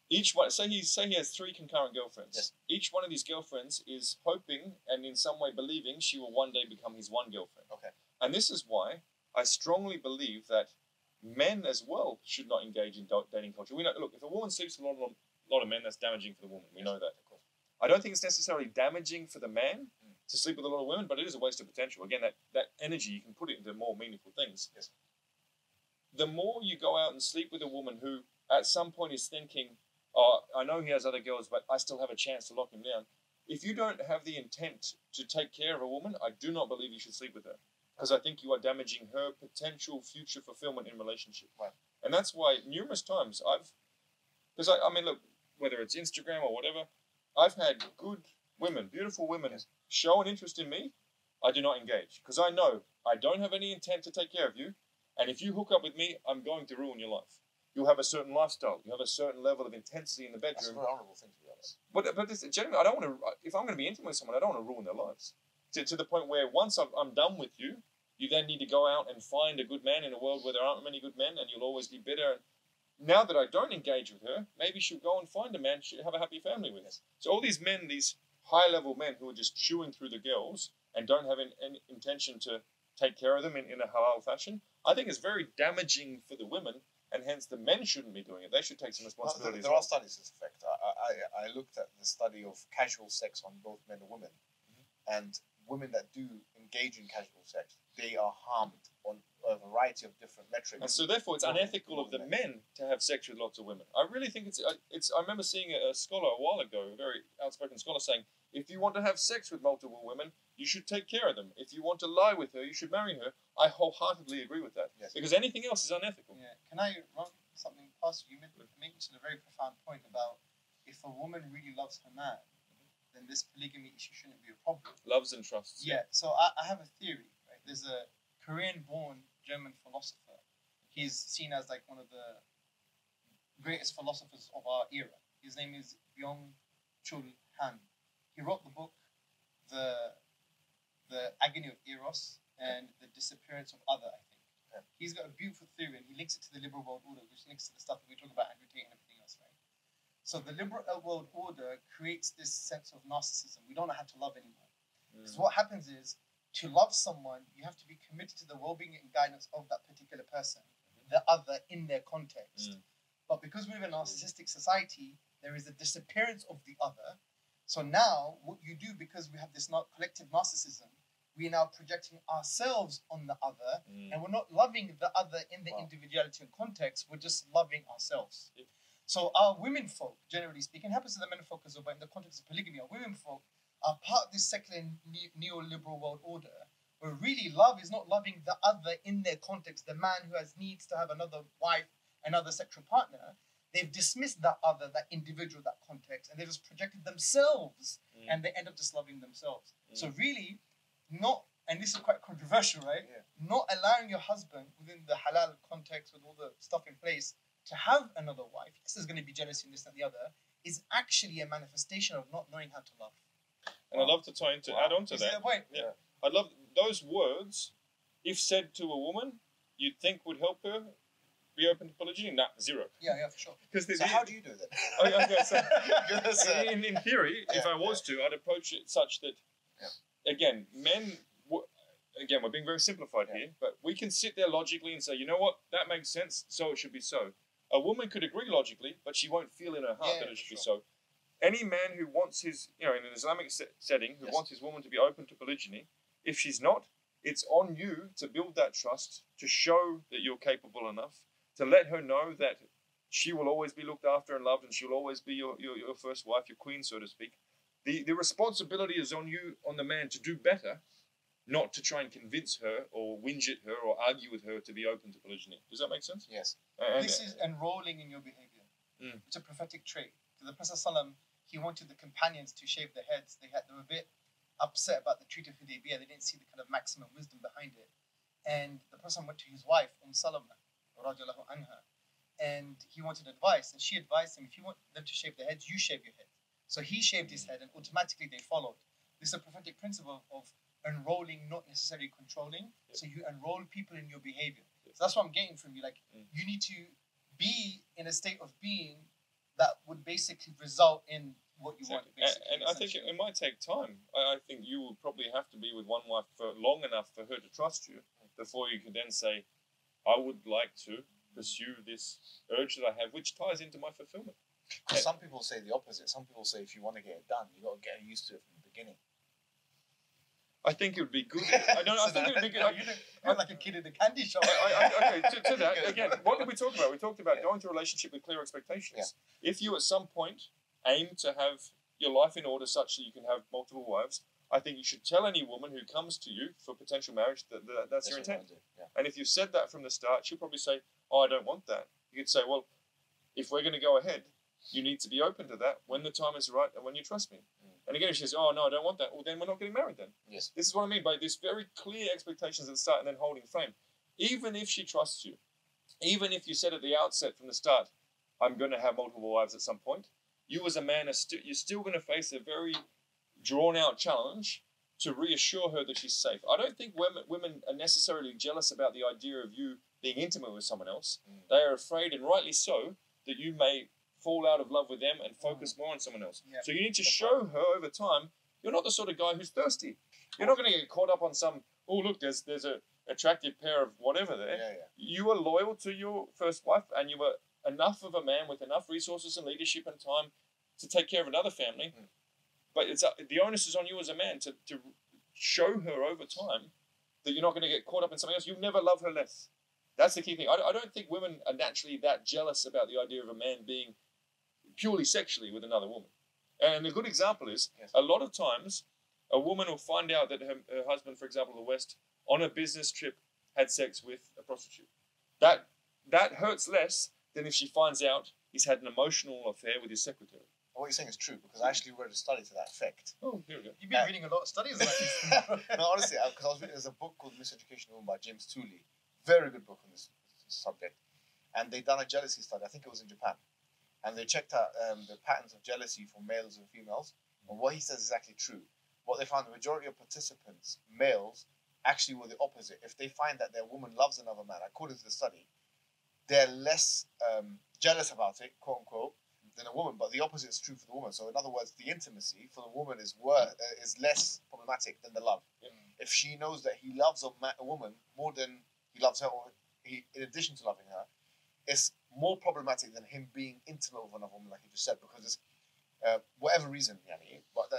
S2: Each one, say he has 3 concurrent girlfriends. Yes. Each one of these girlfriends is hoping and in some way believing she will one day become his one girlfriend.
S1: Okay.
S2: And this is why I strongly believe that men as well should not engage in dating culture. We know, look, if a woman sleeps with a lot of men, that's damaging for the woman. We know that, of course. I don't think it's necessarily damaging for the man to sleep with a lot of women, but it is a waste of potential. Again, that energy, you can put it into more meaningful things.
S1: Yes.
S2: The more you go out and sleep with a woman who at some point is thinking, oh, I know he has other girls, but I still have a chance to lock him down. If you don't have the intent to take care of a woman, I do not believe you should sleep with her. Because I think you are damaging her potential future fulfillment in relationship.
S1: Right.
S2: And that's why numerous times because I mean, look, whether it's Instagram or whatever, I've had good women, beautiful women, show an interest in me. I do not engage. Because I know I don't have any intent to take care of you. And if you hook up with me, I'm going to ruin your life. You'll have a certain lifestyle. You have a certain level of intensity in the bedroom.
S1: That's a very honourable thing, to be honest.
S2: But generally, I don't want to. If I'm going to be intimate with someone, I don't want to ruin their lives. To the point where once I'm done with you, you then need to go out and find a good man in a world where there aren't many good men, and you'll always be bitter. now that I don't engage with her, maybe she'll go and find a man she'll have a happy family with. So all these men, these high-level men who are just chewing through the girls and don't have any intention to take care of them in a halal fashion, I think it's very damaging for the women, and hence the men shouldn't be doing it. They should take some responsibility.
S1: There are studies to this effect. I looked at the study of casual sex on both men and women, and women that do engage in casual sex, they are harmed on a variety of different metrics.
S2: And so therefore it's unethical of the men to have sex with lots of women. I really think it's I remember seeing a scholar a while ago, a very outspoken scholar, saying, if you want to have sex with multiple women, you should take care of them. If you want to lie with her, you should marry her. I wholeheartedly agree with that.
S1: Yes.
S2: Because anything else is unethical.
S3: Yeah. Can I run something past you? You mentioned a very profound point about if a woman really loves her man, then this polygamy issue shouldn't be a problem.
S2: Loves and trusts.
S3: Yeah. So I have a theory, right? There's a Korean-born German philosopher. He's seen as like one of the greatest philosophers of our era. His name is Byung-Chul Han. He wrote the book, The Agony of Eros and the Disappearance of Other, I think. Yeah. He's got a beautiful theory, and he links it to the liberal world order, which links to the stuff that we talk about, endrotiet and everything else, right? So the liberal world order creates this sense of narcissism. We don't know how to love anymore. Because what happens is, to love someone, you have to be committed to the well-being and guidance of that particular person, the other in their context. But because we live in a narcissistic society, there is a disappearance of the other. So now, what you do, because we have this collective narcissism, we are now projecting ourselves on the other, and we're not loving the other in the individuality and context, we're just loving ourselves. So our women folk, generally speaking, happens to the men folk as well, but in the context of polygamy, our women folk are part of this secular neoliberal world order, where really love is not loving the other in their context, the man who has needs to have another wife, another sexual partner. They've dismissed that other, that individual, that context, and they've just projected themselves, and they end up just loving themselves. So really, not, and this is quite controversial, right? Yeah. Not allowing your husband within the halal context with all the stuff in place to have another wife, yes, there's going to be jealousy and this and the other, is actually a manifestation of not knowing how to love.
S2: And I'd love to try and add on to
S3: Is
S2: that.
S3: that point?
S2: Yeah. I'd love those words, if said to a woman, you'd think would help her be open to polygyny? Nah, zero.
S3: Yeah, for sure.
S1: So how do you do that?
S2: In theory, if I was to, I'd approach it such that, again, again, we're being very simplified here, but we can sit there logically and say, you know what, that makes sense, so it should be so. A woman could agree logically, but she won't feel in her heart that it should be so. Any man who wants his, in an Islamic setting, who wants his woman to be open to polygyny, if she's not, it's on you to build that trust, to show that you're capable enough, to let her know that she will always be looked after and loved, and she'll always be your first wife, your queen, so to speak. The responsibility is on you, on the man, to do better, not to try and convince her or whinge at her or argue with her to be open to polygyny. Does that make sense?
S1: Yes.
S3: This is enrolling in your behavior. It's a prophetic trait. The Prophet ﷺ, he wanted the companions to shave their heads. They were a bit upset about the Treaty of Hudaybiyah. They didn't see the kind of maximum wisdom behind it. And the Prophet went to his wife, Salama, radiallahu anha, and he wanted advice. And she advised him, if you want them to shave their heads, you shave your head. So he shaved his head, and automatically they followed. This is a prophetic principle of enrolling, not necessarily controlling. So you enroll people in your behavior. So that's what I'm getting from you. Like, you need to be in a state of being that would basically result in what you want.
S2: And I think it might take time. I think you will probably have to be with one wife for long enough for her to trust you before you can then say, I would like to pursue this urge that I have, which ties into my fulfillment.
S1: Some people say the opposite. Some people say if you want to get it done, you've got to get used to it from the beginning.
S2: I think it would be good. I think it would be good.
S3: You're like a kid in a candy shop.
S2: Okay, to that, again, what did we talk about? We talked about going to a relationship with clear expectations. Yeah. If you at some point aim to have your life in order such that you can have multiple wives, I think you should tell any woman who comes to you for potential marriage that that's your intent.
S1: Yeah.
S2: And if you've said that from the start, she'll probably say, oh, I don't want that. You could say, well, if we're going to go ahead, you need to be open to that when the time is right and when you trust me. And again, if she says, oh, no, I don't want that, well, then we're not getting married then.
S1: Yes.
S2: This is what I mean by this very clear expectations at the start and then holding frame. Even if she trusts you, even if you said at the outset from the start, I'm going to have multiple wives at some point, you as a man, you're still going to face a very drawn-out challenge to reassure her that she's safe. I don't think women are necessarily jealous about the idea of you being intimate with someone else. They are afraid, and rightly so, that you may fall out of love with them and focus more on someone else.
S3: Yeah.
S2: So you need to show her over time, you're not the sort of guy who's thirsty. You're not going to get caught up on some, oh, look, there's a attractive pair of whatever there.
S1: Yeah, yeah.
S2: You are loyal to your first wife, and you were enough of a man with enough resources and leadership and time to take care of another family. But the onus is on you as a man to show her over time that you're not going to get caught up in something else. You'll never love her less. That's the key thing. I don't think women are naturally that jealous about the idea of a man being purely sexually with another woman. And a good example is, a lot of times, a woman will find out that her husband, for example, in the West, on a business trip, had sex with a prostitute. That hurts less than if she finds out he's had an emotional affair with his secretary.
S1: What you're saying is true, because I actually read a study to that effect.
S2: Oh, here we go.
S3: You've been reading a lot of studies like this.
S1: No, honestly, because I was reading, there's a book called Miseducation of Women by James Tooley. Very good book on this subject. And they done a jealousy study, I think it was in Japan. And they checked out the patterns of jealousy for males and females. And what he says is actually true. What they found, the majority of participants, males, actually were the opposite. If they find that their woman loves another man, according to the study, they're less jealous about it, quote unquote, than a woman. But the opposite is true for the woman. So in other words, the intimacy for the woman is less problematic than the love.
S2: Yeah.
S1: If she knows that he loves a woman more than he loves her, or in addition to loving her, it's more problematic than him being intimate with another woman, like you just said, because it's whatever reason, yani. But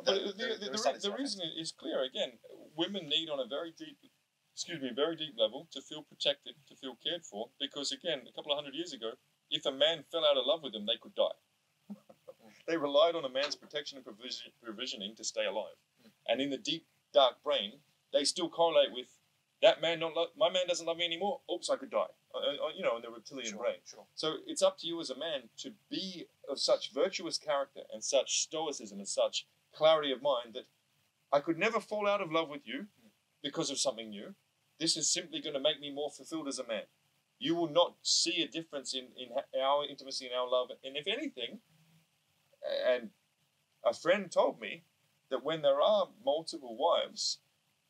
S2: the reason is clear. Again, women need on a very deep level to feel protected, to feel cared for. Because again, a couple of 100 years ago, if a man fell out of love with them, they could die. They relied on a man's protection and provisioning to stay alive. And in the deep, dark brain, they still correlate with that man. My man doesn't love me anymore. Oops, I could die. In the reptilian brain.
S1: Sure.
S2: So it's up to you as a man to be of such virtuous character and such stoicism and such clarity of mind that I could never fall out of love with you because of something new. This is simply going to make me more fulfilled as a man. You will not see a difference in our intimacy and our love. And if anything, and a friend told me that when there are multiple wives,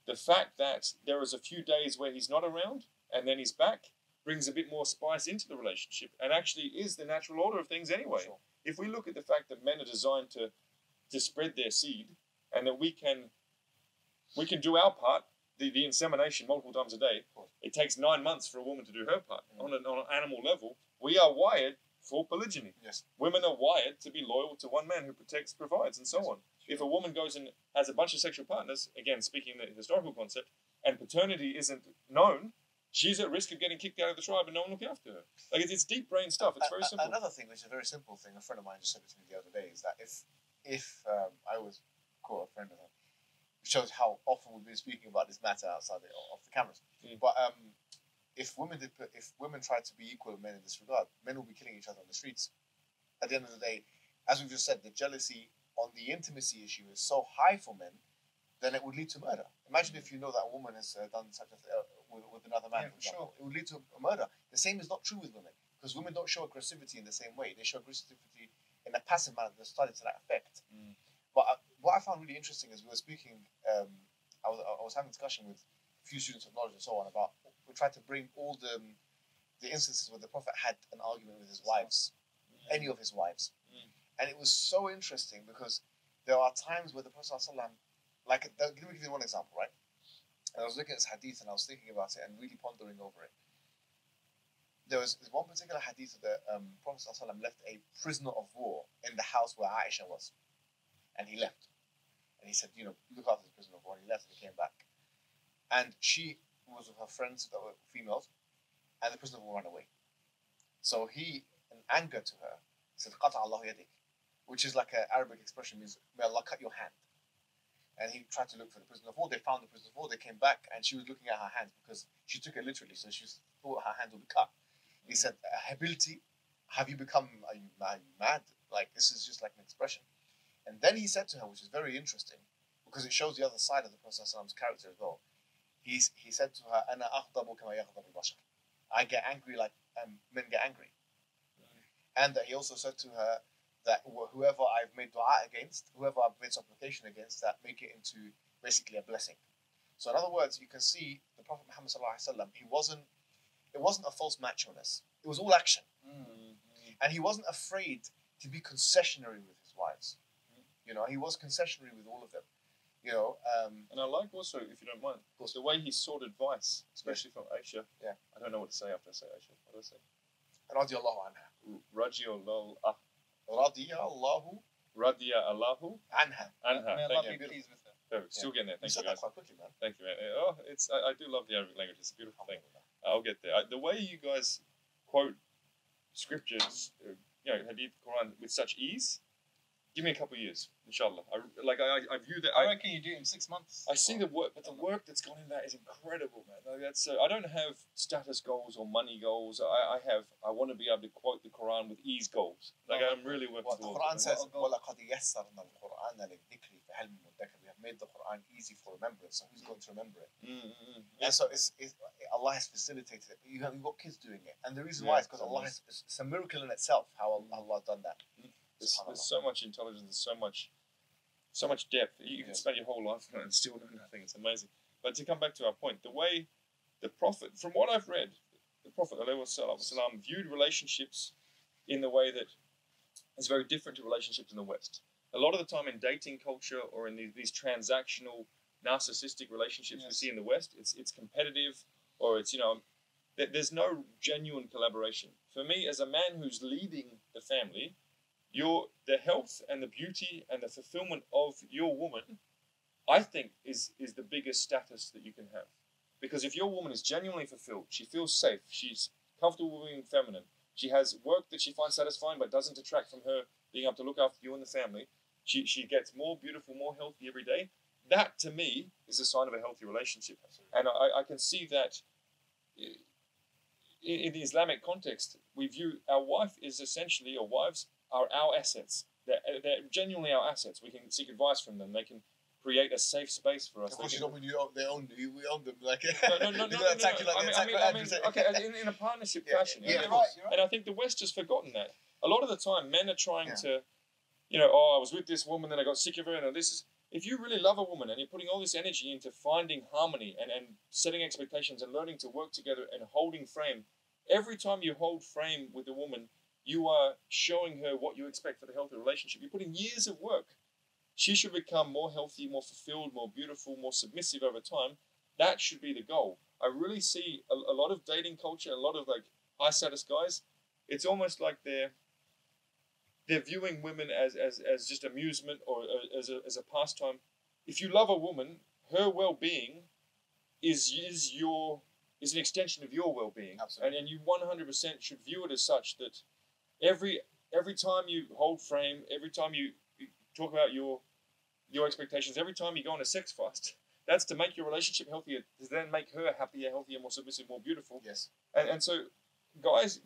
S2: the fact that there is a few days where he's not around and then he's back brings a bit more spice into the relationship, and actually is the natural order of things anyway.
S1: Sure.
S2: If we look at the fact that men are designed to spread their seed, and that we can do our part, the insemination multiple times a day, it takes 9 months for a woman to do her part. On an animal level, we are wired for polygyny.
S1: Yes.
S2: Women are wired to be loyal to one man who protects, provides, and so on. If a woman goes and has a bunch of sexual partners, again, speaking the historical concept, and paternity isn't known, she's at risk of getting kicked out of the tribe and no one looking after her. Like, it's deep brain stuff. It's very simple.
S1: Another thing, which is a very simple thing, a friend of mine just said it to me the other day, is that if I was caught a friend of him, it shows how often we've been speaking about this matter outside of the cameras. But if women try to be equal with men in this regard, men will be killing each other on the streets. At the end of the day, as we've just said, the jealousy on the intimacy issue is so high for men, then it would lead to murder. Imagine if you know that a woman has done such a thing with another man, for example. It would lead to a murder. The same is not true with women, because women don't show aggressivity in the same way. They show aggressivity in a passive manner. There's studies to that effect. But what I found really interesting is we were speaking, I was having a discussion with a few students of knowledge and so on about, we tried to bring all the instances where the Prophet had an argument with his wives, any of his wives. And it was so interesting because there are times where the Prophet ﷺ, let me give you one example, right? And I was looking at this hadith and I was thinking about it and really pondering over it. There was one particular hadith that the Prophet ﷺ left a prisoner of war in the house where Aisha was. And he left. And he said, look after the prisoner of war. And he left and he came back. And she was with her friends that were females, and the prisoner of war ran away. So he, in anger to her, said, Qata Allahu yadik, which is like an Arabic expression, means, may Allah cut your hand. And he tried to look for the prisoner of war. They found the prisoner of war. They came back, and she was looking at her hands because she took it literally. So she thought her hands would be cut. He said, Habilti, have you become, are you mad? Like, this is just like an expression. And then he said to her, which is very interesting, because it shows the other side of the Prophet's character as well. He said to her, Ana aghdabu kama yaghdab al-bashar. I get angry like men get angry. And that he also said to her that whoever I've made dua against, whoever I've made supplication against, that make it into basically a blessing. So in other words, you can see the Prophet Muhammad sallallahu alaihi wasallam, it wasn't a false macho-ness. It was all action.
S3: Mm.
S1: And he wasn't afraid to be concessionary with his wives. You know, he was concessionary with all of them. You know,
S2: and I like also, if you don't mind, the way he sought advice, especially from Aisha.
S1: Yeah.
S2: I don't know what to say after I say Aisha. What do I say?
S1: Radiallahu anha.
S2: Radiallahu
S1: Radiallahu
S2: anha.
S1: anha.
S3: May Allah be pleased with her.
S2: Perfect. Still getting there. Thank you,
S1: said that
S2: guys.
S1: quite quickly, man.
S2: Thank you, man. Oh, I do love the Arabic language. It's a beautiful thing. I'll get there. The way you guys quote scriptures, Hadith, Quran with such ease. Give me a couple of years, inshallah. I view that.
S3: I reckon you do it in 6 months.
S2: I see the work, but the work that's gone in that is incredible, man. Like that's. I don't have status goals or money goals. I want to be able to quote the Quran with ease goals. Like I'm really working
S1: towards. The Quran says, وَلَقَدْ يَسَّرْنَا الْقُرْآنَ لِلذِّكْرِ فَهَلْ مِن مُدَّكِرٍ. We have made the Quran easy for remembrance, so who's going to remember it? And so it's Allah has facilitated it. You've got kids doing it, and the reason why is because Allah has. It's a miracle in itself how Allah done that.
S2: There's so much intelligence, there's so much depth. You can spend your whole life on it and still know nothing. It's amazing. But to come back to our point, the way the Prophet, from what I've read, the Prophet ﷺ viewed relationships in the way that is very different to relationships in the West. A lot of the time in dating culture or in these transactional, narcissistic relationships we see in the West, it's competitive or it's, there's no genuine collaboration. For me, as a man who's leading the family, the health and the beauty and the fulfillment of your woman, I think, is the biggest status that you can have. Because if your woman is genuinely fulfilled, she feels safe, she's comfortable being feminine, she has work that she finds satisfying but doesn't detract from her being able to look after you and the family, she gets more beautiful, more healthy every day, that to me is a sign of a healthy relationship. And I can see that in the Islamic context, we view our wife is essentially, or wives are our assets. They're genuinely our assets. We can seek advice from them. They can create a safe space for us.
S1: Of course, you don't mean they own you. We own them. Like
S2: no. I mean, okay, in a partnership fashion.
S1: Yeah,
S3: you're right.
S2: And I think the West has forgotten that. A lot of the time, men are trying to, I was with this woman, then I got sick of her, and this is. If you really love a woman and you're putting all this energy into finding harmony and setting expectations and learning to work together and holding frame, every time you hold frame with a woman, you are showing her what you expect for the healthy relationship. You're putting years of work. She should become more healthy, more fulfilled, more beautiful, more submissive over time. That should be the goal. I really see a lot of dating culture, a lot of like high status guys. It's almost like they're viewing women as just amusement or as a pastime. If you love a woman, her well-being is an extension of your well-being.
S1: Absolutely.
S2: And you 100% should view it as such that every time you hold frame, every time you talk about your expectations, every time you go on a sex fast, that's to make your relationship healthier, to then make her happier, healthier, more submissive, more beautiful.
S1: Yes.
S2: And so guys,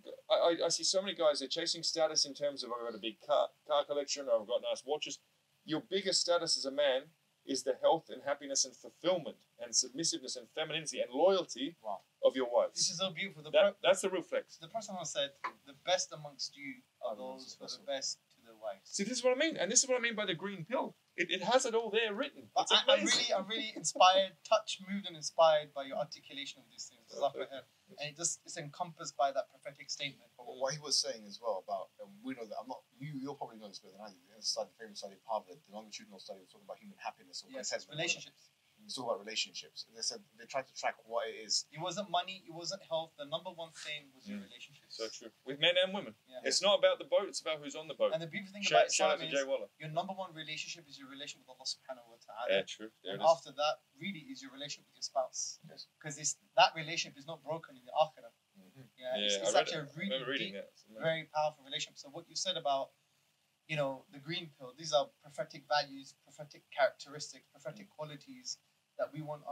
S2: I see so many guys, they're chasing status in terms of, I've got a big car collection, or I've got nice watches. Your biggest status as a man is the health and happiness and fulfillment and submissiveness and femininity and loyalty of your wives.
S3: This is so beautiful.
S2: That's the real flex.
S3: The person once said, the best amongst you are those who are the best to their wives.
S2: See, this is what I mean. And this is what I mean by the green pill. It has it all there written. It's amazing.
S3: I'm really inspired, touched, moved and inspired by your articulation of these things. And it's encompassed by that prophetic statement.
S1: What he was saying as well about, we know that you'll probably know this better than I do. The famous study of Harvard, the longitudinal study was talking about human happiness.
S3: Yes, relationships.
S1: It's all about relationships. And they said they tried to track what it is.
S3: It wasn't money, it wasn't health. The number one thing was your relationships.
S2: So true. With men and women.
S3: Yeah.
S2: It's not about the boat, it's about who's on the boat.
S3: And the beautiful thing about Islam is
S2: Waller.
S3: your number one relationship is your relation with Allah subhanahu wa ta'ala.
S2: Yeah, true.
S3: And after that, really is your relationship with your spouse.
S1: Yes.
S3: Because that relationship is not broken in the akhirah.
S2: Mm-hmm.
S3: It's actually a really deep, very powerful relationship. So what you said about, the green pill, these are prophetic values, prophetic characteristics, prophetic qualities that we want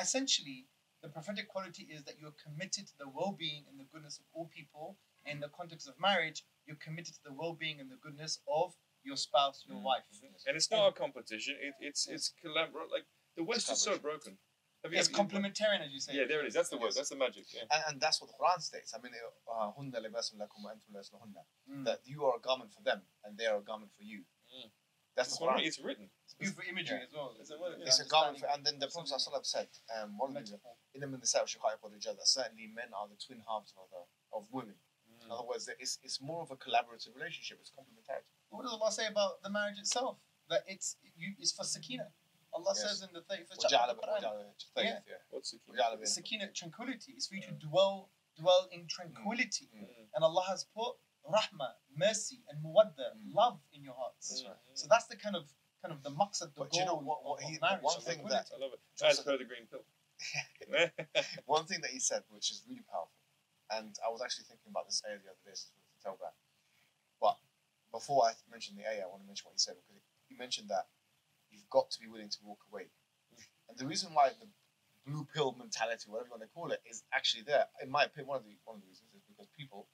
S3: essentially, the prophetic quality is that you're committed to the well-being and the goodness of all people. In the context of marriage, you're committed to the well-being and the goodness of your spouse, your wife.
S2: And it's not a competition. It's collaborative. Like the West is so broken.
S3: It's complementarian, as you say.
S2: Yeah, there it is. That's the word. That's the magic. Yeah.
S1: And that's what the Quran states. I mean, that you are a garment for them and they are a garment for you. That's the Quran.
S2: It's written.
S3: It's beautiful imagery as well.
S1: It's a garment, and then the Prophet ﷺ said, one of the in the that certainly men are the twin halves of women. In other words, it's more of a collaborative relationship. It's complementarity.
S3: What does Allah say about the marriage itself? That it's for sakina. Allah says in the 31st chapter of the Quran.
S2: What's sakina?
S3: Sakina, tranquility. It's for you to dwell in tranquility. And Allah has put rahmah, mercy, and muwadda, love in your hearts.
S1: Right.
S3: So that's the kind of the maqsad, the goal.
S1: You know what
S3: marriage,
S1: one thing that
S2: I love it. As per the green pill.
S1: one thing that he said, which is really powerful, and I was actually thinking about this ayah the other day, so to tell that. But before I mention the ayah, I want to mention what he said, because he mentioned that you've got to be willing to walk away. And the reason why the blue pill mentality, whatever you want to call it, is actually there, in my opinion, one of the reasons is because people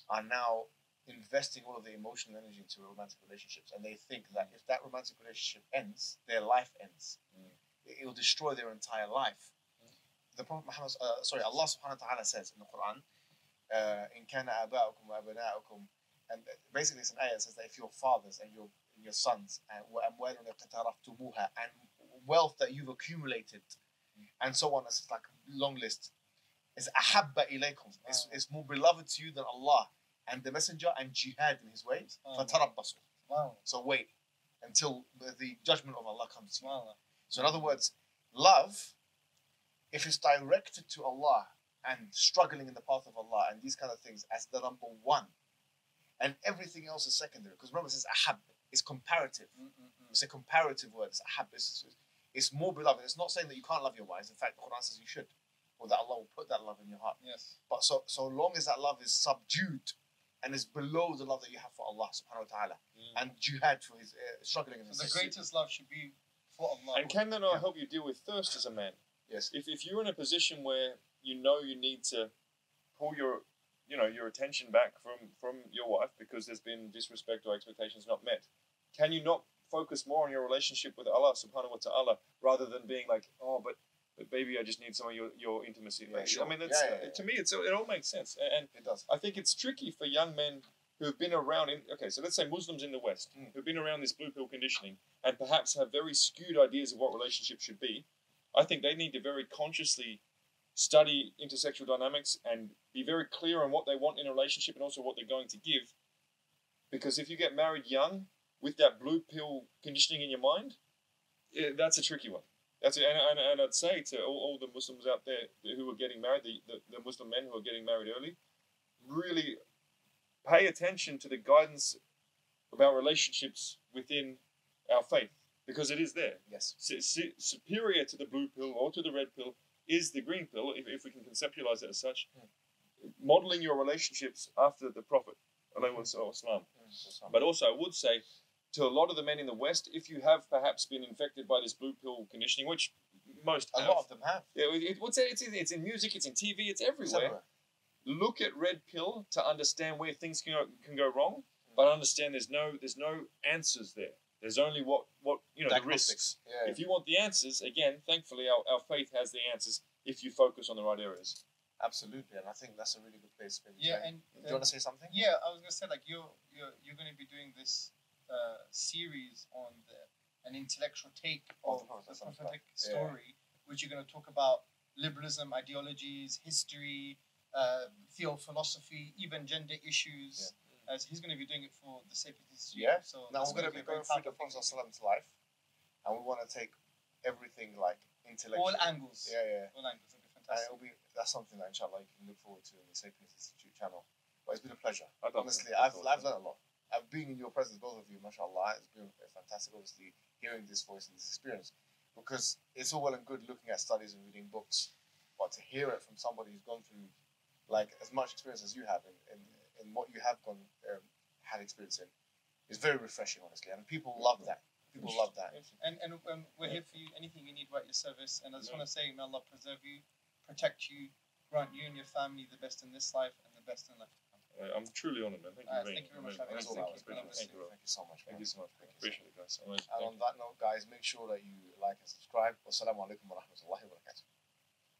S1: are now investing all of their emotional energy into romantic relationships, and they think that if that romantic relationship ends, their life ends. It will destroy their entire life. The Prophet Muhammad, Allah subhanahu wa ta'ala says in the Quran, in kana aba'ukum wa abna'ukum, and basically it's an ayah that says that if your fathers and your sons and wealth that you've accumulated and so on, it's like a long list, is ahabba ilaykum, it's more beloved to you than Allah and the Messenger and jihad in his ways.
S3: Wow.
S1: So wait until the judgment of Allah comes to you.
S3: Wow.
S1: So in other words, love, if it's directed to Allah and struggling in the path of Allah and these kind of things as the number one, and everything else is secondary. Because remember, it says ahab, it's comparative. It's a comparative word. It's ahab, it's more beloved. It's not saying that you can't love your wives. In fact, the Quran says you should, or that Allah will put that love in your heart.
S3: Yes.
S1: But so long as that love is subdued and is below the love that you have for Allah subhanahu wa ta'ala and jihad for his struggling in his
S3: the greatest love should be for Allah.
S2: And can that not help you deal with thirst as a man?
S1: Yes.
S2: If you're in a position where you need to pull your attention back from your wife because there's been disrespect or expectations not met, can you not focus more on your relationship with Allah subhanahu wa ta'ala rather than being like, oh, but baby, I just need some of your intimacy.
S1: Yeah, sure.
S2: I mean, to me, it all makes sense. And
S1: it does.
S2: I think it's tricky for young men who have been around so let's say Muslims in the West who've been around this blue pill conditioning and perhaps have very skewed ideas of what relationships should be. I think they need to very consciously study intersexual dynamics and be very clear on what they want in a relationship and also what they're going to give. Because if you get married young with that blue pill conditioning in your mind, that's a tricky one. And I'd say to all the Muslims out there who are getting married, the Muslim men who are getting married early, really pay attention to the guidance about relationships within our faith, because it is there.
S1: Yes.
S2: Superior to the blue pill or to the red pill is the green pill, if we can conceptualize it as such. Modeling your relationships after the Prophet, Islam. But also, I would say to a lot of the men in the West, if you have perhaps been infected by this blue pill conditioning, which most
S1: a lot of them have.
S2: Yeah, it's in music, it's in TV, it's everywhere. Look at red pill to understand where things can go wrong, but understand there's no answers there. There's only what the risks.
S1: Yeah.
S2: If you want the answers, again, thankfully our faith has the answers if you focus on the right areas.
S1: Absolutely, and I think that's a really good place.
S3: And do
S1: you want to say something?
S3: Yeah, I was gonna say you're going to be doing this series on an intellectual take of the prophetic story, which you're going to talk about liberalism, ideologies, history, theophilosophy, even gender issues. So he's going to be doing it for the sake of history.
S1: Yeah.
S3: So
S1: now we're going to be going through the Prophet's life, and we want to take everything like intellectual.
S3: All angles.
S1: Yeah.
S3: All angles. It'll be fantastic.
S1: That's something that inshallah you can look forward to in the Sapiens Institute channel. But it's been a pleasure. Honestly, I've learned a lot. I've been in your presence, both of you, mashallah. It's been fantastic, obviously, hearing this voice and this experience. Because it's all well and good looking at studies and reading books, but to hear it from somebody who's gone through like as much experience as you have in what you have had experience in is very refreshing, honestly. And people love that. People love that.
S3: And we're here for you. Anything you need about your service. And I just want to say, may Allah preserve you, protect you, grant you and your family the best in this life and the best in life to come.
S2: I'm truly honoured, man. Thank you very much.
S1: Thank you so much.
S2: Thank you so much. Appreciate it, guys.
S1: And on that note, guys, make sure that you like and subscribe. Wassalamu alaikum wa rahmatullahi wa barakatuh.